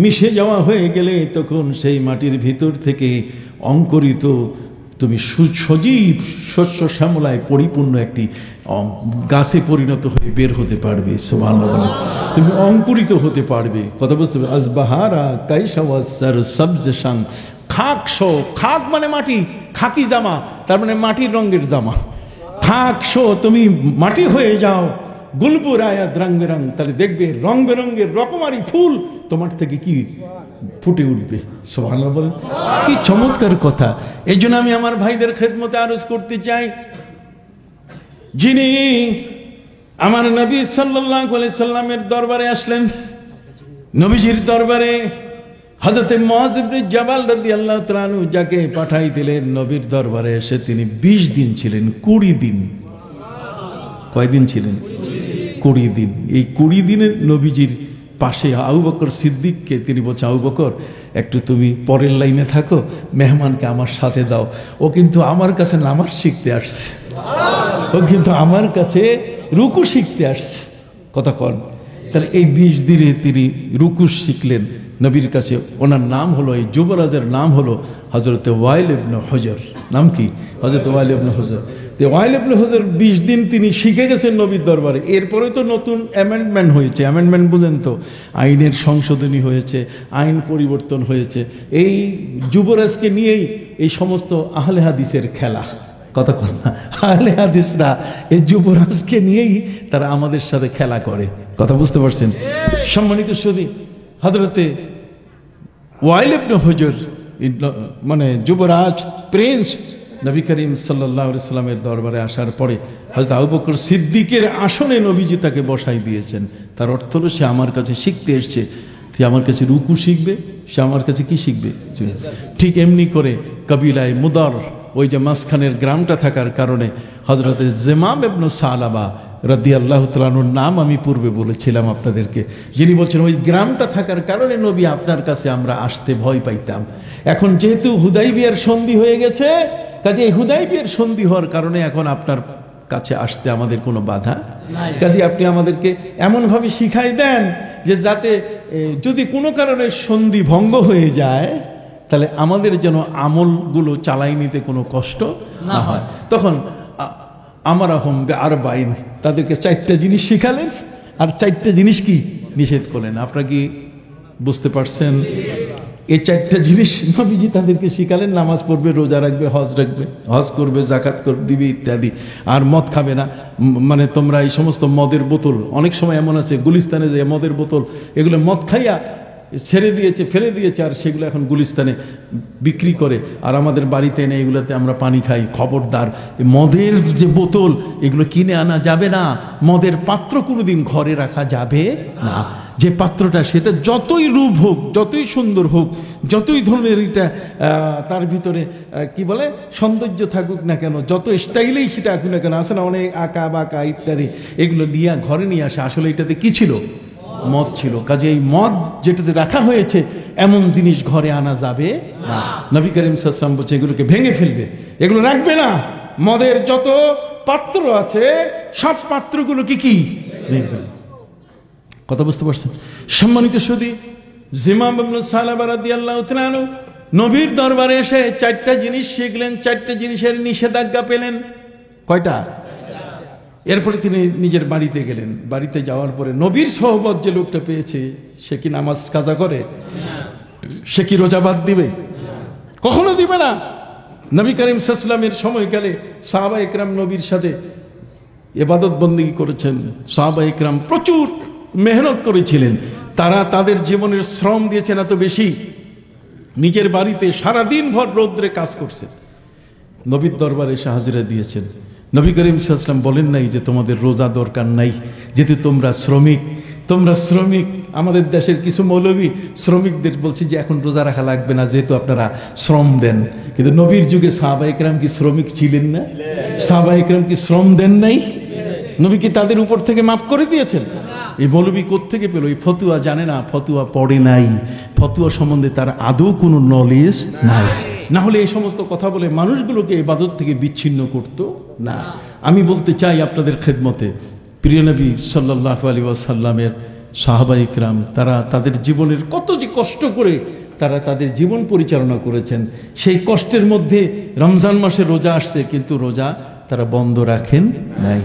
মিশে যাওয়া হয়ে গেলে তখন সেই মাটির ভিতর থেকে অঙ্কুরিত তুমি সজীব শস্য শ্যামলায় পরিপূর্ণ একটি গাছে পরিণত হয়ে বের হতে পারবে। সুবহানাল্লাহ, তুমি অঙ্কুরিত হতে পারবে। কথা বুঝতে হবে। আজবাহারা কাইশাওয়াসার সবজসাং, খাক শো, খাক মানে মাটি, খাকি জামা তার মানে মাটির রঙের জামা। খাক শো, তুমি মাটি হয়ে যাও। গুলবুর আয়াত রং বেরং, তাহলে দেখবে রং বেরঙের রকমারি ফুল তোমার থেকে কি ফুটে উঠবে। সুবহানাল্লাহ বলেন, কি চমৎকার কথা। এই জন্য আমি আমার ভাইদের খেদমতে আরজ করতে চাই, যিনি আমার নবী সাল্লাল্লাহু আলাইহি সাল্লামের দরবারে আসলেন, নবীজির দরবারে হযরত মুআয ইবনে জাবাল রাদিয়াল্লাহু তাআলা আনহু যাকে পাঠাই দিলেন নবীর দরবারে এসে তিনি 20 দিন ছিলেন। 20 দিন। কয়দিন ছিলেন? 20 দিন। এই 20 দিনের নবীজির পাশে আবু বকর সিদ্দিককে তিনি বলছে, আবু বকর একটু তুমি পরের লাইনে থাকো, মেহমানকে আমার সাথে দাও। ও কিন্তু আমার কাছে নামাজ শিখতে আসছে, ও কিন্তু আমার কাছে রুকু শিখতে আসছে। কথা কন। তাহলে এই 20 দিনে তিনি রুকু শিখলেন নবীর কাছে। ওনার নাম হলো, এই যুবরাজের নাম হলো হযরত ওয়াইল ইবনে হুজর। নাম কি? হযরত ওয়াইল ইবনে হুজর। ওয়াইল ইবনে হুজর 20 দিন তিনি শিখে গেছেন নবীর দরবারে। এরপরে তো নতুন অ্যামেন্ডমেন্ট হয়েছে। অ্যামেন্ডমেন্ট বুঝেন তো? আইনের সংশোধনী হয়েছে, আইন পরিবর্তন হয়েছে। এই যুবরাজকে নিয়েই এই সমস্ত আহলে হাদিসের খেলা। কথা কন না, আহলে হাদিসরা এই যুবরাজকে নিয়েই তারা আমাদের সাথে খেলা করে। কথা বুঝতে পারছেন? সম্মানিত সুধী, হযরতে ওয়াইল ইবনে হুজর মানে যুবরাজ, প্রিন্স, নবী করিম সাল্লাল্লাহু আলাইহি সাল্লামের দরবারে আসার পরে হযরত আবু বকর সিদ্দিকের আসনে নবীজি তাকে বসাই দিয়েছেন। তার অর্থ হলো সে আমার কাছে শিখতে এসছে, সে আমার কাছে রুকু শিখবে, সে আমার কাছে কি শিখবে। ঠিক এমনি করে কবিলায় মুদার, ওই যে মাঝখানের গ্রামটা থাকার কারণে হযরত জিমাম ইবনে সালাবা রাদিয়াল্লাহু তাআলা আনহুর নাম আমি পূর্বে বলেছিলাম আপনাদেরকে, যিনি বলছেন ওই গ্রামটা থাকার কারণে নবী আপনার কাছে আমরা আসতে ভয় পাইতাম। এখন যেহেতু হুদাইবিয়ার সন্ধি হয়ে গেছে, কাজে এই হুদাইবিয়ার সন্ধি হওয়ার কারণে এখন আপনার কাছে আসতে আমাদের কোনো বাধা নাই। কাজে আপনি আমাদেরকে এমনভাবে শিখাই দেন যে যাতে যদি কোনো কারণে সন্ধি ভঙ্গ হয়ে যায়, তাহলে আমাদের যেন আমলগুলো চালাই নিতে কোনো কষ্ট না হয়। তখন আমার আহম আর বাইন, তাদেরকে 4টা জিনিস শিখালেন আর 4টা জিনিস কি নিষেধ করলেন। আপনারা কি বুঝতে পারছেন? এই 4টা জিনিস নবীজি তাদেরকে শিখালেন। নামাজ পড়বে, রোজা রাখবে, হজ করবে, জাকাত দিবে ইত্যাদি। আর মদ খাবে না। মানে তোমরা এই সমস্ত মদের বোতল, অনেক সময় এমন আছে গুলিস্তানে যে মদের বোতল, এগুলো মদ খাইয়া ছেড়ে দিয়েছে, ফেলে দিয়েছে, আর সেগুলো এখন গুলিস্তানে বিক্রি করে, আর আমাদের বাড়িতে এনে এগুলোতে আমরা পানি খাই। খবরদার, মদের যে বোতল এগুলো কিনে আনা যাবে না। মদের পাত্র কোনোদিন ঘরে রাখা যাবে না। যে পাত্রটা সেটা যতই রূপ হোক, যতই সুন্দর হোক, যতই ধরনের এটা তার ভিতরে কি বলে সৌন্দর্য থাকুক না কেন, যত স্টাইলেই সেটা আঁকুক না কেন, আসে না অনেক আঁকা বাঁকা ইত্যাদি, এগুলো নিয়ে ঘরে নিয়ে আসে। আসলে এটাতে কি ছিল? মদ ছিল। কাজে এই মদ যেটাতে রাখা হয়েছে এমন জিনিস ঘরে আনা যাবে না। নবী করিম সাল্লাল্লাহু আলাইহি ওয়াসাল্লাম বলছে এগুলোকে ভেঙে ফেলবে, এগুলো রাখবে না। মদের যত পাত্র আছে সব পাত্রগুলোকে কি ভেঙে। কথা বুঝতে পারছেন? সম্মানিত সুধী, জিমাম ইবনে সালাবা রাদিয়াল্লাহু তাআলা আনহু নবীর দরবারে এসে 4টা জিনিস শিখলেন, 4টা জিনিসের নিষেধাজ্ঞা পেলেন। কয়টা? এরপরে তিনি নিজের বাড়িতে গেলেন। বাড়িতে যাওয়ার পরে নবীর সোহবত যে লোকটা পেয়েছে সে কি নামাজ কাজা করে? সে কি রোজা বাদ দিবে? কখনো দিবে না। নবী করিম সাল্লাল্লাহু আলাইহি ওয়াসাল্লামের সময়কালে সাহাবা ইকরাম নবীর সাথে ইবাদত বন্দেগী করেছেন। সাহাবা ইকরাম প্রচুর মেহনত করেছিলেন, তারা তাদের জীবনের শ্রম দিয়েছেন এত বেশি, নিজের বাড়িতে সারাদিন ভর রৌদ্রে কাজ করছেন, নবীর দরবারে এসে হাজিরা দিয়েছেন। নবী করিম সাল্লাল্লাহু আলাইহি ওয়াসাল্লাম বলেন নাই যে তোমাদের রোজা দরকার নাই, যেহেতু তোমরা শ্রমিক। আমাদের দেশের কিছু মৌলবী শ্রমিকদের বলছে যে এখন রোজা রাখা লাগবে না, যেহেতু আপনারা শ্রম দেন। কিন্তু নবীর যুগে সাহাবা ইকরাম কি শ্রমিক ছিলেন না? সাহাবা ইকরাম কি শ্রম দেন নাই? নবী কি তাদের উপর থেকে মাফ করে দিয়েছেন? এই মৌলবী কোত্থেকে পেল? এই ফতুয়া জানে না, ফতুয়া পড়ে নাই, ফতুয়া সম্বন্ধে তার আদৌ কোনো নলেজ নাই। না হলে এই সমস্ত কথা বলে মানুষগুলোকে ইবাদত থেকে বিচ্ছিন্ন করতো না। আমি বলতে চাই আপনাদের খেদমতে, প্রিয় নবী সাল্লাল্লাহু আলাইহি ওয়াসাল্লামের সাহাবা ইকরাম তারা তাদের জীবনের কত যে কষ্ট করে তারা তাদের জীবন পরিচালনা করেছেন। সেই কষ্টের মধ্যে রমজান মাসে রোজা আসছে, কিন্তু রোজা তারা বন্ধ রাখেন নাই।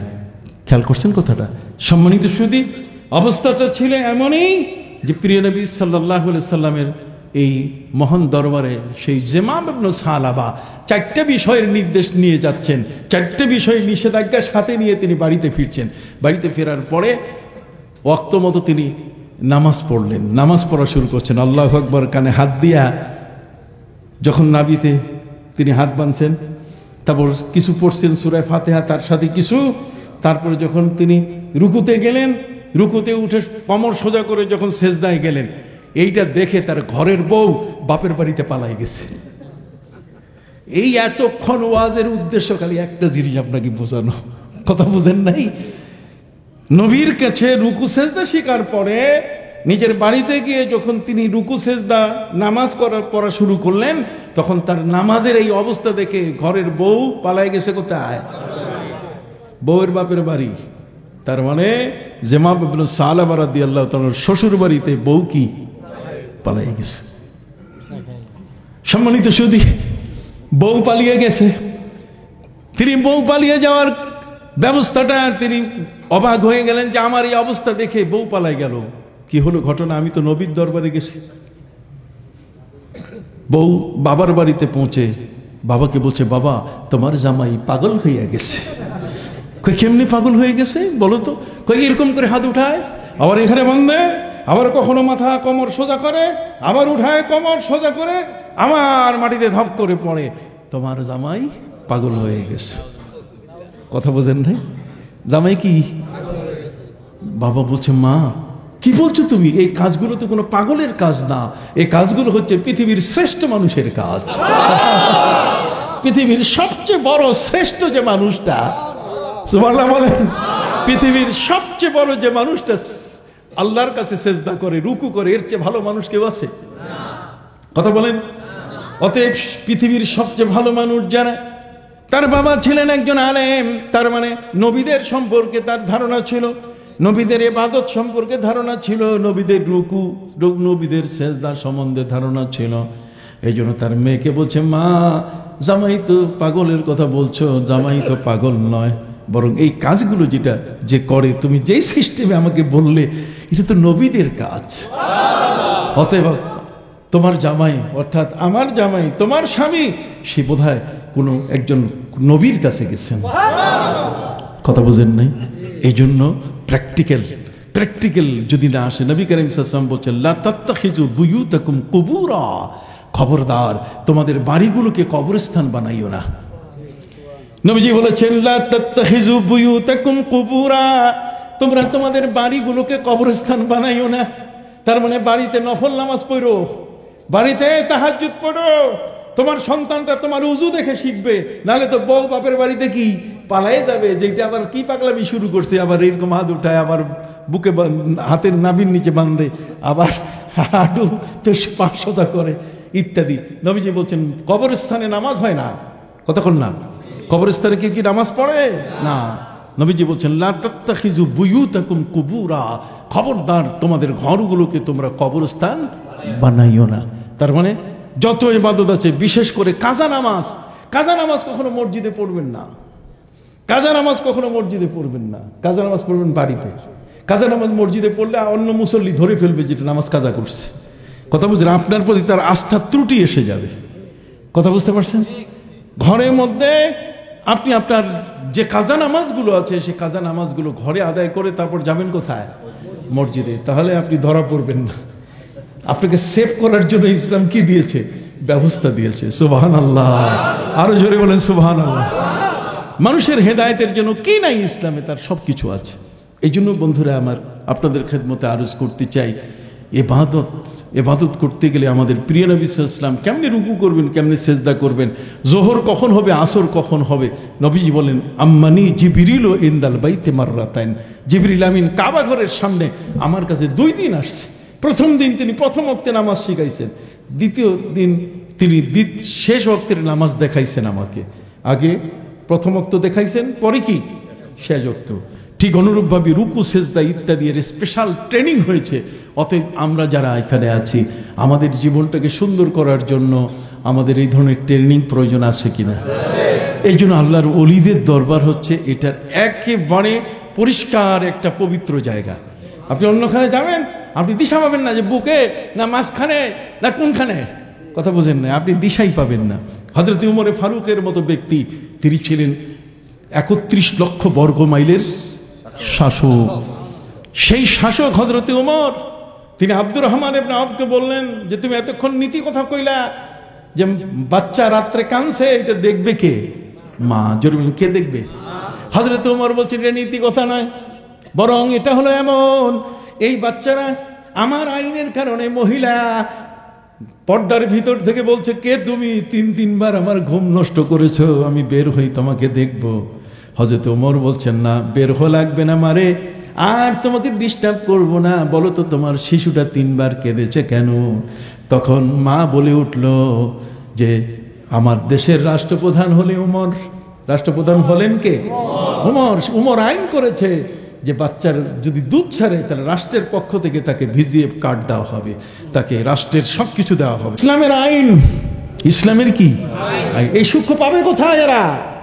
খেয়াল করছেন কথাটা? সম্মানিত সুধী, অবস্থাটা ছিল এমনই যে প্রিয় নবী সাল্লাল্লাহু আলাইহি ওয়াসাল্লামের এই মহান দরবারে সেই জিমাম ইবনে সালাবা 4টা বিষয়ের নির্দেশ নিয়ে যাচ্ছেন, 4টা বিষয়ের নিষেধাজ্ঞা সাথে নিয়ে তিনি বাড়িতে ফিরছেন। বাড়িতে ফেরার পরে ওয়াক্ত মতো তিনি নামাজ পড়লেন, নামাজ পড়া শুরু করছেন। আল্লাহু আকবার কানে হাত দিয়া যখন নাভিতে তিনি হাত বাঁধছেন, তারপর কিছু পড়ছেন সূরা ফাতিহা, তার সাথে কিছু। তারপরে যখন তিনি রুকুতে গেলেন, রুকুতে উঠে কোমর সোজা করে যখন সেজদায় গেলেন, এইটা দেখে তার ঘরের বউ বাপের বাড়িতে পালাই গেছে। এই এতক্ষণ ওয়াজের উদ্দেশ্য খালি একটা জিনিস আপনাকে বোঝানো, কথা বুঝেন নাই? নবীর কাছে রুকু সেজদা শিকার পরে নিজের বাড়িতে গিয়ে যখন তিনি রুকু সেজদা নামাজ পড়া শুরু করলেন, তখন তার নামাজের এই অবস্থা দেখে ঘরের বউ পালাই গেছে। কোথায়? বউয়ের বাপের বাড়ি। তার মানে জিমাম ইবনে সালাবা রাদিয়াল্লাহু তাআলার শ্বশুর বাড়িতে বউ কি পালিয়ে গেছে। সম্মানিত সুধী, বউ পালিয়ে গেছে। তিনি বউ পালিয়ে যাওয়ার ব্যবস্থাটা তিনি অবাক হয়ে গেলেন যে আমার এই অবস্থা দেখে বউ পালাই গেল, কি হলো ঘটনা? আমি তো নবীর দরবারে গেছি। বউ বাবার বাড়িতে পৌঁছে বাবাকে বলছে, বাবা তোমার জামাই পাগল হয়ে গেছে। কই কেমনি পাগল হয়ে গেছে বলো তো? কই এরকম করে হাত উঠায়, আবার এখানে বাঁধে, আবার কখনো মাথা কোমর সোজা করে, আবার উঠায় কোমর সোজা করে, আমার মাটিতে ধপ করে পড়ে, তোমার জামাই পাগল হয়ে গেছে। কথা বোঝেন নাই? জামাই কি? বাবা বলছে, মা কি বলছো তুমি? এই কাজগুলো তো কোনো পাগলের কাজ না, এই কাজগুলো হচ্ছে পৃথিবীর শ্রেষ্ঠ মানুষের কাজ। পৃথিবীর সবচেয়ে বড় শ্রেষ্ঠ যে মানুষটা, সুবহানাল্লাহ বলেন, পৃথিবীর সবচেয়ে বড় যে মানুষটা আল্লাহর কাছে সেজদা করে, রুকু করে, এর চেয়ে ভালো মানুষ কেউ আছে? কথা বলেন। অতএব পৃথিবীর সবচেয়ে ভালো মানুষ যারা, তার বাবা ছিলেন একজন আলেম, তার মানে নবীদের সম্পর্কে তার ধারণা ছিল, নবীদের ইবাদত সম্পর্কে ধারণা ছিল, নবীদের রুকু, নবীদের সেজদা সম্বন্ধে ধারণা ছিল। এই জন্য তার মেয়েকে বলছে, মা জামাই তো পাগলের কথা বলছো, জামাই তো পাগল নয়, বরং এই কাজগুলো যেটা যে করে, তুমি যেই সিস্টেমে আমাকে বললে, এটা তো নবীদের কাজ। অতএব তোমার জামাই, অর্থাৎ আমার জামাই, তোমার স্বামী, সে বোধহয় কোনো একজন নবীর কাছে গেছেন। কথা বুঝেন নাই? এই জন্য প্র্যাকটিক্যাল যদি না আসে, নবী করিম সাল্লাল্লাহু আলাইহি ওয়াসাল্লাম বলছেন, লা তাত্তাখিযু বুয়ুতাকুম কুবুরা, খবরদার তোমাদের বাড়িগুলোকে কবরস্থান বানাইও না। নবীজি বলেছেন, লা তাত্তাখিযু বুয়ুতাকুম কুবুরা, তোমরা তোমাদের বাড়িগুলোকে কবরস্থান বানাইও না। তার মানে বাড়িতে নফল নামাজ পড়ো, বাড়িতে তাহাজ্জুদ পড়ো, তোমার সন্তানটা তোমার উজু দেখে শিখবে, নাহলে তো বউ বাপের বাড়িতে কি পালাই যাবে, যেটা আবার কি পাগলামি শুরু করছে, আবার এরকম হাত উঠায়, আবার বুকে হাতের নাভির নিচে বাঁধে, আবার হাঁটু তো 500টা করে ইত্যাদি। নবীজি বলছেন কবরস্থানে নামাজ হয় না, কতক্ষণ না? কবরস্থানে কি নামাজ পড়ে না? নবীজি বলছেন লা তাত্তাখিযু বুয়ুতাকুম কুবুরা, খবরদার তোমাদের ঘরগুলোকে তোমরা কবরস্থান বানাইও না। তার মানে যত ইবাদত আছে, বিশেষ করে কাজা নামাজ, কাজা নামাজ কখনো মসজিদে পড়বেন না। কাজা নামাজ কখনো মসজিদে পড়বেন না, কাজা নামাজ পড়বেন বাড়িতে। কাজা নামাজ মসজিদে পড়লে অন্য মুসল্লি ধরে ফেলবে যেটা নামাজ কাজা করছে। কথা বুঝলেন? আপনার প্রতি তার আস্থার ত্রুটি এসে যাবে। কথা বুঝতে পারছেন? ঘরের মধ্যে আপনি আপনার যে কাজা নামাজগুলো আছে, সেই কাজা নামাজগুলো ঘরে আদায় করে তারপর যাবেন কোথায়? মসজিদে। তাহলে আপনি ধরা পড়বেন না। আপনাকে সেভ করার জন্য ইসলাম কি দিয়েছে? ব্যবস্থা দিয়েছে। সুবহানাল্লাহ, আরো জোরে বলেন সুবহানাল্লাহ। মানুষের হেদায়েতের জন্য কি নাই ইসলামে? তার সবকিছু আছে। এই জন্য বন্ধুরা আমার, আপনাদের খেদমতে আরজ করতে চাই, এবাদত করতে গেলে আমাদের প্রিয় নবী সাল্লাল্লাহু আলাইহি ওয়াসাল্লাম কেমনে রুকু করবেন, কেমনে সেজদা করবেন, জোহর কখন হবে, আসর কখন হবে। নবীজি বলেন আম্মানি জিবরিল ইনদাল বাইতে মাররাতাইন, জিবরিল আমিন কাবা ঘরের সামনে আমার কাছে 2 দিন আসছে। প্রথম দিন তিনি প্রথম ওয়াক্তে নামাজ শিখাইছেন, দ্বিতীয় দিন তিনি শেষ ওয়াক্তের নামাজ দেখাইছেন আমাকে। আগে প্রথম ওয়াক্ত দেখাইছেন, পরে কি শেষ ওয়াক্ত। ঠিক অনুরূপভাবে রুকু সেজদা ইত্যাদি এর স্পেশাল ট্রেনিং হয়েছে। অতএব আমরা যারা এখানে আছি, আমাদের জীবনটাকে সুন্দর করার জন্য আমাদের এই ধরনের ট্রেনিং প্রয়োজন আছে কিনা? এই জন্য আল্লাহর ওলিদের দরবার হচ্ছে এটার একেবারে পরিষ্কার একটা পবিত্র জায়গা। আপনি অন্যখানে যাবেন, আপনি দিশা পাবেন না যে বুকে না মাঝখানে না কোনখানে। কথা বুঝেন না? আপনি দিশাই পাবেন না। হযরত উমরে ফারুকের মতো ব্যক্তি, তিনি ছিলেন 31 লক্ষ বর্গ মাইলের শাসক। সেই শাসক হযরত উমর, তিনি আব্দুর রহমান ইবনে আওফকে বললেন যে তুমি এতক্ষণ নীতি কথা কইলা যে বাচ্চা রাত্রে কাঁদছে, এটা দেখবে কে? মা। জোরে বলেন, কে দেখবে? হযরত উমর বলছেন এটা নীতি কথা নয়, বরং এটা হলো এমন, এই বাচ্চারা আমার আইনের কারণে, মহিলা পর্দার ভিতর থেকে বলছে কে তুমি, 3-3 আমার ঘুম নষ্ট করেছো, আমি বের হই তোমাকে দেখব। হযরত ওমর বলছেন না, বের হওয়া লাগবে না মারে, আর তোমাকে ডিস্টার্ব করব না, বলো তো তোমার শিশুটা 3 কেঁদেছে কেন? তখন মা বলে উঠল যে আমার দেশের রাষ্ট্রপ্রধান হলে উমর। রাষ্ট্রপ্রধান হলেন কে? উমর। উমর আইন করেছে যে বাচ্চার যদি দুধ ছাড়ে তাহলে রাষ্ট্রের পক্ষ থেকে তাকে ভিজিএফ কার্ড দেওয়া হবে, তাকে রাষ্ট্রের সবকিছু দেওয়া হবে। ইসলামের আইন, ইসলামের কি এই সূক্ষ্ম পাবে কোথায়?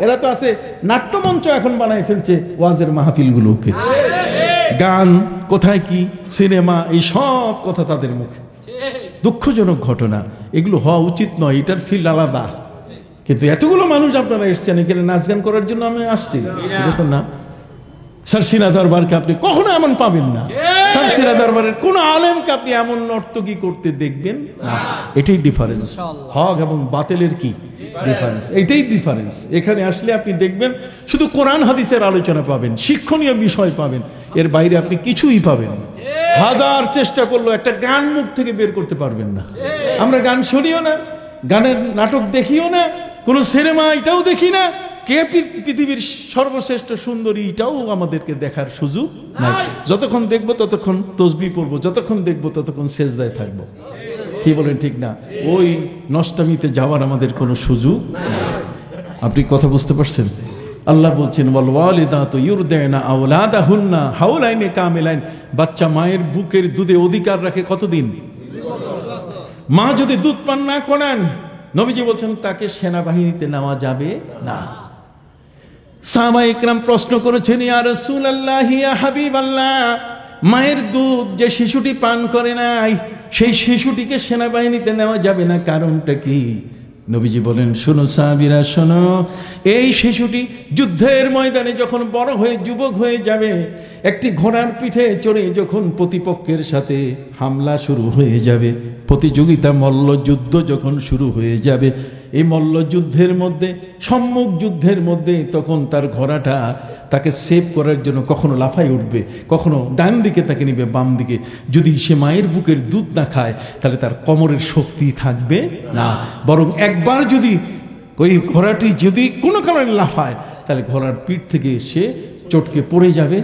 এরা তো আছে নাট্যমঞ্চ এখন বানায় ফেলছে ওয়াজের মাহফিলগুলোকে। গান কোথায়, কি সিনেমা, এই সব কথা তাদের মুখে। দুঃখজনক ঘটনা, এগুলো হওয়া উচিত নয়, এটার ফিল্ড আলাদা। কিন্তু এতগুলো মানুষ আপনারা এসছেন এখানে নাচ গান করার জন্য, আমি আসছি এটা তো না। সারসিনা দরবারকে আপনি কখনো এমন পাবেন না, সারসিনা দরবারের কোন আলেমকে আপনি এমন নর্তকী করতে দেখবেন না। এটাই ডিফারেন্স, হক এবং বাতিলের কি ডিফারেন্স, এটাই ডিফারেন্স। এখানে আসলে আপনি দেখবেন শুধু কোরআন হাদিসের আলোচনা পাবেন, শিক্ষণীয় বিষয় পাবেন, এর বাইরে আপনি কিছুই পাবেন না। হাজার চেষ্টা করলো একটা গান মুখ থেকে বের করতে পারবেন না। আমরা গান শুনিও না, গানের নাটক দেখিও না, কোন সিনেমা এটাও দেখি না, কে পৃথিবীর সর্বশ্রেষ্ঠ সুন্দরী এটাও আমাদেরকে দেখার সুযোগ নাই। যতক্ষণ দেখবো ততক্ষণ তসবিহ পড়বো, যতক্ষণ দেখবো ততক্ষণ সেজদায় থাকবো। কি বলেন, ঠিক না? ওই নষ্টামিতে যাওয়ার আমাদের কোনো সুযোগ নাই। আপনি কথা বুঝতে পারছেন? আল্লাহ বলছেন ওয়াল ওয়ালিদাতু ইউরদিনা আওলাদাহুন্না হাওলাইনি কামিলাইন। বাচ্চা মায়ের বুকের দুধে অধিকার রাখে কতদিন? মা যদি দুধ পান না করান, নবীজি বলছেন তাকে সেনাবাহিনীতে নেওয়া যাবে না। সাহাবায়ে কেরাম প্রশ্ন করেছেন, ইয়া রাসূলুল্লাহ, ইয়া হাবিবাল্লাহ, মায়ের দুধ যে শিশুটি পান করে নাই, সেই শিশুটিকে সেনাবাহিনীতে নেওয়া যাবে না, কারণটা কি? নবীজি বলেন, শোনো সাহাবীরা শোনো, এই শিশুটি যুদ্ধের ময়দানে যখন বড় হয়ে যুবক হয়ে যাবে, একটি ঘোড়ার পিঠে চড়ে যখন প্রতিপক্ষের সাথে হামলা শুরু হয়ে যাবে, প্রতিযোগিতা মল্লযুদ্ধ যখন শুরু হয়ে যাবে, এই মল্লযুদ্ধের মধ্যে, সম্মুখ যুদ্ধের মধ্যে, তখন তার ঘোড়াটা তাকে সেভ করার জন্য কখনো লাফাই উঠবে, কখনো ডান দিকে তাকে নিবে, বাম দিকে। যদি সে মায়ের বুকের দুধ না খায় তাহলে তার কোমরের শক্তি থাকবে না, বরং একবার যদি ওই ঘোড়াটি যদি কোনো কারণে লাফায় তাহলে ঘোড়ার পিঠ থেকে সে চটকে পড়ে যাবে,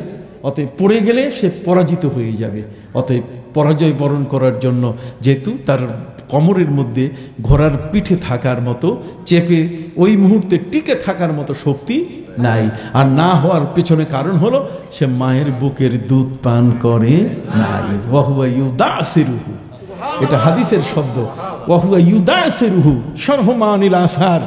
অতএব পড়ে গেলে সে পরাজিত হয়ে যাবে। অতএব পরাজয় বরণ করার জন্য যেহেতু তার কোমরের মধ্যে ঘোড়ার পিঠে থাকার মতো চেপে ওই মুহূর্তে টিকে থাকার মতো শক্তি নাই, আর না হওয়ার পেছনে কারণ হলো সে মায়ের বুকের দুধ পান করে নাই। ওয়াহুয়া ইউদাসিরুহু, এটা হাদিসের শব্দ। ওয়াহুয়া ইউদাসিরুহু শরহমানিল আসার,